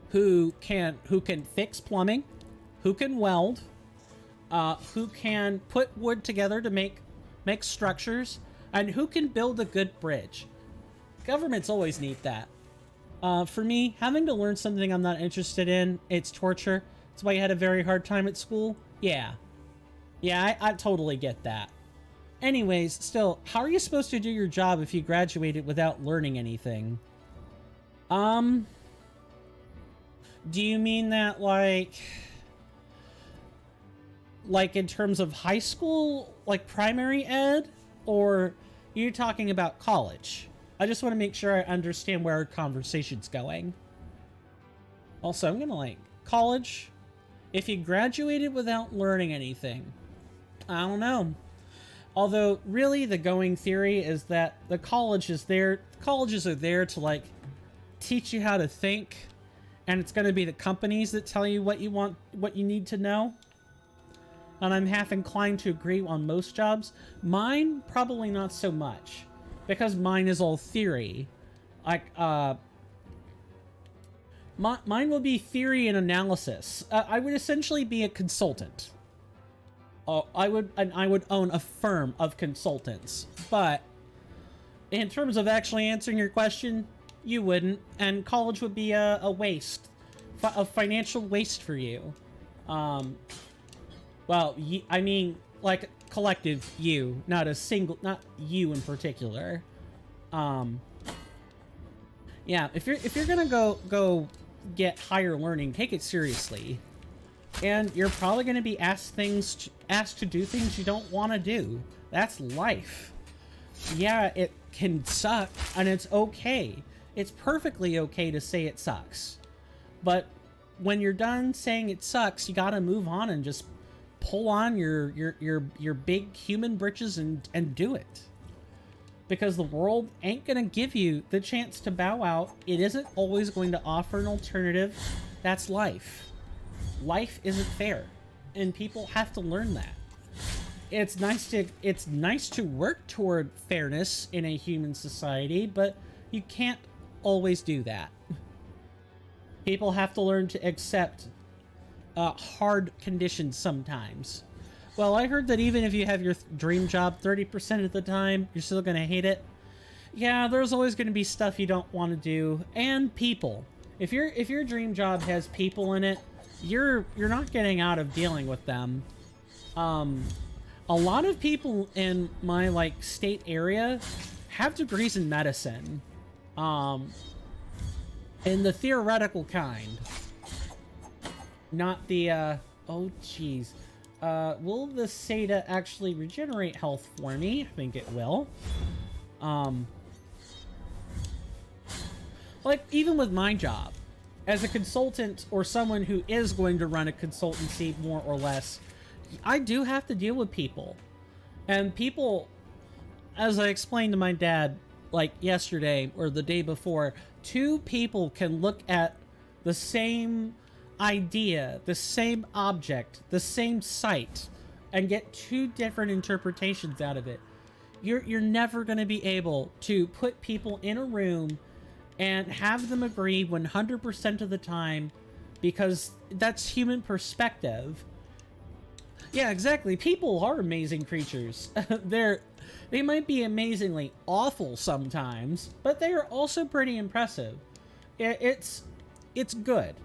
who can fix plumbing, who can weld, who can put wood together to make structures, and who can build a good bridge. Governments always need that. For me, having to learn something I'm not interested in, it's torture. That's why you had a very hard time at school? Yeah. Yeah, I totally get that. Anyways, still, how are you supposed to do your job if you graduated without learning anything? Do you mean that, like in terms of high school, like primary ed? Or are you talking about college? I just want to make sure I understand where our conversation's going. Also, I'm gonna college. If you graduated without learning anything, I don't know. Although, really, the going theory is that the colleges are there to, teach you how to think, and it's going to be the companies that tell you what you need to know. And I'm half inclined to agree on most jobs. Mine, probably not so much, because mine is all theory. Mine will be theory and analysis. I would essentially be a consultant. I would own a firm of consultants. But in terms of actually answering your question, you wouldn't. And college would be a waste. A financial waste for you. Well, I mean, like, collective you, not you in particular. Yeah, if you're gonna go get higher learning, take it seriously. And you're probably gonna be asked to do things you don't want to do. That's life. Yeah, it can suck, and it's okay. It's perfectly okay to say it sucks. But when you're done saying it sucks, you gotta move on and just pull on your big human britches and do it. Because the world ain't gonna give you the chance to bow out. It isn't always going to offer an alternative. That's life. Life isn't fair, and people have to learn that. It's nice to work toward fairness in a human society, but you can't always do that. People have to learn to accept hard conditions sometimes. Well, I heard that even if you have your dream job 30% of the time, you're still gonna hate it. Yeah, there's always gonna be stuff you don't want to do, and people. If your dream job has people in it, you're not getting out of dealing with them. A lot of people in my like state area have degrees in medicine, in the theoretical kind, not the oh jeez. Will the Seda actually regenerate health for me? I think it will. Like, even with my job, as a consultant or someone who is going to run a consultancy, more or less, I do have to deal with people. And people, as I explained to my dad, like, yesterday or the day before, two people can look at the same idea, the same object, the same site, and get two different interpretations out of it. You're never going to be able to put people in a room and have them agree 100% of the time, because that's human perspective. Yeah, exactly. People are amazing creatures. They might be amazingly awful sometimes, but they are also pretty impressive. It's good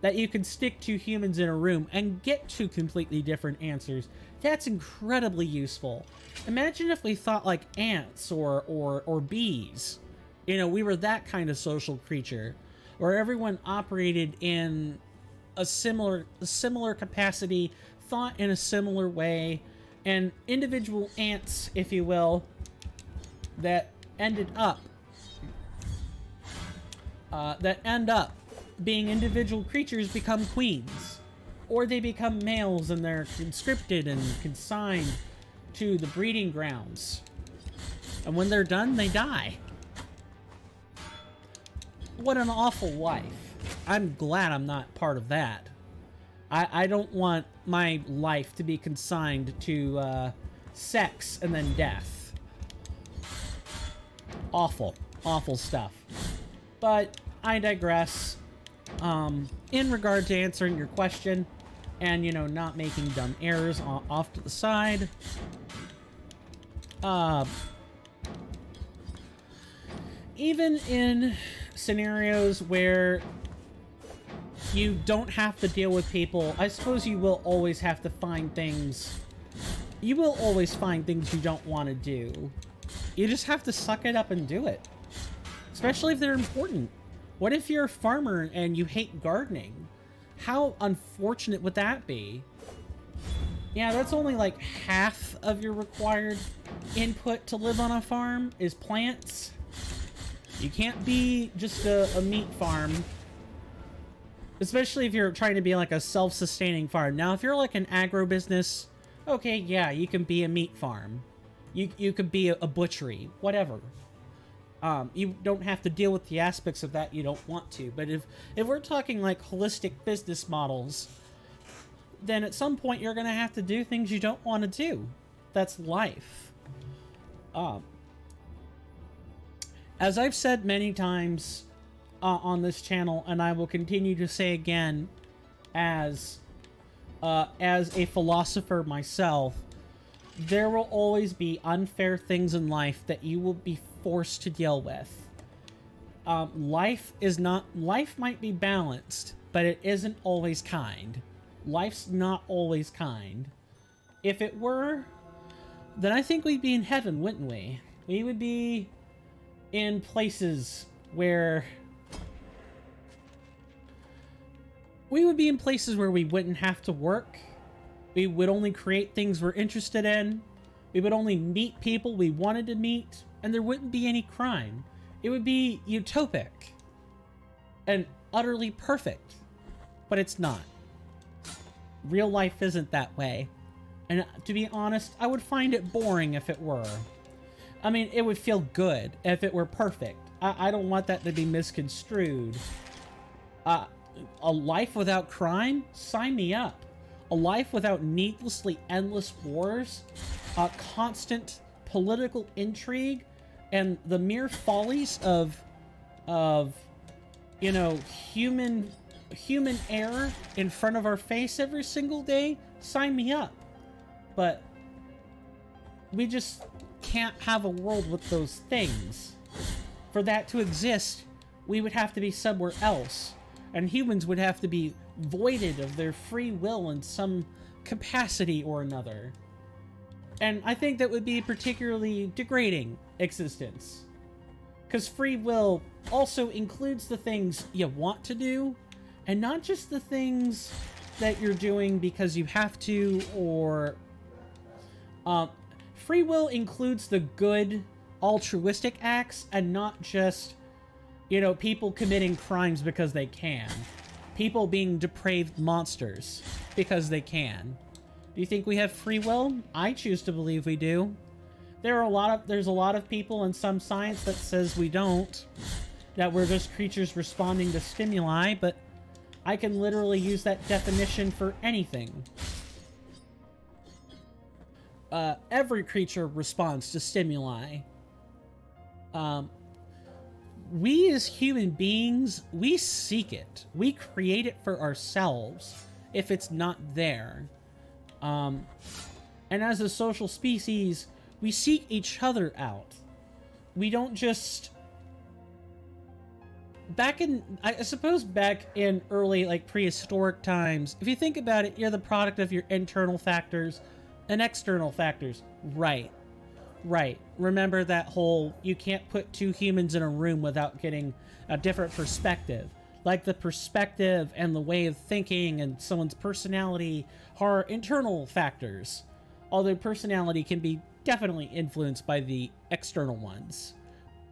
that you can stick two humans in a room and get two completely different answers. That's incredibly useful. Imagine if we thought like ants or bees. You know, we were that kind of social creature, where everyone operated in a similar capacity, thought in a similar way, and individual ants, if you will, that end up being individual creatures become queens, or they become males and they're conscripted and consigned to the breeding grounds, and when they're done, they die. What an awful life. I'm glad I'm not part of that. I don't want my life to be consigned to sex and then death. Awful, awful stuff. But I digress. In regard to answering your question, and, you know, not making dumb errors off to the side, even in scenarios where you don't have to deal with people, I suppose you will always have to find things. You will always find things you don't want to do. You just have to suck it up and do it. Especially if they're important. What if you're a farmer and you hate gardening? How unfortunate would that be? Yeah, that's only like half of your required input to live on a farm is plants. You can't be just a meat farm. Especially if you're trying to be like a self-sustaining farm. Now, if you're like an agro-business, okay, yeah, you can be a meat farm. You could be a butchery, whatever. You don't have to deal with the aspects of that you don't want to. But if we're talking like holistic business models, then at some point you're going to have to do things you don't want to do. That's life. As I've said many times on this channel, and I will continue to say again, as a philosopher myself, there will always be unfair things in life that you will be forced to deal with. Life might be balanced, but it isn't always kind. Life's not always kind. If it were, then I think we'd be in heaven, wouldn't we? We would be in places where we wouldn't have to work. We would only create things we're interested in. We would only meet people we wanted to meet, and there wouldn't be any crime. It would be utopic and utterly perfect, but it's not. Real life isn't that way. And to be honest, I would find it boring if it were. I mean, it would feel good if it were perfect. I don't want that to be misconstrued. A life without crime? Sign me up. A life without needlessly endless wars, constant political intrigue, and the mere follies of you know, human error in front of our face every single day? Sign me up. but we just can't have a world with those things. For that to exist, we would have to be somewhere else, and humans would have to be voided of their free will in some capacity or another. And I think that would be a particularly degrading existence. Because free will also includes the things you want to do, and not just the things that you're doing because you have to, or... free will includes the good, altruistic acts, and not just, you know, people committing crimes because they can. People being depraved monsters because they can. Do you think we have free will? I choose to believe we do. There's a lot of people in some science that says we don't. That we're just creatures responding to stimuli, but I can literally use that definition for anything. Every creature responds to stimuli. We as human beings, we seek it. We create it for ourselves if it's not there. And as a social species, we seek each other out. We don't just... I suppose back in early, like, prehistoric times, if you think about it, you're the product of your internal factors and external factors. Right. Remember that whole, you can't put two humans in a room without getting a different perspective. Like, the perspective and the way of thinking and someone's personality are internal factors. Although personality can be definitely influenced by the external ones.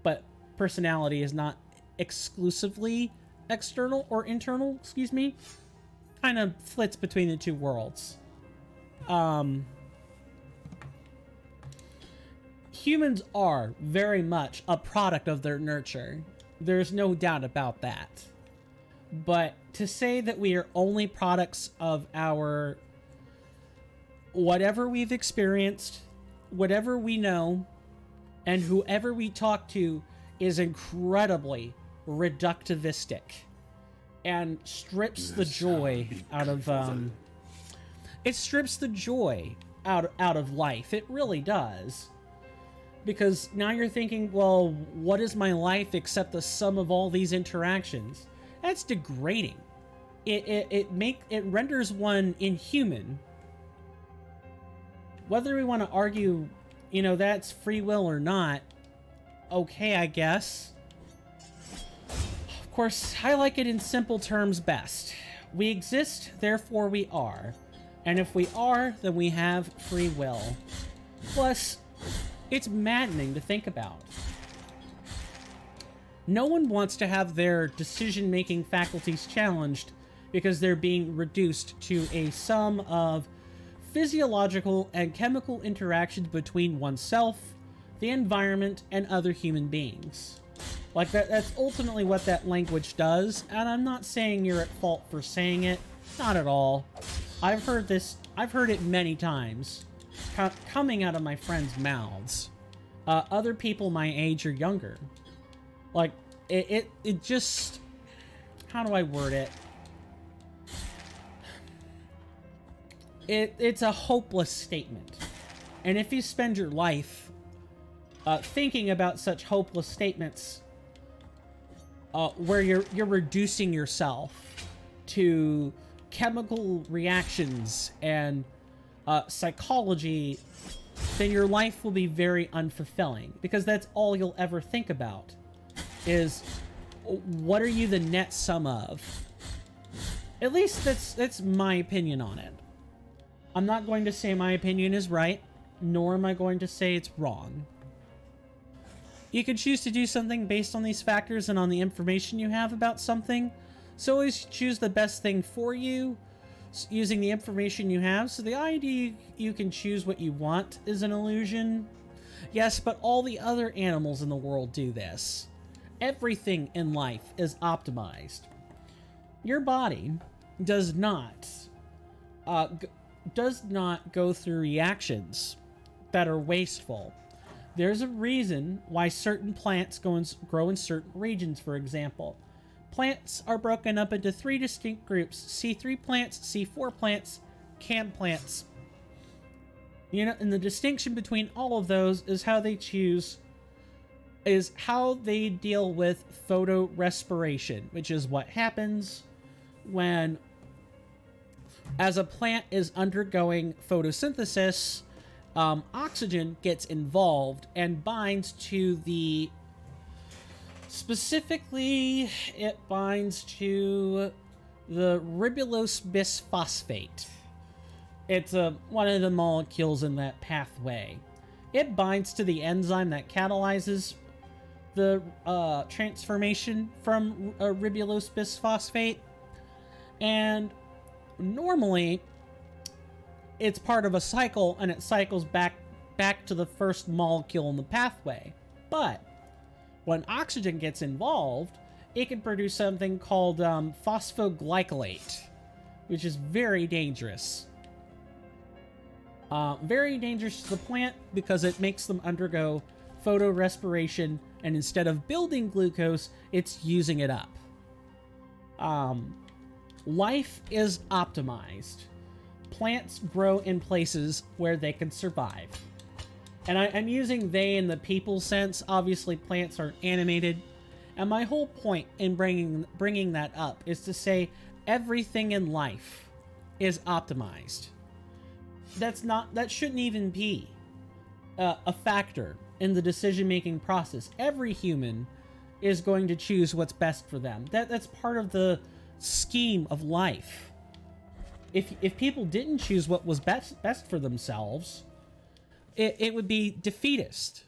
But personality is not exclusively external or internal, excuse me. Kind of flits between the two worlds. Humans are very much a product of their nurture. There's no doubt about that. But to say that we are only products of our... whatever we've experienced, whatever we know, and whoever we talk to is incredibly reductivistic and strips the joy out of it strips the joy out of life. It really does. Because now you're thinking, well, what is my life except the sum of all these interactions? That's degrading. It renders one inhuman. Whether we want to argue, you know, that's free will or not, okay, I guess. Of course, I like it in simple terms best. We exist, therefore we are. And if we are, then we have free will. Plus, it's maddening to think about. No one wants to have their decision-making faculties challenged because they're being reduced to a sum of physiological and chemical interactions between oneself, the environment, and other human beings. Like, that's ultimately what that language does, and I'm not saying you're at fault for saying it. Not at all. I've heard it many times, coming out of my friends' mouths. Other people my age or younger. Like, it just... how do I word it? It's a hopeless statement. And if you spend your life thinking about such hopeless statements, where you're reducing yourself to chemical reactions and psychology, then your life will be very unfulfilling. Because that's all you'll ever think about, is what are you the net sum of? At least that's my opinion on it. I'm not going to say my opinion is right, nor am I going to say it's wrong. You can choose to do something based on these factors and on the information you have about something, so always choose the best thing for you, using the information you have. So the idea you can choose what you want is an illusion. Yes, but all the other animals in the world do this. Everything in life is optimized. Your body does not go through reactions that are wasteful. There's a reason why certain plants grow in certain regions, for example. Plants are broken up into 3 distinct groups: C3 plants, C4 plants, canned plants. You know, and the distinction between all of those is how they deal with photo respiration, which is what happens when, as a plant is undergoing photosynthesis, oxygen gets involved and binds to the, specifically, it binds to the ribulose bisphosphate. It's one of the molecules in that pathway. It binds to the enzyme that catalyzes the transformation from ribulose bisphosphate, and normally it's part of a cycle and it cycles back to the first molecule in the pathway. But when oxygen gets involved, it can produce something called phosphoglycolate, which is very dangerous. Very dangerous to the plant because it makes them undergo photorespiration, and instead of building glucose, it's using it up. Life is optimized. Plants grow in places where they can survive. And I'm using they in the people sense. Obviously, plants are animated. And my whole point in bringing that up is to say everything in life is optimized. That shouldn't even be a factor in the decision-making process. Every human is going to choose what's best for them. That's part of the scheme of life. If people didn't choose what was best for themselves, it would be defeatist.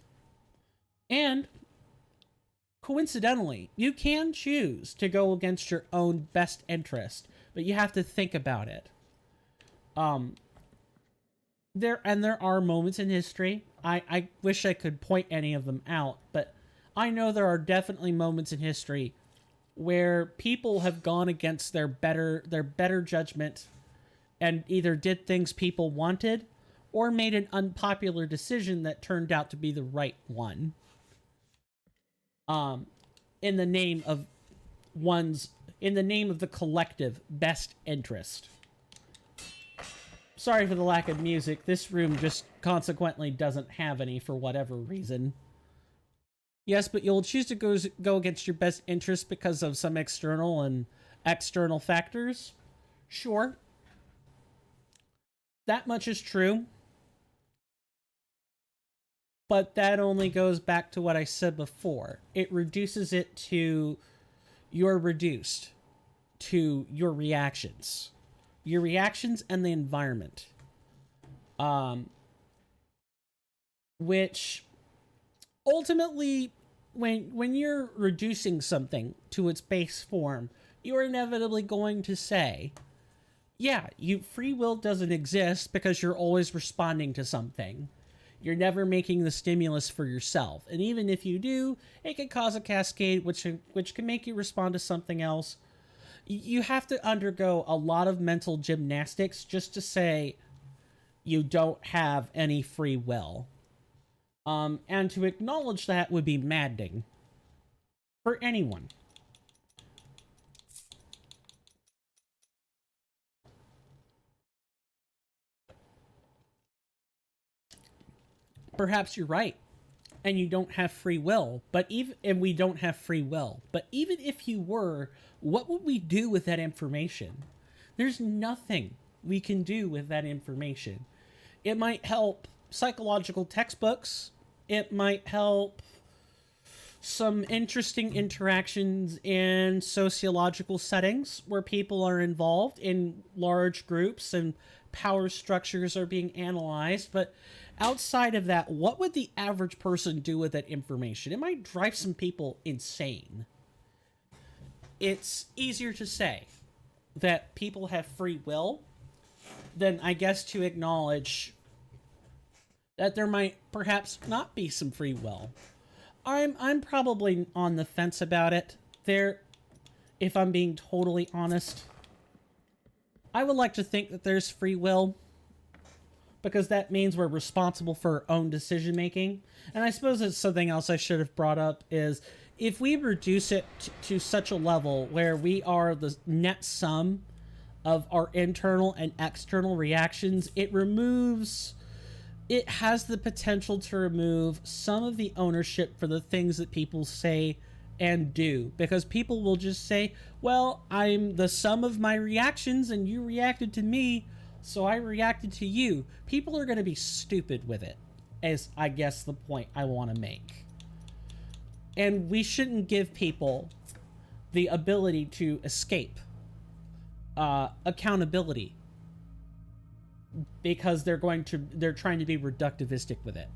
And coincidentally, you can choose to go against your own best interest, but you have to think about it. There are moments in history. I wish I could point any of them out, but I know there are definitely moments in history where people have gone against their better judgment and either did things people wanted or made an unpopular decision that turned out to be the right one. In the name of the collective best interest. Sorry for the lack of music. This room just consequently doesn't have any for whatever reason. Yes, but you'll choose to go against your best interest because of some external and external factors? Sure. That much is true. But that only goes back to what I said before. It reduces it to you're reduced to your reactions. Your reactions and the environment. Which ultimately, when you're reducing something to its base form, you're inevitably going to say, yeah, free will doesn't exist because you're always responding to something. You're never making the stimulus for yourself. And even if you do, it can cause a cascade which can make you respond to something else. You have to undergo a lot of mental gymnastics just to say you don't have any free will. And to acknowledge that would be maddening for anyone. Perhaps you're right, and you don't have free will, we don't have free will. But even if you were, what would we do with that information? There's nothing we can do with that information. It might help psychological textbooks. It might help some interesting interactions in sociological settings where people are involved in large groups and power structures are being analyzed. But outside of that, what would the average person do with that information? It might drive some people insane. It's easier to say that people have free will than, I guess, to acknowledge that there might perhaps not be some free will. I'm probably on the fence about it. If I'm being totally honest, I would like to think that there's free will, because that means we're responsible for our own decision making. And I suppose it's something else I should have brought up is if we reduce it to such a level where we are the net sum of our internal and external reactions, it removes it has the potential to remove some of the ownership for the things that people say and do, because people will just say, well, I'm the sum of my reactions and you reacted to me, so I reacted to you. People are going to be stupid with it, is I guess the point I want to make. And we shouldn't give people the ability to escape accountability because they're trying to be reductivistic with it.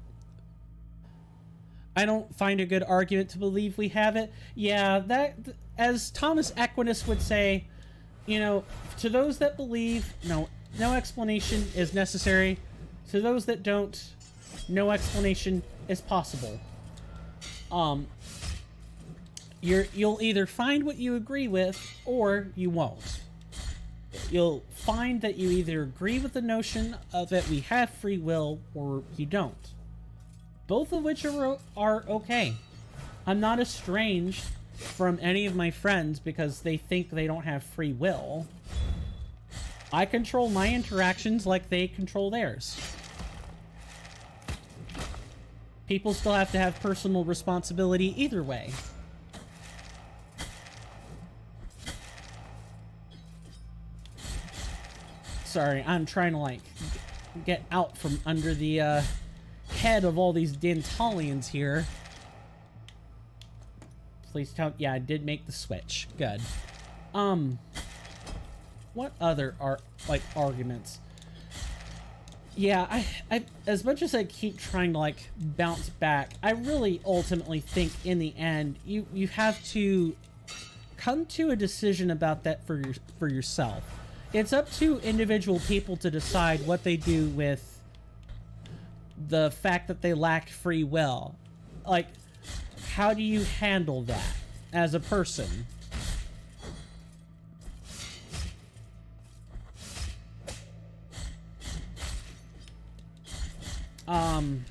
I don't find a good argument to believe we have it. Yeah, that, as Thomas Aquinas would say, you know, to those that believe, no explanation is necessary. To those that don't, no explanation is possible. You'll either find what you agree with, or you won't. You'll find that you either agree with the notion of that we have free will, or you don't. Both of which are okay. I'm not estranged from any of my friends because they think they don't have free will. I control my interactions like they control theirs. People still have to have personal responsibility either way. Sorry, I'm trying to, like, get out from under the, head of all these Dantalians here. Please tell... Yeah, I did make the switch. Good. What other arguments? Yeah, I as much as I keep trying to, like, bounce back, I really ultimately think in the end you have to come to a decision about that for yourself. It's up to individual people to decide what they do with the fact that they lack free will. Like, how do you handle that as a person? And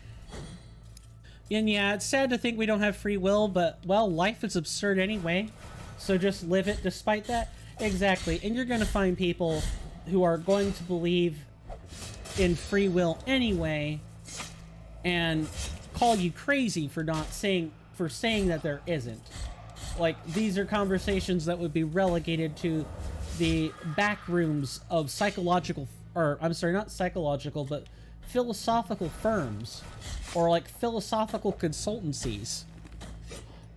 yeah, it's sad to think we don't have free will, but, well, life is absurd anyway. So just live it despite that. Exactly. And you're going to find people who are going to believe in free will anyway and call you crazy for saying that there isn't. Like, these are conversations that would be relegated to the back rooms of psychological, or I'm sorry, not psychological, but philosophical firms, or like philosophical consultancies.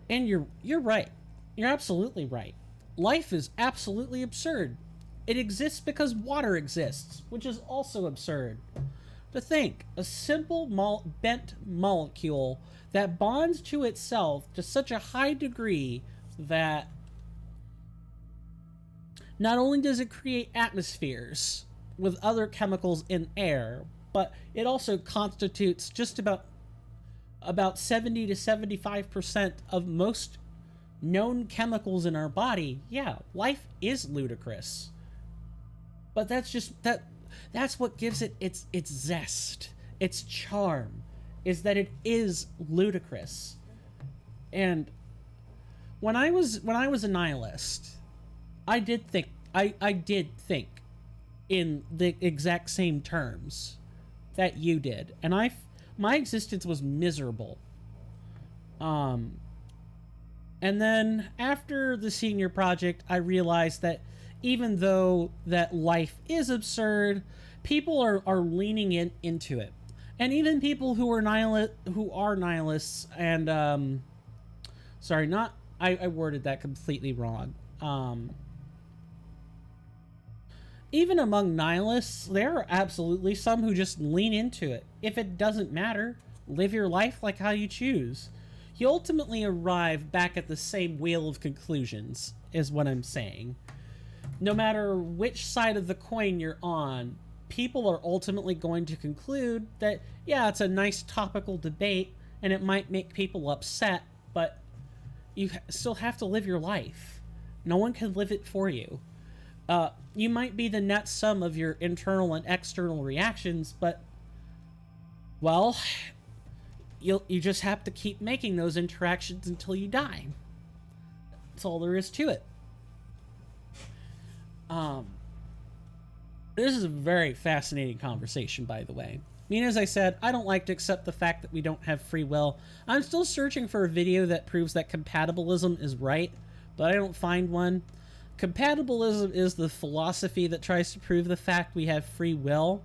And you're right. You're absolutely right. Life is absolutely absurd. It exists because water exists, which is also absurd. To think, a simple bent molecule that bonds to itself to such a high degree that not only does it create atmospheres with other chemicals in air, but it also constitutes just about 70 to 75% of most known chemicals in our body. Yeah, life is ludicrous. But that's what gives it its zest, its charm, is that it is ludicrous. And when I was a nihilist, I did think in the exact same terms that you did, and my existence was miserable. And then after the senior project, I realized that even though that life is absurd, people are leaning into it. And even people who are nihilists and sorry, not I worded that completely wrong. Even among nihilists, there are absolutely some who just lean into it. If it doesn't matter, live your life like how you choose. You ultimately arrive back at the same wheel of conclusions, is what I'm saying. No matter which side of the coin you're on, people are ultimately going to conclude that, yeah, it's a nice topical debate, and it might make people upset, but you still have to live your life. No one can live it for you. You might be the net sum of your internal and external reactions, but, well, you just have to keep making those interactions until you die. That's all there is to it. This is a very fascinating conversation, by the way. mean, as I said, I don't like to accept the fact that we don't have free will. I'm still searching for a video that proves that compatibilism is right, but I don't find one. Compatibilism is the philosophy that tries to prove the fact we have free will,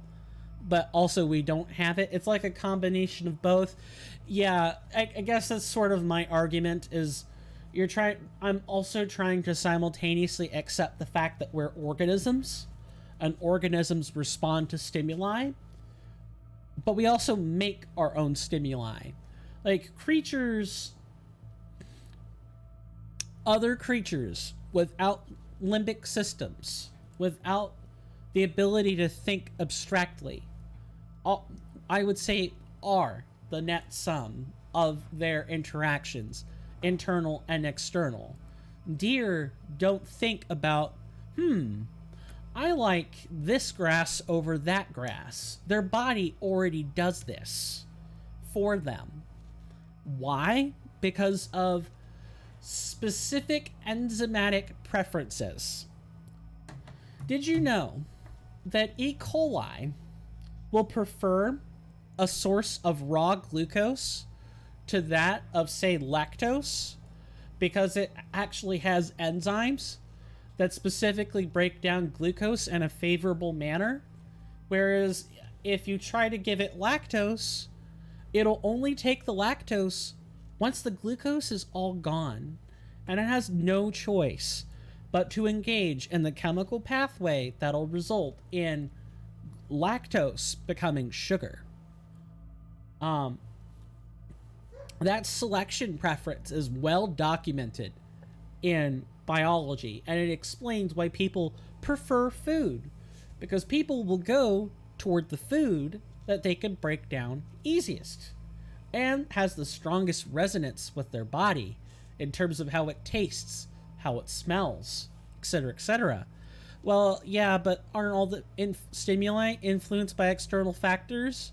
but also we don't have it. It's like a combination of both. Yeah, I guess that's sort of my argument is I'm also trying to simultaneously accept the fact that we're organisms, and organisms respond to stimuli, but we also make our own stimuli. Like creatures, other creatures without limbic systems, without the ability to think abstractly, I would say are the net sum of their interactions, internal and external. Deer don't think about, I like this grass over that grass. Their body already does this for them. Why? Because of specific enzymatic preferences. Did you know that E. coli will prefer a source of raw glucose to that of, say, lactose, because it actually has enzymes that specifically break down glucose in a favorable manner? Whereas if you try to give it lactose, it'll only take the lactose once the glucose is all gone, and it has no choice but to engage in the chemical pathway that'll result in lactose becoming sugar. That selection preference is well documented in biology, and it explains why people prefer food, because people will go toward the food that they can break down easiest and has the strongest resonance with their body in terms of how it tastes, how it smells, etc., etc. Well, yeah, but aren't all the stimuli influenced by external factors?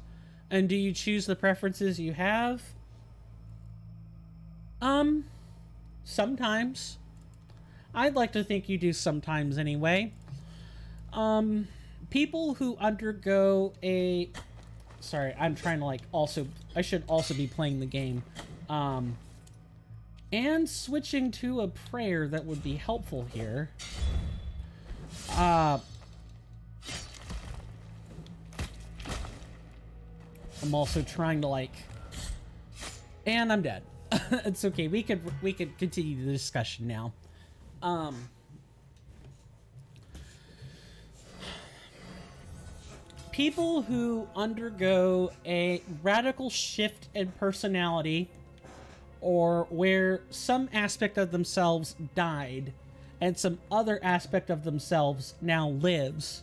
And do you choose the preferences you have? Sometimes. I'd like to think you do sometimes anyway. People who undergo a... Sorry, I'm trying to I should also be playing the game. And switching to a prayer that would be helpful here. I'm also trying to and I'm dead. It's okay. We could continue the discussion now. People who undergo a radical shift in personality, or where some aspect of themselves died and some other aspect of themselves now lives,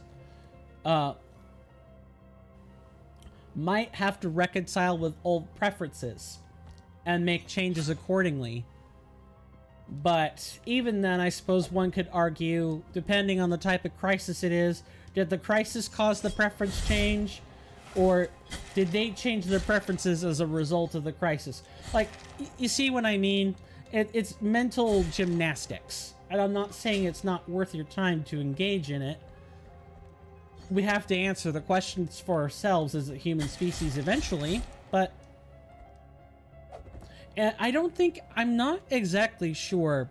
might have to reconcile with old preferences and make changes accordingly. But even then, I suppose one could argue, depending on the type of crisis it is, did the crisis cause the preference change? Or did they change their preferences as a result of the crisis? You see what I mean? It's mental gymnastics. And I'm not saying it's not worth your time to engage in it. We have to answer the questions for ourselves as a human species eventually, but... And I'm not exactly sure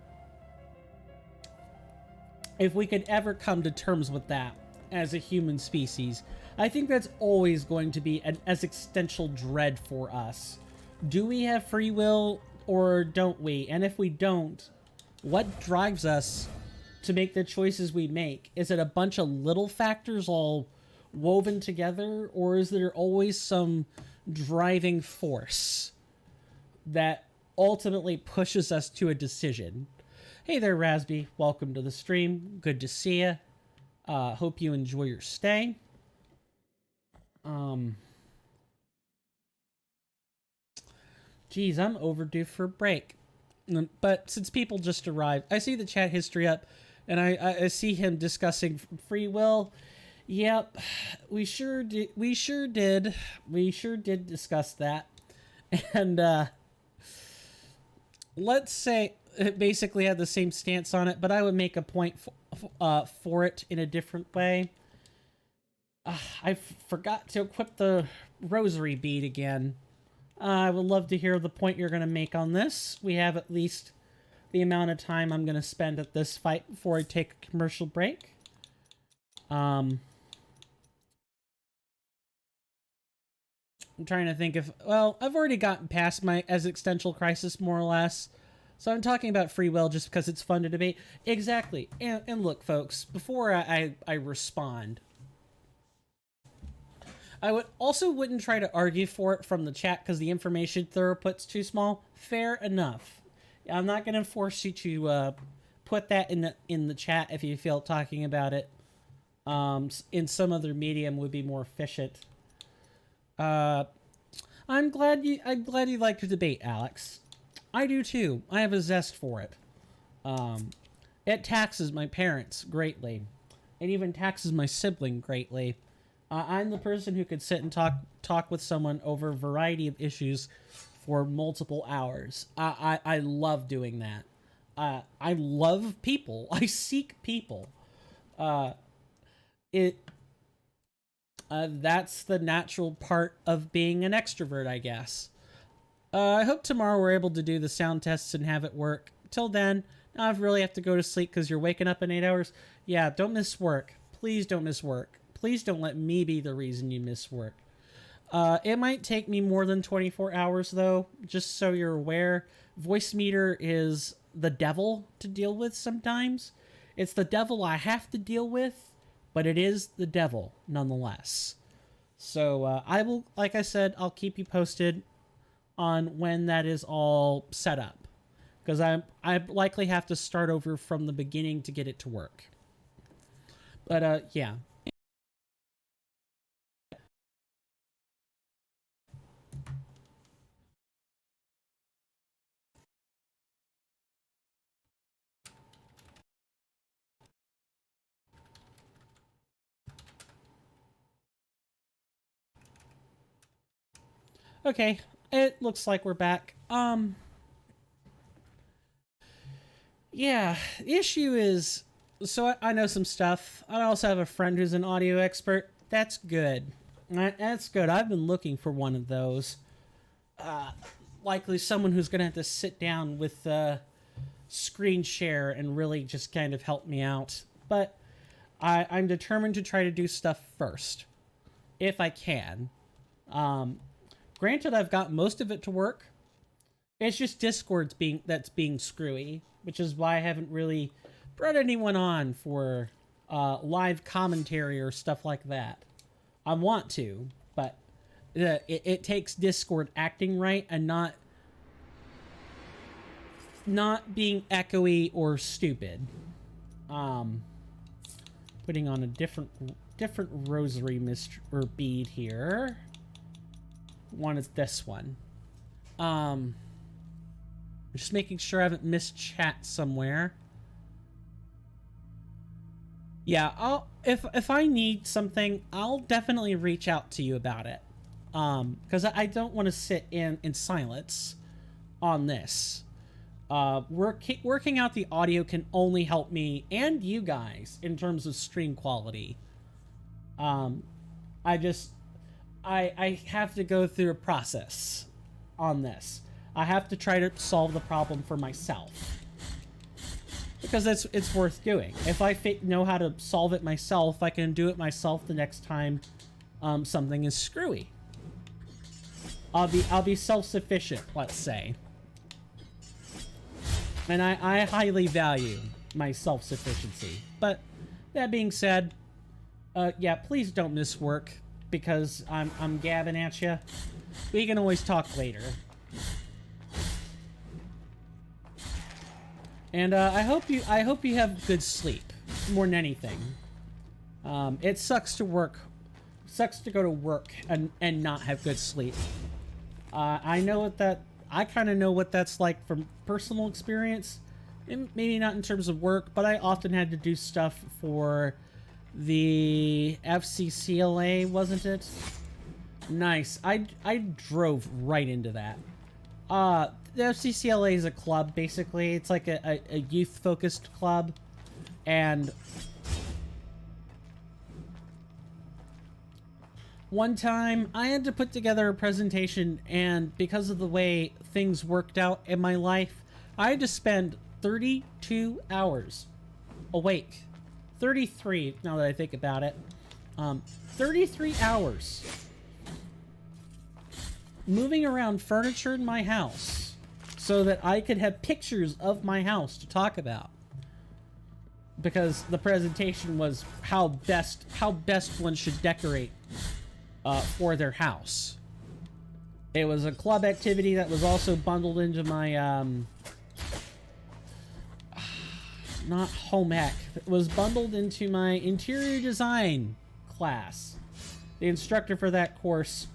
if we could ever come to terms with that as a human species. I think that's always going to be an existential dread for us. Do we have free will or don't we? And if we don't, what drives us to make the choices we make? Is it a bunch of little factors all woven together, or is there always some driving force that ultimately pushes us to a decision? Hey there, Rasby. Welcome to the stream. Good to see you. Hope you enjoy your stay. Geez, I'm overdue for a break. But since people just arrived, I see the chat history up, and I see him discussing free will. Yep, we sure did. We sure did discuss that. And, let's say it basically had the same stance on it, but I would make a point for it in a different way. I forgot to equip the rosary bead again. I would love to hear the point you're going to make on this. We have at least the amount of time I'm going to spend at this fight before I take a commercial break. I'm trying to think if... Well, I've already gotten past my existential crisis, more or less. So I'm talking about free will just because it's fun to debate. Exactly. And look, folks, before I respond... I wouldn't try to argue for it from the chat because the information throughput's too small. Fair enough. I'm not going to force you to put that in the chat if you feel talking about it in some other medium would be more efficient. I'm glad you like to debate, Alex. I do too. I have a zest for it. It taxes my parents greatly. It even taxes my sibling greatly. I'm the person who could sit and talk with someone over a variety of issues for multiple hours. I love doing that. I love people. I seek people. That's the natural part of being an extrovert, I guess. I hope tomorrow we're able to do the sound tests and have it work. Till then, I really have to go to sleep because you're waking up in 8 hours. Yeah, don't miss work. Please don't miss work. Please don't let me be the reason you miss work. It might take me more than 24 hours, though, just so you're aware. Voice meter is the devil to deal with sometimes. It's the devil I have to deal with, but it is the devil nonetheless. So I will, like I said, I'll keep you posted on when that is all set up. Because I likely have to start over from the beginning to get it to work. But, yeah. Okay, it looks like we're back. Yeah, the issue is, so I know some stuff. I also have a friend who's an audio expert. That's good. That's good. I've been looking for one of those. Likely someone who's going to have to sit down with screen share and really just kind of help me out. But I'm determined to try to do stuff first, if I can. Granted, I've got most of it to work. It's just Discord's that's being screwy, which is why I haven't really brought anyone on for live commentary or stuff like that. I want to, but it takes Discord acting right and not being echoey or stupid. Putting on a different rosary bead here. One is this one. Just making sure I haven't missed chat somewhere. Yeah, if I need something, I'll definitely reach out to you about it. Because I don't want to sit in silence on this. Working out the audio can only help me and you guys in terms of stream quality. I have to go through a process on this. I have to try to solve the problem for myself. Because it's worth doing. If I know how to solve it myself, I can do it myself the next time something is screwy. I'll be self-sufficient, let's say. And I highly value my self-sufficiency. But that being said, yeah, please don't miss work because I'm gabbing at you. We can always talk later. And I hope you have good sleep more than anything. It sucks to go to work and not have good sleep. I kind of know what that's like from personal experience. Maybe not in terms of work, but I often had to do stuff for the FCCLA, wasn't it? Nice. I drove right into that. The FCCLA is a club, basically. It's like a youth-focused club. And One time, I had to put together a presentation, and because of the way things worked out in my life, I had to spend 32 hours awake. 33, now that I think about it. 33 hours moving around furniture in my house so that I could have pictures of my house to talk about. Because the presentation was how best one should decorate for their house. It was a club activity that was also bundled into my not home ec. It was bundled into my interior design class. The instructor for that course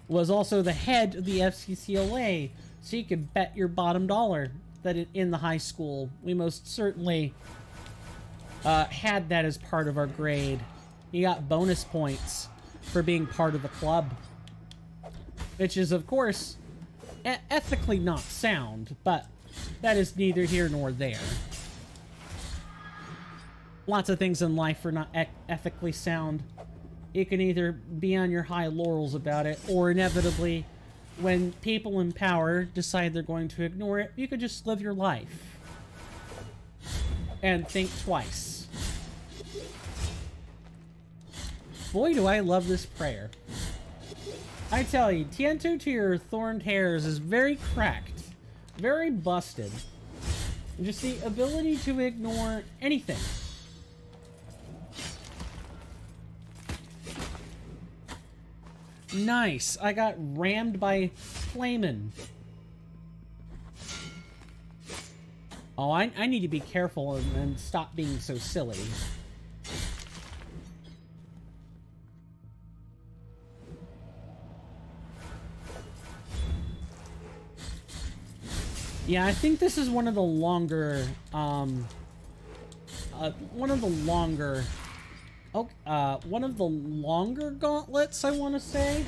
was also the head of the FCCLA, so you could bet your bottom dollar that in the high school we most certainly had that as part of our grade. You got bonus points for being part of the club, which is of course ethically not sound, but that is neither here nor there. Lots of things in life are not ethically sound. You can either be on your high laurels about it, or inevitably, when people in power decide they're going to ignore it, you could just live your life and think twice. Boy, do I love this prayer. I tell you, Tiento to your thorned hairs is very cracked, very busted. Just the ability to ignore anything. Nice. I got rammed by Flamin'. Oh, I need to be careful and stop being so silly. Yeah, I think this is one of the longer, one of the longer gauntlets, I want to say.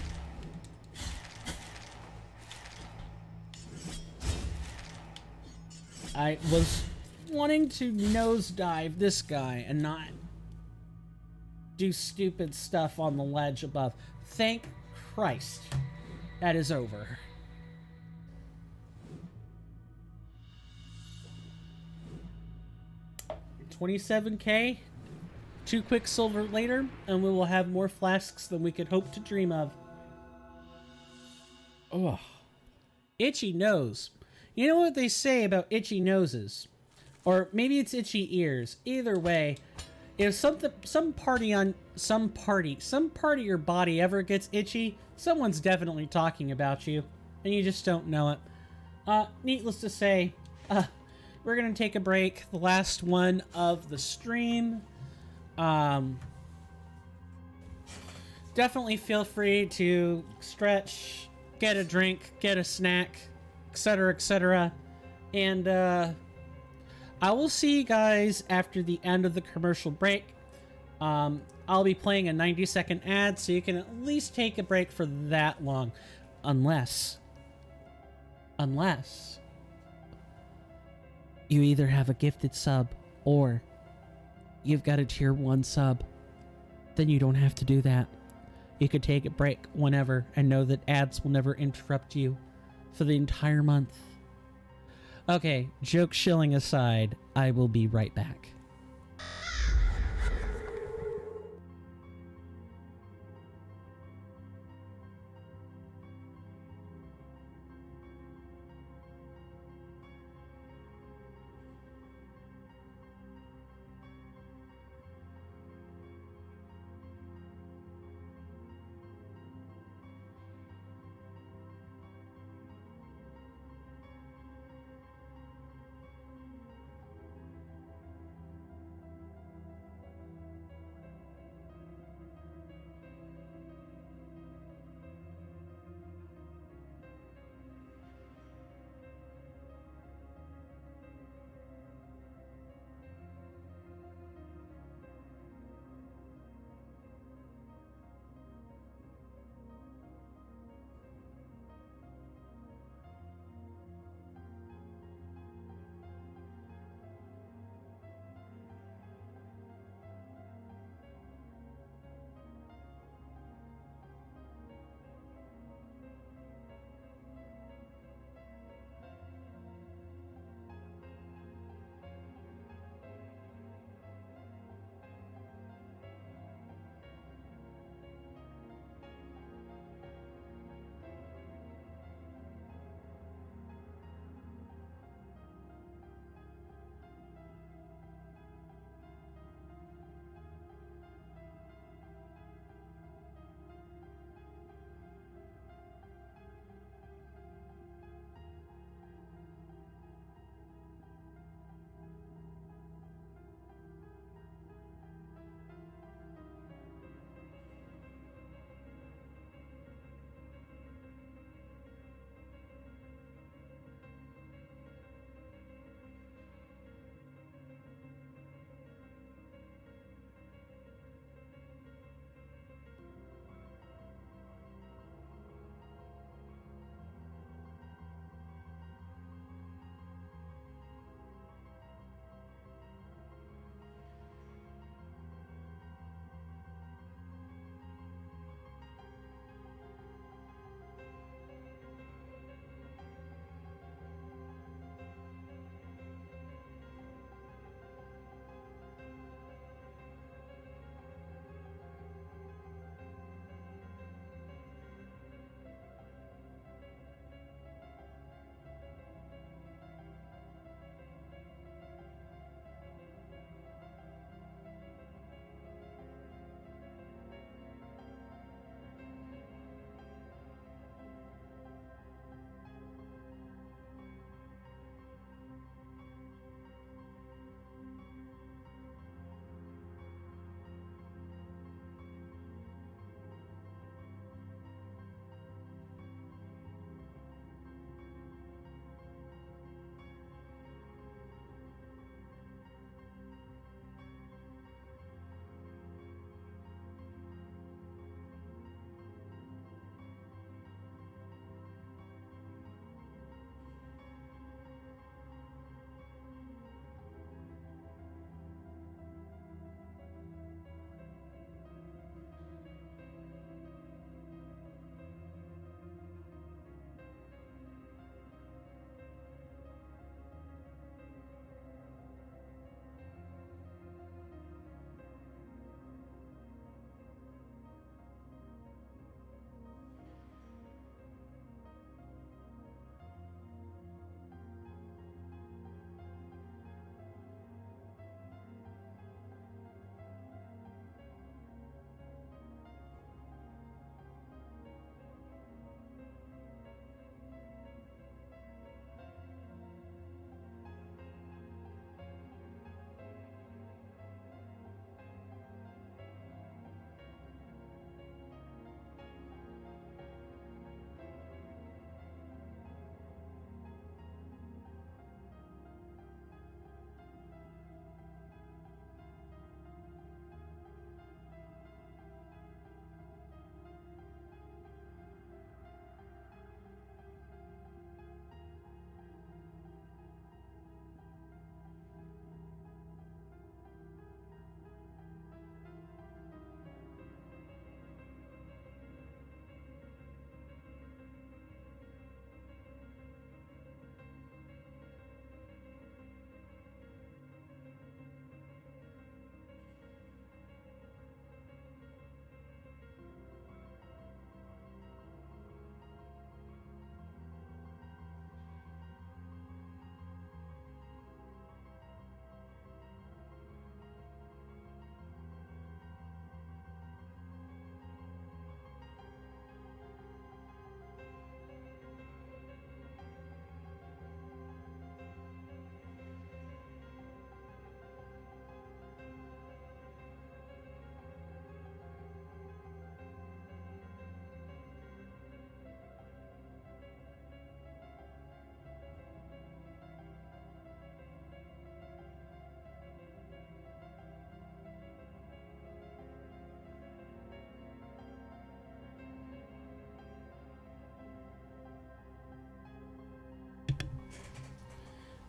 I was wanting to nosedive this guy and not do stupid stuff on the ledge above. Thank Christ, that is over. $27K, 2 quicksilver later, and we will have more flasks than we could hope to dream of. Ugh. Itchy nose. You know what they say about itchy noses? Or maybe it's itchy ears. Either way, if some part of your body ever gets itchy, someone's definitely talking about you, and you just don't know it. Needless to say, we're gonna take a break, the last one of the stream. Definitely feel free to stretch, get a drink, get a snack, etc., etc. And I will see you guys after the end of the commercial break. I'll be playing a 90-second ad, so you can at least take a break for that long. Unless you either have a gifted sub or you've got a tier 1 sub. Then you don't have to do that. You could take a break whenever and know that ads will never interrupt you for the entire month. Okay, joke shilling aside, I will be right back.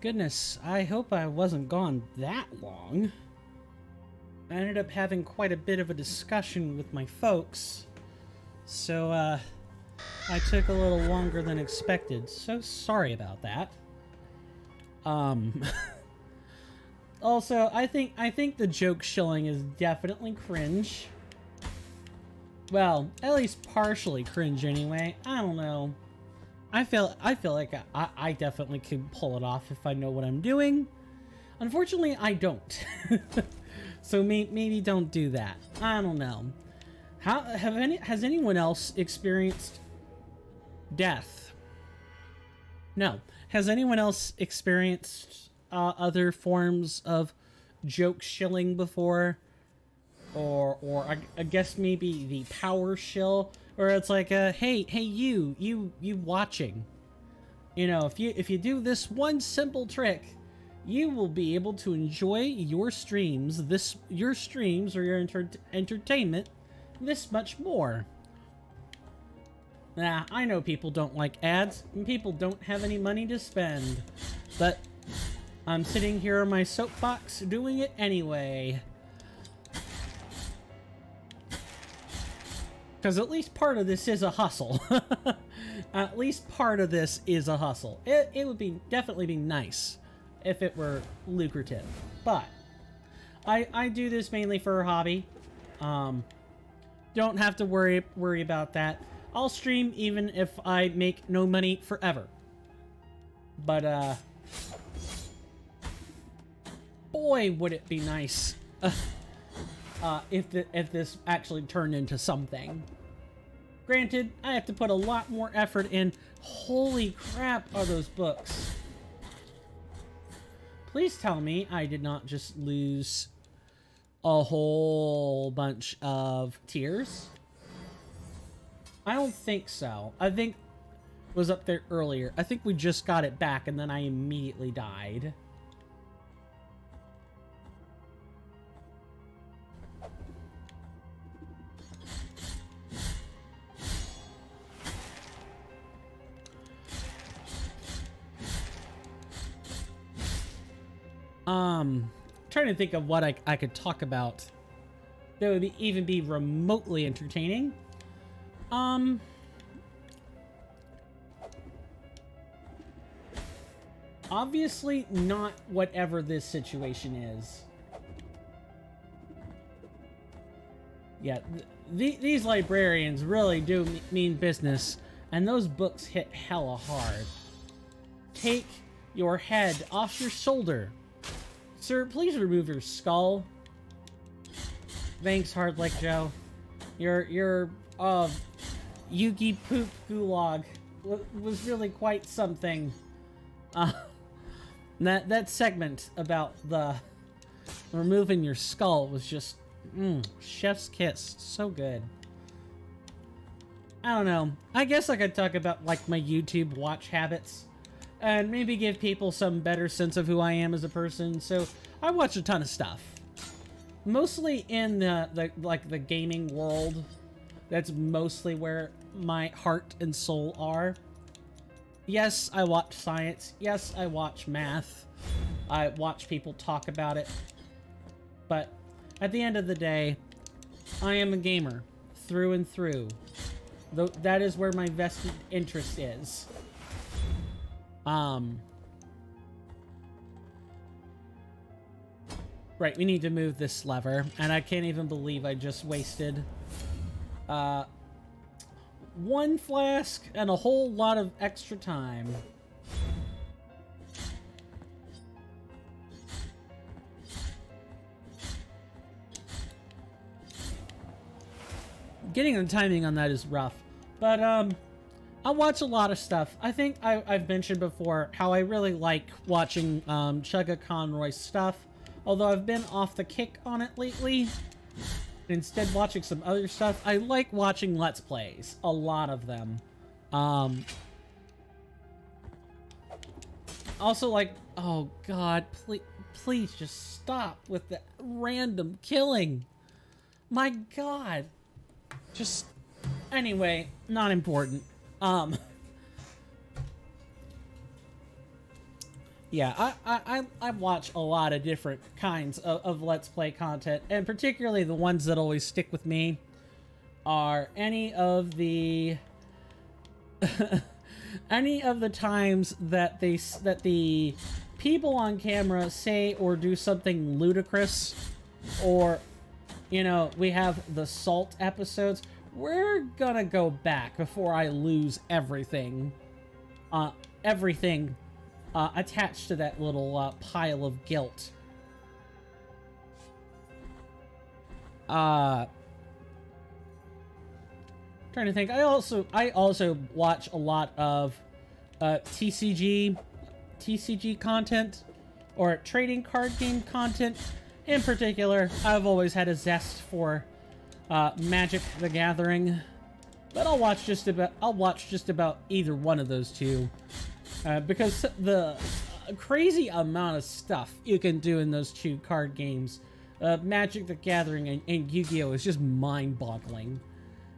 Goodness, I hope I wasn't gone that long. I ended up having quite a bit of a discussion with my folks, so I took a little longer than expected. So sorry about that. Also, I think the joke shilling is definitely cringe. Well, at least partially cringe anyway. I don't know. I feel like I definitely could pull it off if I know what I'm doing. Unfortunately, I don't. So maybe don't do that. I don't know. Has anyone else experienced death? No. Has anyone else experienced other forms of joke shilling before? Or I guess maybe the power shill, where it's like hey you watching, you know, if you do this one simple trick, you will be able to enjoy your streams or your entertainment this much more. Nah, I know people don't like ads and people don't have any money to spend, but I'm sitting here on my soapbox doing it anyway. Because at least part of this is a hustle. At least part of this is a hustle. It would definitely be nice if it were lucrative. But I do this mainly for a hobby. Don't have to worry about that. I'll stream even if I make no money forever. But boy, would it be nice if this actually turned into something. Granted, I have to put a lot more effort in. Holy crap, are those books? Please tell me I did not just lose a whole bunch of tears. I don't think so. I think it was up there earlier. I think we just got it back and then I immediately died. Trying to think of what I could talk about that would even be remotely entertaining. Obviously not whatever this situation is. Yeah, these librarians really do mean business, and those books hit hella hard. Take your head off your shoulder. Sir, please remove your skull. Thanks, Hardlick Joe. Your Yugi Poop Gulag was really quite something. That segment about the removing your skull was just chef's kiss. So good. I don't know. I guess I could talk about like my YouTube watch habits and maybe give people some better sense of who I am as a person. So I watch a ton of stuff, mostly in the gaming world. That's mostly where my heart and soul are. Yes, I watch science. Yes, I watch math. I watch people talk about it. But at the end of the day, I am a gamer through and through. That is where my vested interest is. Right, we need to move this lever, and I can't even believe I just wasted one flask and a whole lot of extra time. Getting the timing on that is rough, but I watch a lot of stuff. I think I've mentioned before how I really like watching Chugga Conroy's stuff, although I've been off the kick on it lately. Instead, watching some other stuff. I like watching Let's Plays. A lot of them. Also, like, oh god, please just stop with the random killing. My god. Just, anyway, not important. Yeah, I watch a lot of different kinds of Let's Play content, and particularly the ones that always stick with me are any of the any of the times that the people on camera say or do something ludicrous, or, you know, we have the salt episodes. We're gonna go back before I lose everything. Everything attached to that little pile of guilt. Trying to think. I also watch a lot of TCG content, or trading card game content. In particular, I've always had a zest for Magic the Gathering, but I'll watch just about either one of those two, because the crazy amount of stuff you can do in those two card games, Magic the Gathering and Yu-Gi-Oh, is just mind-boggling.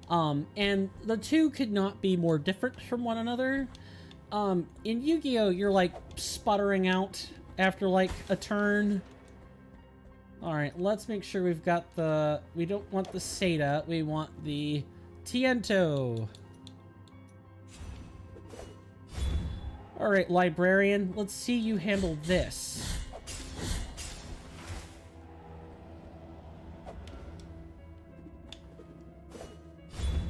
And the two could not be more different from one another. In Yu-Gi-Oh, you're like sputtering out after like a turn. Alright, let's make sure we've got the... We don't want the Seda, we want the Tiento. Alright, Librarian, let's see you handle this.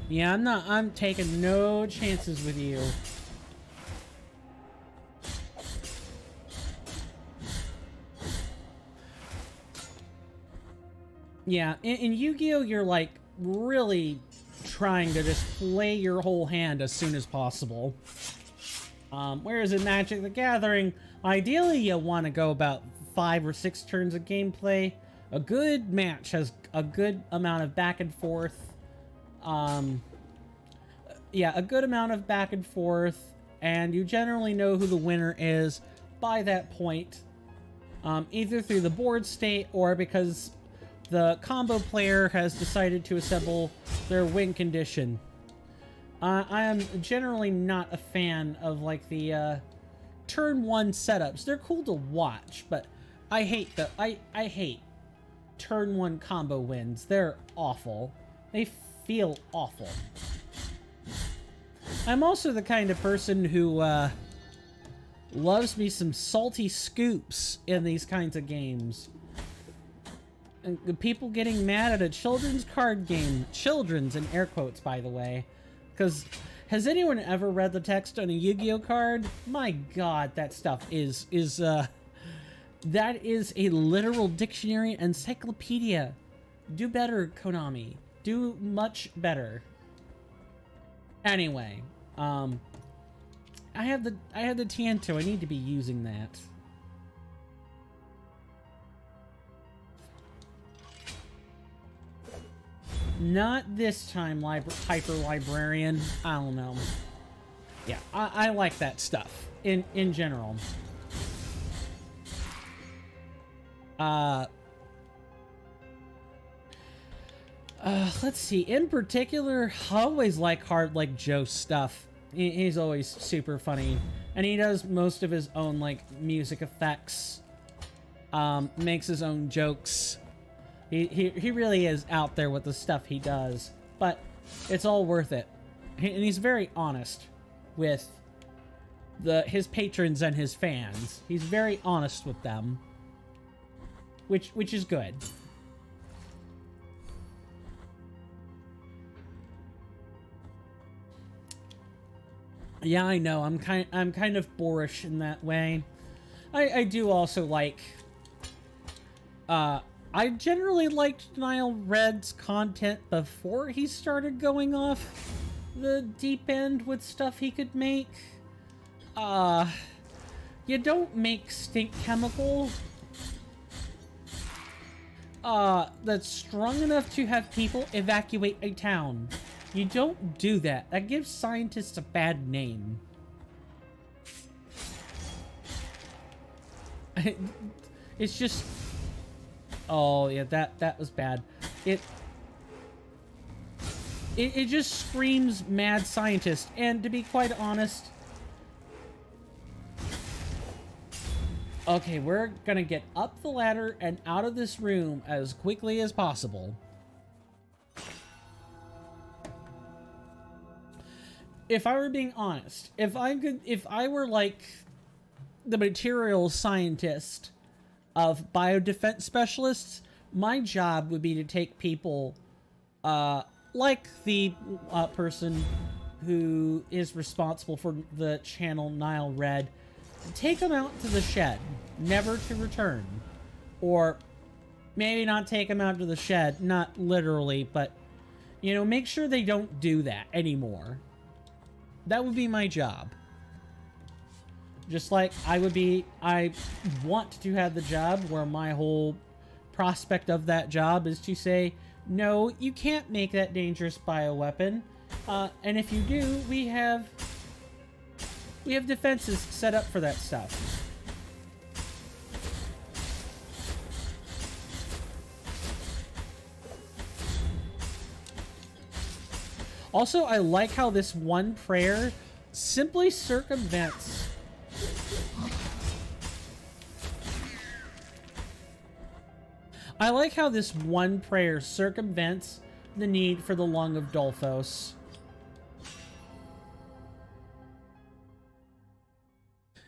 Yeah, I'm taking no chances with you. Yeah, in Yu-Gi-Oh, you're like really trying to just play your whole hand as soon as possible. Whereas in Magic the Gathering, ideally you want to go about 5 or 6 turns of gameplay. A good match has a good amount of back and forth. Yeah, a good amount of back and forth, and you generally know who the winner is by that point. Either through the board state or because the combo player has decided to assemble their win condition. I am generally not a fan of, like, the turn 1 setups. They're cool to watch, but I hate I hate turn 1 combo wins. They're awful. They feel awful. I'm also the kind of person who loves me some salty scoops in these kinds of games. And the people getting mad at a children's card game. Children's in air quotes, by the way. Because has anyone ever read the text on a Yu-Gi-Oh card? My god, that stuff that is a literal dictionary encyclopedia. Do better, Konami. Do much better. Anyway, I have the Tiento. I need to be using that. Not this time, Hyper Librarian. I don't know. Yeah, I like that stuff in general. Let's see. In particular, I always like Hard Like Joe stuff. He's always super funny, and he does most of his own like music effects. Makes his own jokes. He really is out there with the stuff he does, but it's all worth it. And he's very honest with his patrons and his fans. He's very honest with them, which is good. Yeah, I know. I'm kind of boorish in that way. I do also like. I generally liked Nile Red's content before he started going off the deep end with stuff he could make. You don't make stink chemical that's strong enough to have people evacuate a town. You don't do that. That gives scientists a bad name. It's just... Oh, yeah, that was bad. It just screams mad scientist. And to be quite honest... Okay, we're gonna get up the ladder and out of this room as quickly as possible. If I were being honest, if I were like the materials scientist of biodefense specialists, my job would be to take people, like the person who is responsible for the channel Nile Red, take them out to the shed, never to return. Or maybe not take them out to the shed, not literally, but, you know, make sure they don't do that anymore. That would be my job. Just like I want to have the job where my whole prospect of that job is to say, no, you can't make that dangerous bioweapon. And if you do, we have defenses set up for that stuff. Also, I like how this one prayer simply circumvents the need for the Lung of Dolphos.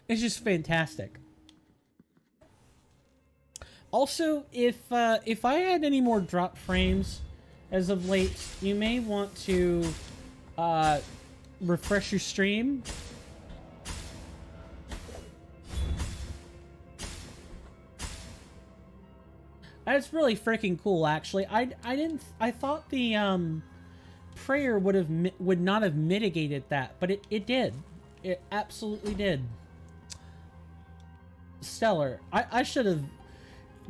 It's just fantastic. Also, if I had any more drop frames as of late, you may want to refresh your stream. That's really freaking cool, actually. I thought the prayer would not have mitigated that, but it did. It absolutely did. Stellar. I should have.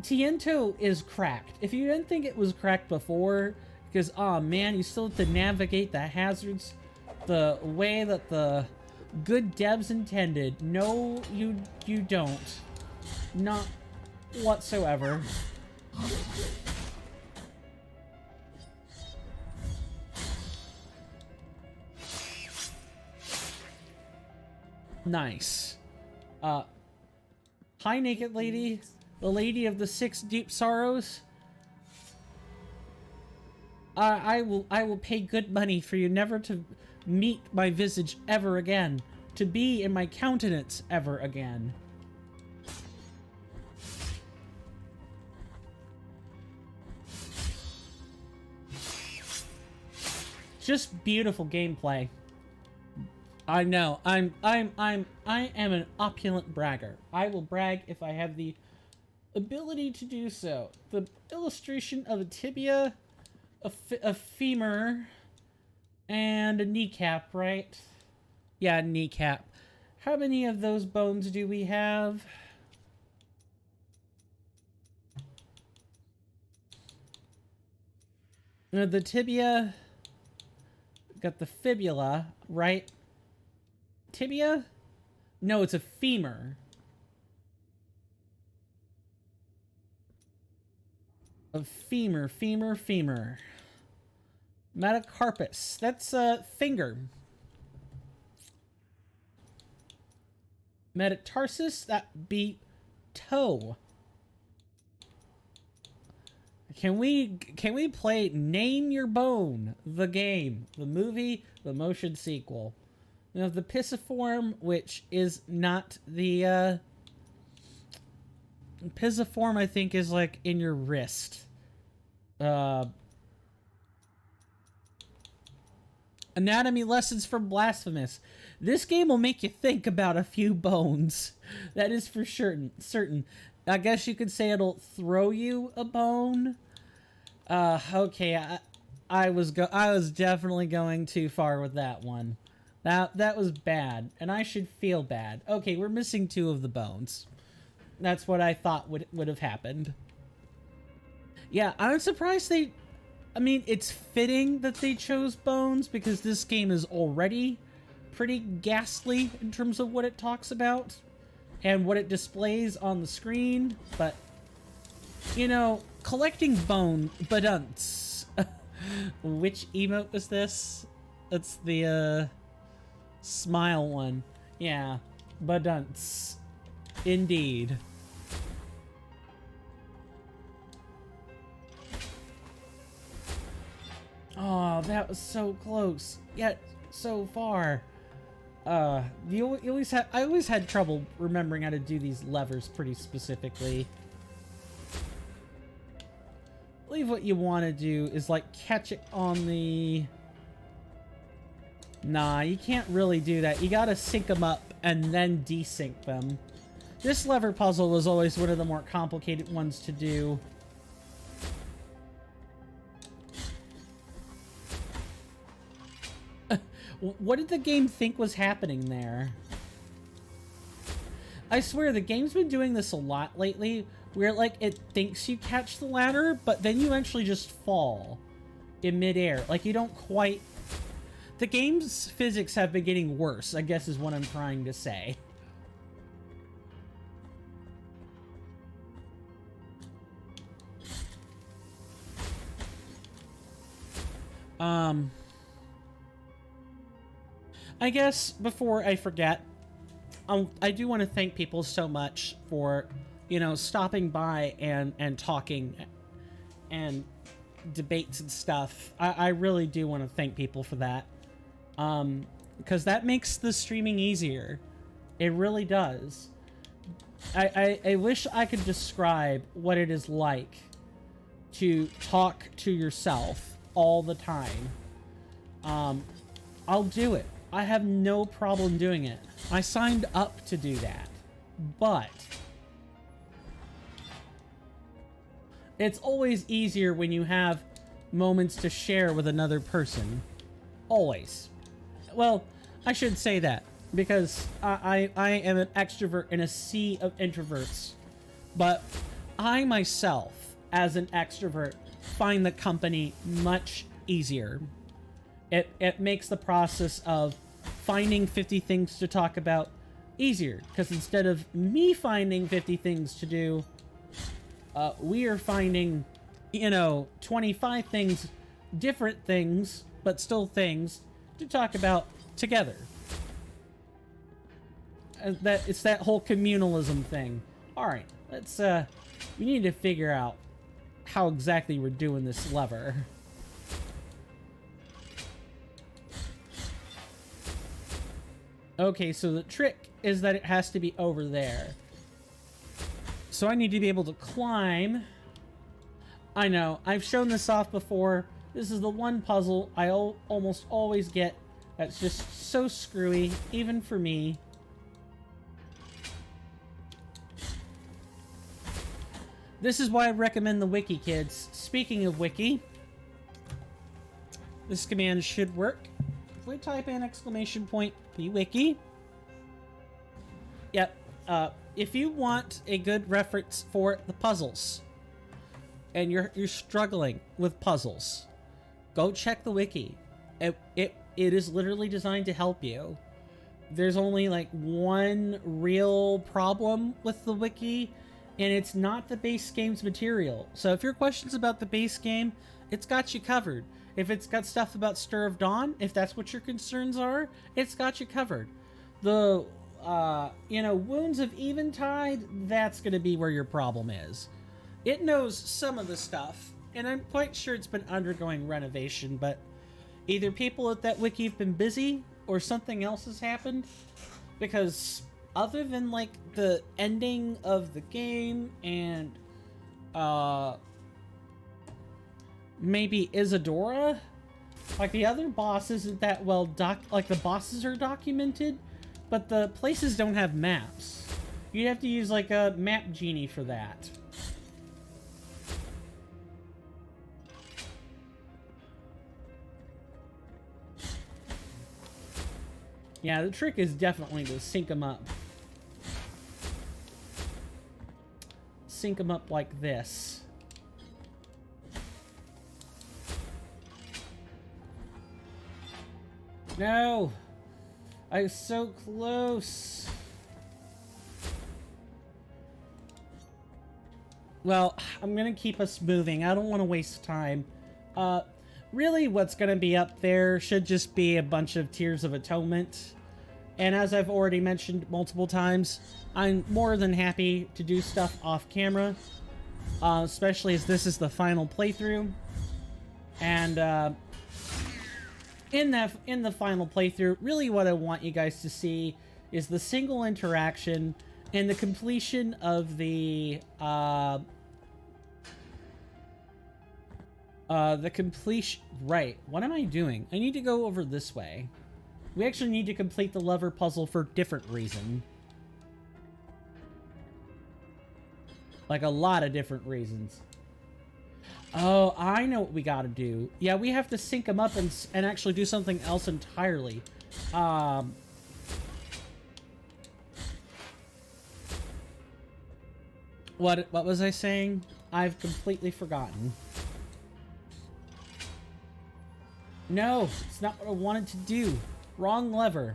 Tiento is cracked. If you didn't think it was cracked before, because oh man, you still have to navigate the hazards the way that the good devs intended. No, you don't. Not whatsoever. Nice. Hi, Naked Lady. The Lady of the Six Deep Sorrows. I will pay good money for you never to meet my visage ever again. To be in my countenance ever again. Just beautiful gameplay. I know. I am an opulent bragger. I will brag if I have the ability to do so. The illustration of a tibia, a femur, and a kneecap, right? Yeah, kneecap. How many of those bones do we have? The tibia. Got the fibula, right? Tibia? No, it's a femur. A femur. Metacarpus. That's a finger. Metatarsus, that be toe. Can we play Name Your Bone, the game, the movie, the motion sequel? You know, the pisiform, which is not the, pisiform, I think, is like in your wrist. Anatomy lessons from Blasphemous. This game will make you think about a few bones. That is for certain. I guess you could say it'll throw you a bone. Okay, I was definitely going too far with that one. That was bad, and I should feel bad. Okay, we're missing 2 of the bones. That's what I thought would have happened. Yeah, I'm surprised they... I mean, it's fitting that they chose bones, because this game is already pretty ghastly in terms of what it talks about and what it displays on the screen, but, you know, collecting bone badunts. Which emote was this? It's the, smile one. Yeah, badunts. Indeed. Oh, that was so close, yet so far. You always had, I always had trouble remembering how to do these levers pretty specifically. I believe what you want to do is like catch it on the... Nah, you can't really do that. You gotta sync them up and then desync them. This lever puzzle was always one of the more complicated ones to do. What did the game think was happening there? I swear, the game's been doing this a lot lately, where, like, it thinks you catch the ladder, but then you actually just fall in midair. Like, you don't quite... The game's physics have been getting worse, I guess is what I'm trying to say. I guess before I forget, I do want to thank people so much for, you know, stopping by and talking and debates and stuff. I really do want to thank people for that. Because that makes the streaming easier. It really does. I wish I could describe what it is like to talk to yourself all the time. I'll do it. I have no problem doing it. I signed up to do that. But it's always easier when you have moments to share with another person. Always. Well, I should say that, because I am an extrovert in a sea of introverts. But I myself, as an extrovert, find the company much easier. It makes the process of finding 50 things to talk about easier, because instead of me finding 50 things to do, we are finding, you know, 25 things, different things, but still things to talk about together. It's that whole communalism thing. All right, let's we need to figure out how exactly we're doing this lever. Okay, so the trick is that it has to be over there. So I need to be able to climb. I know, I've shown this off before. This is the one puzzle I almost always get that's just so screwy, even for me. This is why I recommend the wiki, kids. Speaking of wiki, this command should work. If we type in !pwiki. Yep. If you want a good reference for the puzzles, and you're struggling with puzzles, go check the wiki. It is literally designed to help you. There's only like one real problem with the wiki, and it's not the base game's material. So if your question's about the base game, it's got you covered. If it's got stuff about Stir of Dawn, if that's what your concerns are, it's got you covered. The, you know, Wounds of Eventide, that's going to be where your problem is. It knows some of the stuff, and I'm quite sure it's been undergoing renovation, but either people at that wiki have been busy, or something else has happened, because other than, like, the ending of the game and, maybe Isadora, like, the other boss isn't that well like, the bosses are documented, but the places don't have maps. You'd have to use, like, a map genie for that. Yeah, the trick is definitely to sync them up. Sync them up like this. No! I was so close. Well, I'm gonna keep us moving. I don't want to waste time. Really, what's gonna be up there should just be a bunch of Tears of Atonement. And as I've already mentioned multiple times, I'm more than happy to do stuff off camera. Especially as this is the final playthrough. And, in the final playthrough, really what I want you guys to see is the single interaction and the completion of the completion. Right, what am I doing? I need to go over this way. We actually need to complete the lever puzzle for a different reason. Like a lot of different reasons. Oh, I know what we gotta do. Yeah, we have to sync them up and actually do something else entirely. What was I saying? I've completely forgotten. No, it's not what I wanted to do. Wrong lever.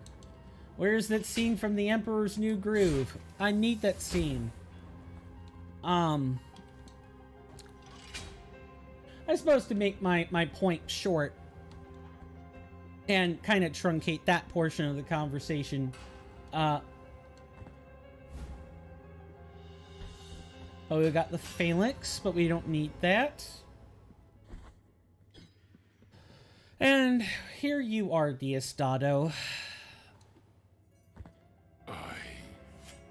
Where's that scene from The Emperor's New Groove? I need that scene. I'm supposed to make my point short and kind of truncate that portion of the conversation. Oh, we got the phalanx, but we don't need that. And here you are, Diosdado.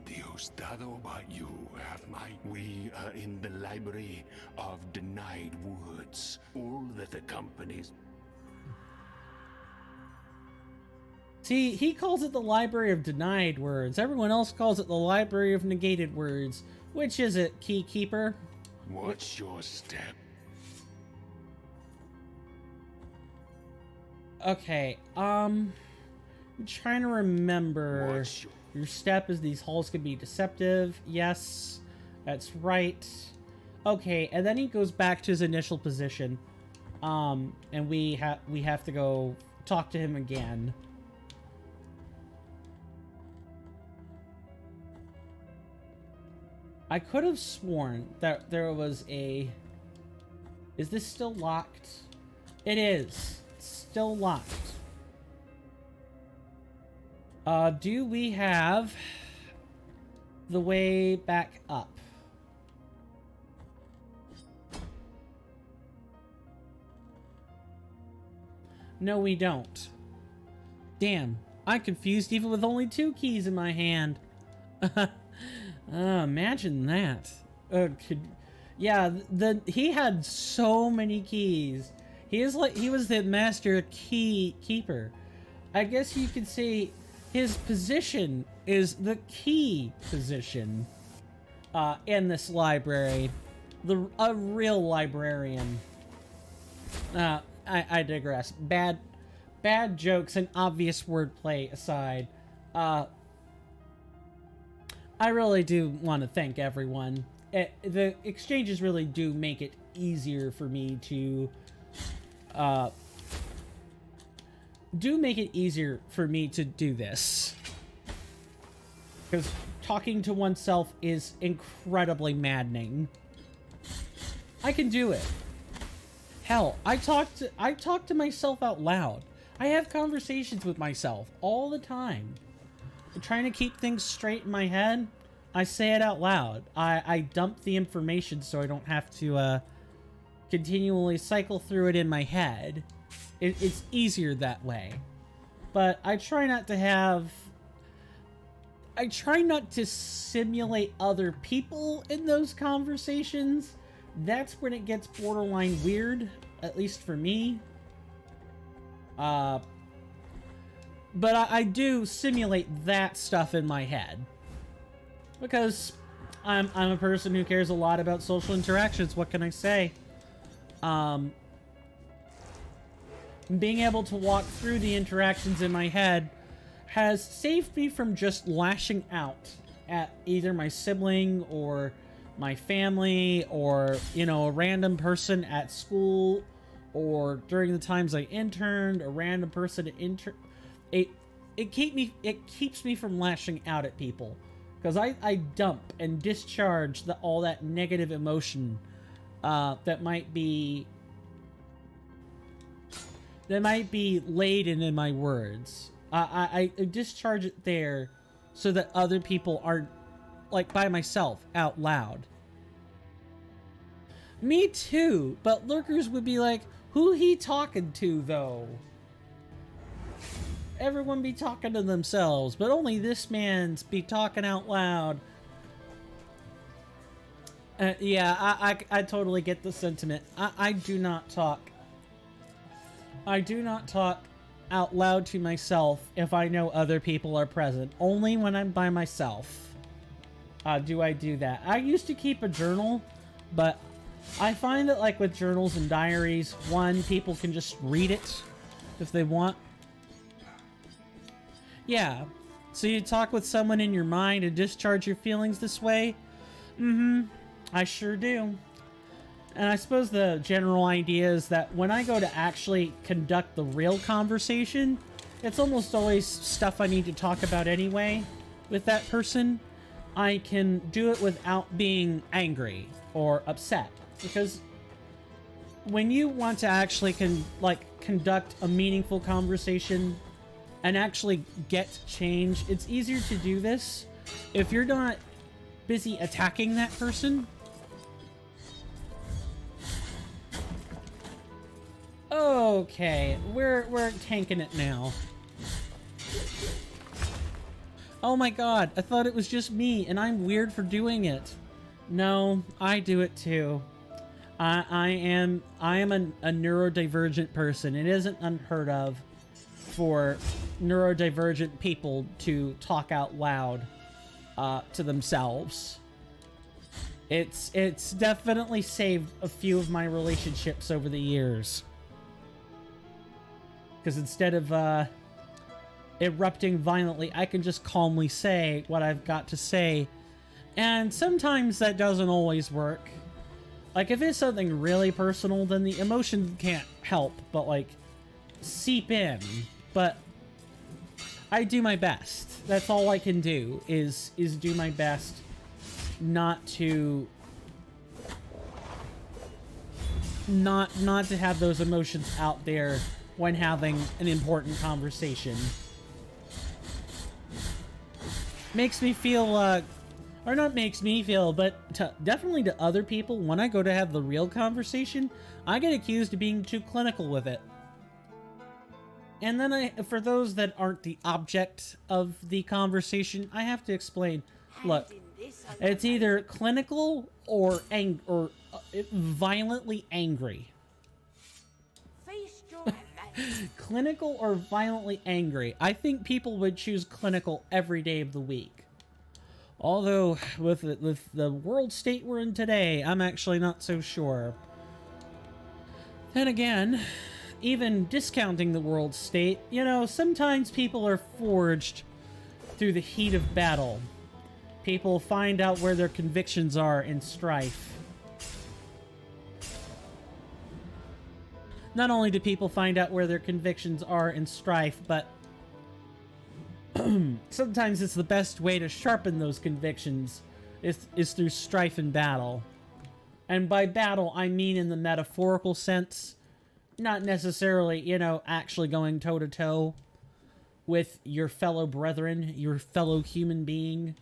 Diosdado, but you have we are in the library of denied words. All that accompanies. See, he calls it the library of denied words. Everyone else calls it the library of negated words. Which is it, Keykeeper? What's your step? Okay, I'm trying to remember. Your step is these halls can be deceptive. Yes, that's right. Okay, and then he goes back to his initial position. And we have to go talk to him again. I could have sworn that there was a... Is this still locked? It is. It's still locked. Do we have the way back up? No, we don't. Damn, I'm confused even with only 2 keys in my hand. Imagine that. Yeah, he had so many keys. He was the master key keeper. I guess you could say his position is the key position in this library. A real librarian. I digress. Bad jokes and obvious wordplay aside, I really do want to thank everyone. The exchanges really do make it easier for me to do this. Because talking to oneself is incredibly maddening. I can do it. Hell, I talk to myself out loud. I have conversations with myself all the time. I'm trying to keep things straight in my head. I say it out loud. I dump the information so I don't have to continually cycle through it in my head. It's easier that way. But I try not to simulate other people in those conversations. That's when it gets borderline weird, at least for me. But I do simulate that stuff in my head. Because I'm a person who cares a lot about social interactions, what can I say? Being able to walk through the interactions in my head has saved me from just lashing out at either my sibling or my family or, a random person at school or during the times I interned, a random person it keeps me from lashing out at people. Because I dump and discharge all that negative emotion that might be laden in my words. I discharge it there so that other people aren't, like, by myself, out loud. Me too, but lurkers would be like, who he talking to, though? everyone be talking to themselves, but only this man's be talking out loud. Yeah, I totally get the sentiment. I do not talk. I do not talk out loud to myself if I know other people are present. Only when I'm by myself do I do that. I used to keep a journal, but I find that, like, with journals and diaries, one, people can just read it if they want. Yeah. So you talk with someone in your mind and discharge your feelings this way? Mm-hmm. I sure do. And I suppose the general idea is that when I go to actually conduct the real conversation, it's almost always stuff I need to talk about anyway with that person. I can do it without being angry or upset. Because when you want to actually conduct a meaningful conversation and actually get change, it's easier to do this if you're not busy attacking that person. Okay, we're tanking it now. Oh my god, I thought it was just me and I'm weird for doing it. No, I do it too. I am a neurodivergent person. It isn't unheard of for neurodivergent people to talk out loud to themselves. It's definitely saved a few of my relationships over the years. Because instead of erupting violently, I can just calmly say what I've got to say. And sometimes that doesn't always work. Like, if it's something really personal, then the emotion can't help but, like, seep in. But I do my best. That's all I can do, is do my best not to... Not to have those emotions out there when having an important conversation. Makes me feel, or not makes me feel, but definitely to other people, when I go to have the real conversation, I get accused of being too clinical with it. And then for those that aren't the object of the conversation, I have to explain, look, it's either clinical or violently angry. Clinical or violently angry. I think people would choose clinical every day of the week. Although, with the world state we're in today, I'm actually not so sure. Then again, even discounting the world state, you know, sometimes people are forged through the heat of battle. People find out where their convictions are in strife. Not only do people find out where their convictions are in strife, but sometimes it's the best way to sharpen those convictions is through strife and battle. And by battle, I mean in the metaphorical sense, not necessarily, you know, actually going toe-to-toe with your fellow brethren, your fellow human being.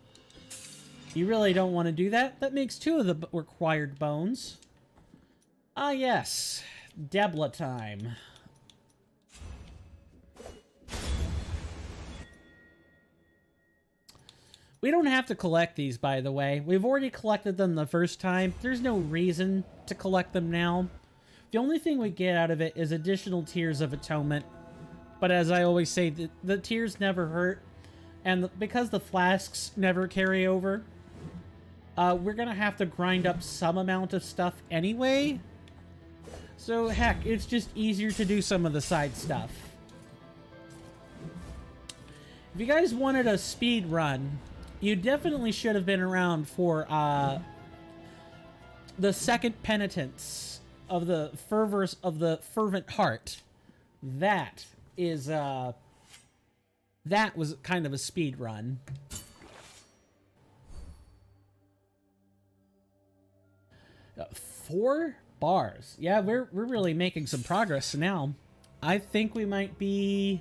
You really don't want to do that. That makes 2 of the required bones. Ah, yes. Debla time. We don't have to collect these, by the way. We've already collected them the first time. There's no reason to collect them now. The only thing we get out of it is additional tears of atonement. But as I always say, the tears never hurt. And because the flasks never carry over, we're going to have to grind up some amount of stuff anyway. So, heck, it's just easier to do some of the side stuff. If you guys wanted a speed run, you definitely should have been around for the second Penitence of the Fervent Heart. That is, that was kind of a speed run. Four bars. Yeah, we're really making some progress now. I think we might be...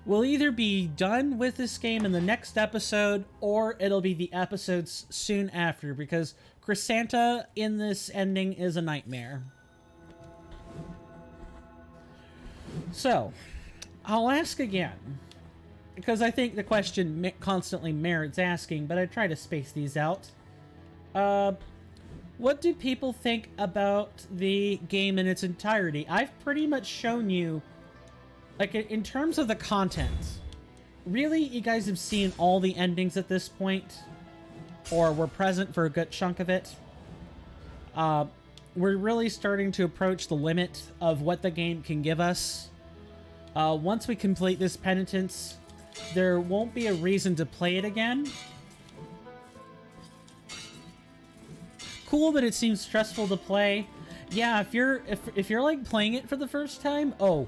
We'll either be done with this game in the next episode, or it'll be the episodes soon after, because Chrysanta in this ending is a nightmare. So, I'll ask again, because I think the question constantly merits asking, but I try to space these out. What do people think about the game in its entirety? I've pretty much shown you, like, in terms of the content, really, you guys have seen all the endings at this point, or were present for a good chunk of it. We're really starting to approach the limit of what the game can give us. Once we complete this Penitence, there won't be a reason to play it again. Cool, but it seems stressful to play. Yeah, if you're like playing it for the first time, oh,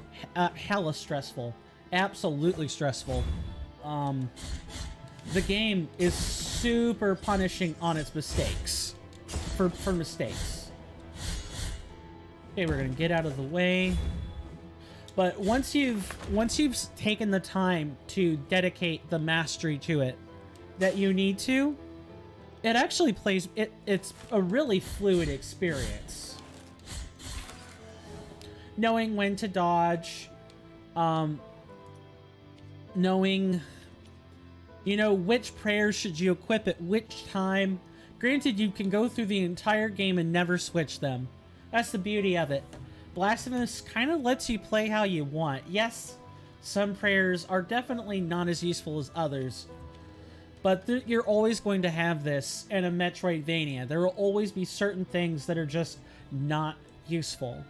hella stressful. Absolutely stressful. The game is super punishing on its mistakes. For mistakes. Okay, we're gonna get out of the way. But once you've taken the time to dedicate the mastery to it that you need to, it actually plays it's a really fluid experience. Knowing when to dodge, knowing, you know, which prayers should you equip at which time. Granted, you can go through the entire game and never switch them. That's the beauty of it. Blasphemous kind of lets you play how you want. Yes, some prayers are definitely not as useful as others, but you're always going to have this in a Metroidvania. There will always be certain things that are just not useful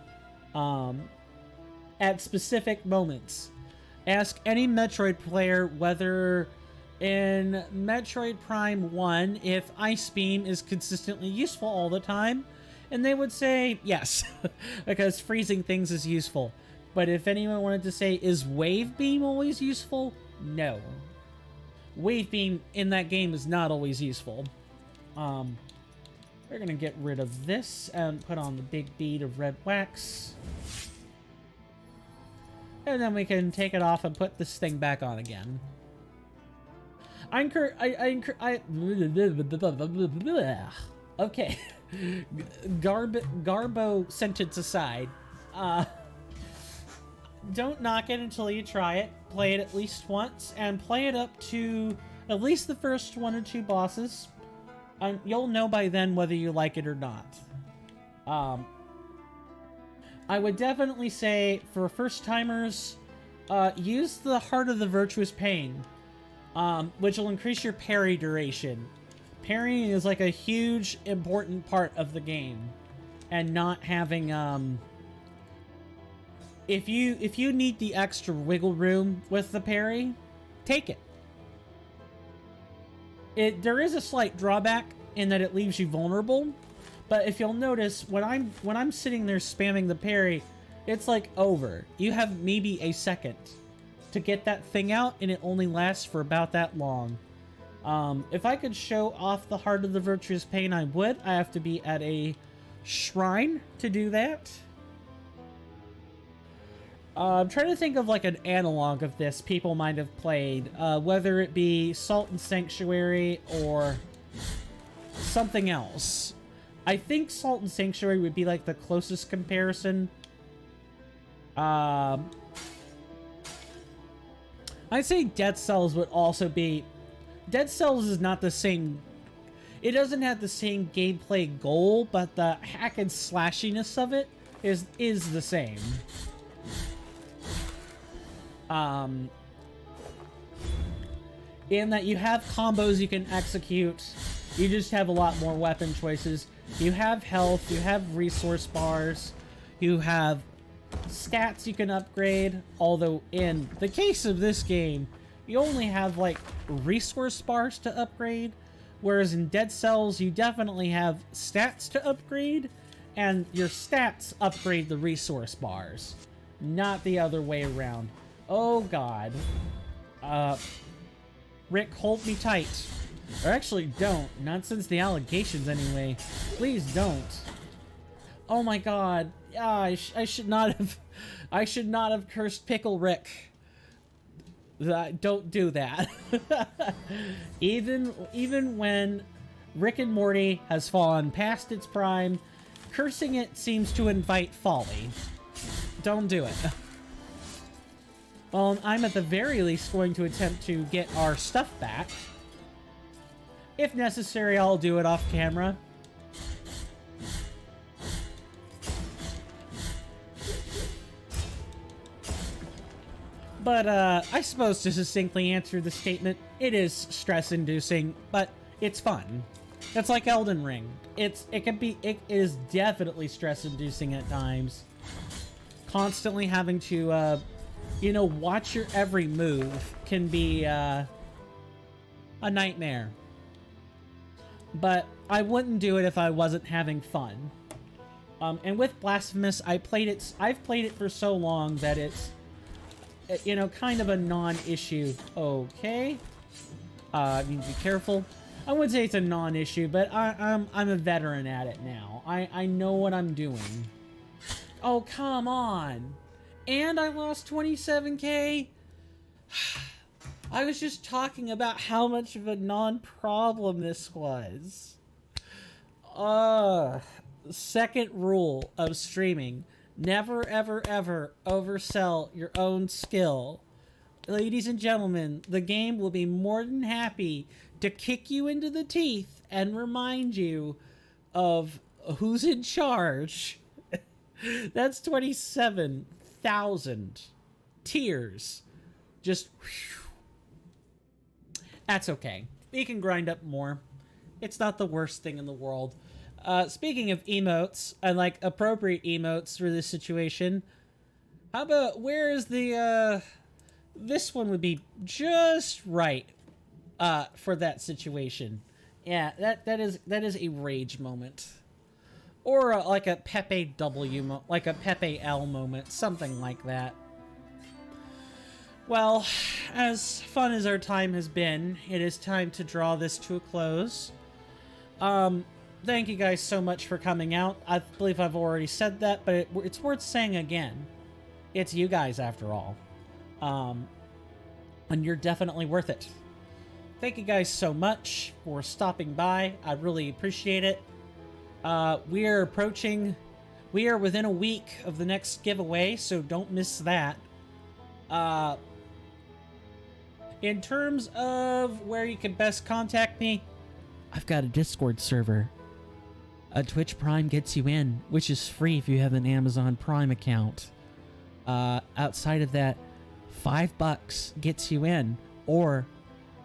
at specific moments. Ask any Metroid player whether in Metroid Prime 1 if Ice Beam is consistently useful all the time, and they would say yes, because freezing things is useful. But if anyone wanted to say, is Wave Beam always useful? No. Wave Beam in that game is not always useful. We're gonna get rid of this and put on the big bead of red wax. And then we can take it off and put this thing back on again. Okay. Garbo sentence aside. Don't knock it until you try it. Play it at least once, and play it up to at least the first 1 or 2 bosses. You'll know by then whether you like it or not. I would definitely say, for first-timers, use the Heart of the Virtuous Pain, which will increase your parry duration. Parrying is like a huge, important part of the game, and not having, if you need the extra wiggle room with the parry, take it. There is a slight drawback in that it leaves you vulnerable, but if you'll notice, when I'm sitting there spamming the parry, it's like over. You have maybe a second to get that thing out, and it only lasts for about that long. If I could show off the Heart of the Virtuous Pain, I would. I have to be at a shrine to do that. I'm trying to think of like an analog of this people might have played, whether it be Salt and Sanctuary or something else. I think Salt and Sanctuary would be like the closest comparison. I'd say Dead Cells would also be... Dead Cells is not the same... It doesn't have the same gameplay goal, but the hack and slashiness of it is the same. In that you have combos you can execute, you just have a lot more weapon choices. You have health, you have resource bars, you have stats you can upgrade, although in the case of this game, you only have like resource bars to upgrade, whereas in Dead Cells, you definitely have stats to upgrade, and your stats upgrade the resource bars, not the other way around. Oh god. Rick, hold me tight. Or actually don't, not since the allegations anyway. Please don't. Oh my god. I should not have cursed Pickle Rick. Don't do that. Even when Rick and Morty has fallen past its prime, cursing it seems to invite folly. Don't do it. Well, I'm at the very least going to attempt to get our stuff back. If necessary, I'll do it off camera. But, I suppose to succinctly answer the statement, it is stress-inducing, but it's fun. It's like Elden Ring. It is definitely stress-inducing at times. Constantly having to, you know, watch your every move can be, a nightmare. But I wouldn't do it if I wasn't having fun. And with Blasphemous, I've played it for so long that it's, you know, kind of a non-issue. Okay. I need to be careful. I wouldn't say it's a non-issue, but I'm a veteran at it now. I know what I'm doing. Oh, come on. And I lost 27K? I was just talking about how much of a non-problem this was. Second rule of streaming. Never, ever, ever oversell your own skill. Ladies and gentlemen, the game will be more than happy to kick you into the teeth and remind you of who's in charge. That's 27,000 tears. Just, whew. That's okay. We can grind up more. It's not the worst thing in the world. Speaking of emotes, I like appropriate emotes for this situation. How about, where is the, this one would be just right, for that situation. Yeah, that is a rage moment. Or like a Pepe W, like a Pepe L moment, something like that. Well, as fun as our time has been, it is time to draw this to a close. Thank you guys so much for coming out. I believe I've already said that, but it's worth saying again. It's you guys, after all. And you're definitely worth it. Thank you guys so much for stopping by. I really appreciate it. We are within a week of the next giveaway, so don't miss that. In terms of where you can best contact me, I've got a Discord server. A Twitch Prime gets you in, which is free if you have an Amazon Prime account. Outside of that, $5 gets you in, or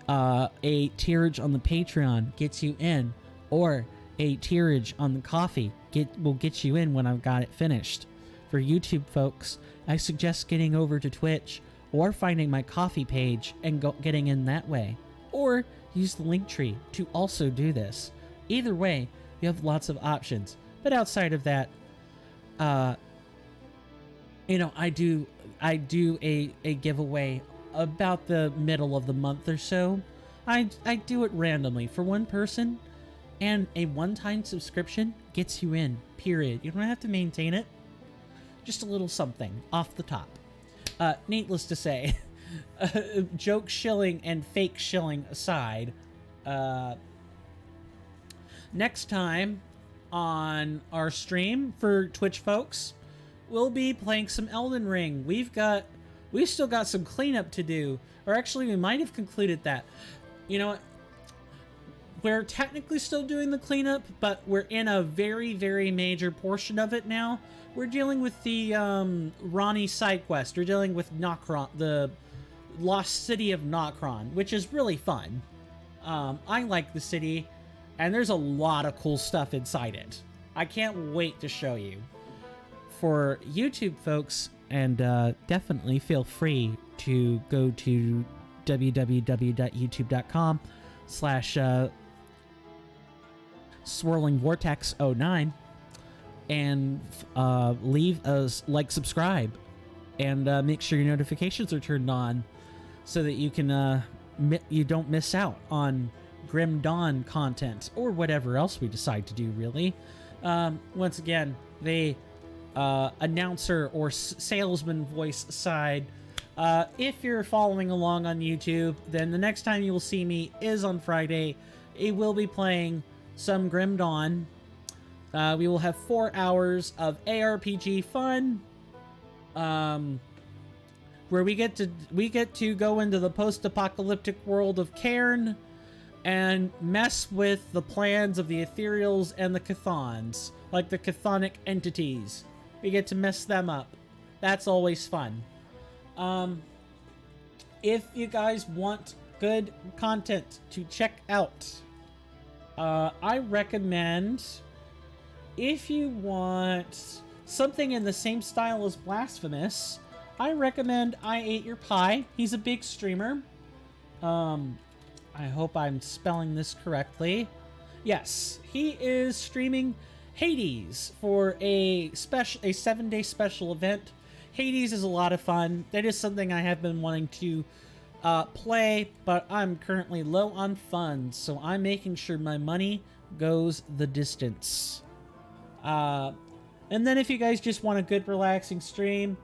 a tierage on the Patreon gets you in, or a tierage on the coffee will get you in when I've got it finished. For YouTube folks, I suggest getting over to Twitch or finding my coffee page and getting in that way. Or use the link tree to also do this. Either way, you have lots of options. But outside of that, you know, I do a giveaway about the middle of the month or so. I do it randomly for one person, and a one-time subscription gets you in, period. You don't have to maintain it. Just a little something off the top. Needless to say, joke shilling and fake shilling aside, next time on our stream for Twitch folks, we'll be playing some Elden Ring. We've still got some cleanup to do, or actually we might have concluded that. You know what? We're technically still doing the cleanup, but we're in a very, very major portion of it now. We're dealing with the Ronnie side quest. We're dealing with Nokron, the lost city of Nokron, which is really fun. I like the city, and there's a lot of cool stuff inside it. I can't wait to show you. For YouTube folks, and definitely feel free to go to www.youtube.com/swirlingvortex09 and leave us subscribe, and make sure your notifications are turned on so that you can you don't miss out on Grim Dawn content or whatever else we decide to do, really. Once again, the announcer or salesman voice aside, if you're following along on YouTube, then the next time you will see me is on Friday. I will be playing some Grim Dawn. We will have 4 hours of ARPG fun. where we get to go into the post-apocalyptic world of Cairn and mess with the plans of the Ethereals and the Chthons, like the chthonic entities. We get to mess them up. That's always fun. If you guys want good content to check out, I recommend, if you want something in the same style as Blasphemous, I recommend I Ate Your Pie. He's a big streamer. I hope I'm spelling this correctly. Yes, he is streaming Hades for a 7-day special event. Hades is a lot of fun. That is something I have been wanting to play, but I'm currently low on funds, so I'm making sure my money goes the distance. And then if you guys just want a good relaxing stream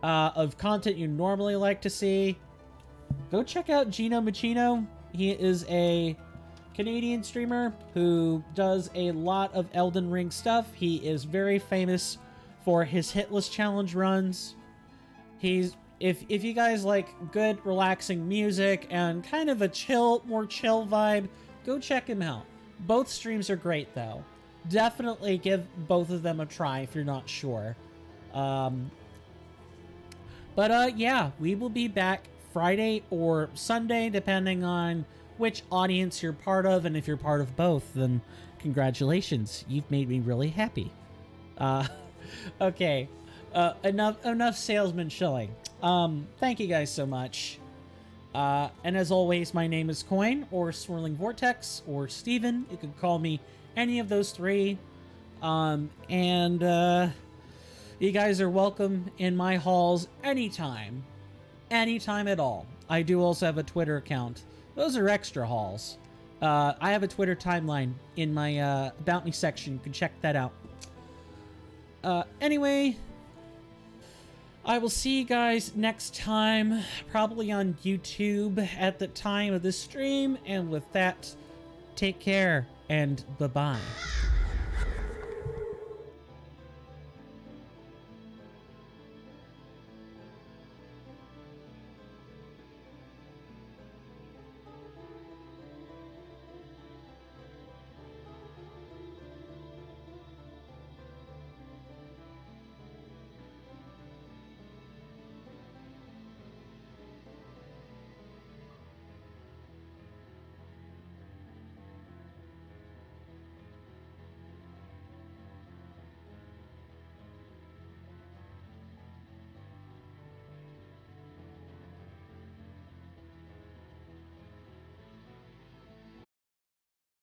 of content you normally like to see, go check out Gino Machino. He is a Canadian streamer who does a lot of Elden Ring stuff. He is very famous for his hitless challenge runs. If you guys like good relaxing music and kind of a more chill vibe, go check him out. Both streams are great though. Definitely give both of them a try if you're not sure. Yeah, we will be back Friday or Sunday, depending on which audience you're part of, and if you're part of both, then congratulations, you've made me really happy. Okay, enough salesman shilling. Thank you guys so much. And as always, my name is Coin, or Swirling Vortex, or Steven. You can call me any of those three. You guys are welcome in my halls anytime. Anytime at all. I do also have a Twitter account. Those are extra halls. I have a Twitter timeline in my About Me section. You can check that out. Anyway, I will see you guys next time, probably on YouTube at the time of this stream. And with that, take care and bye-bye.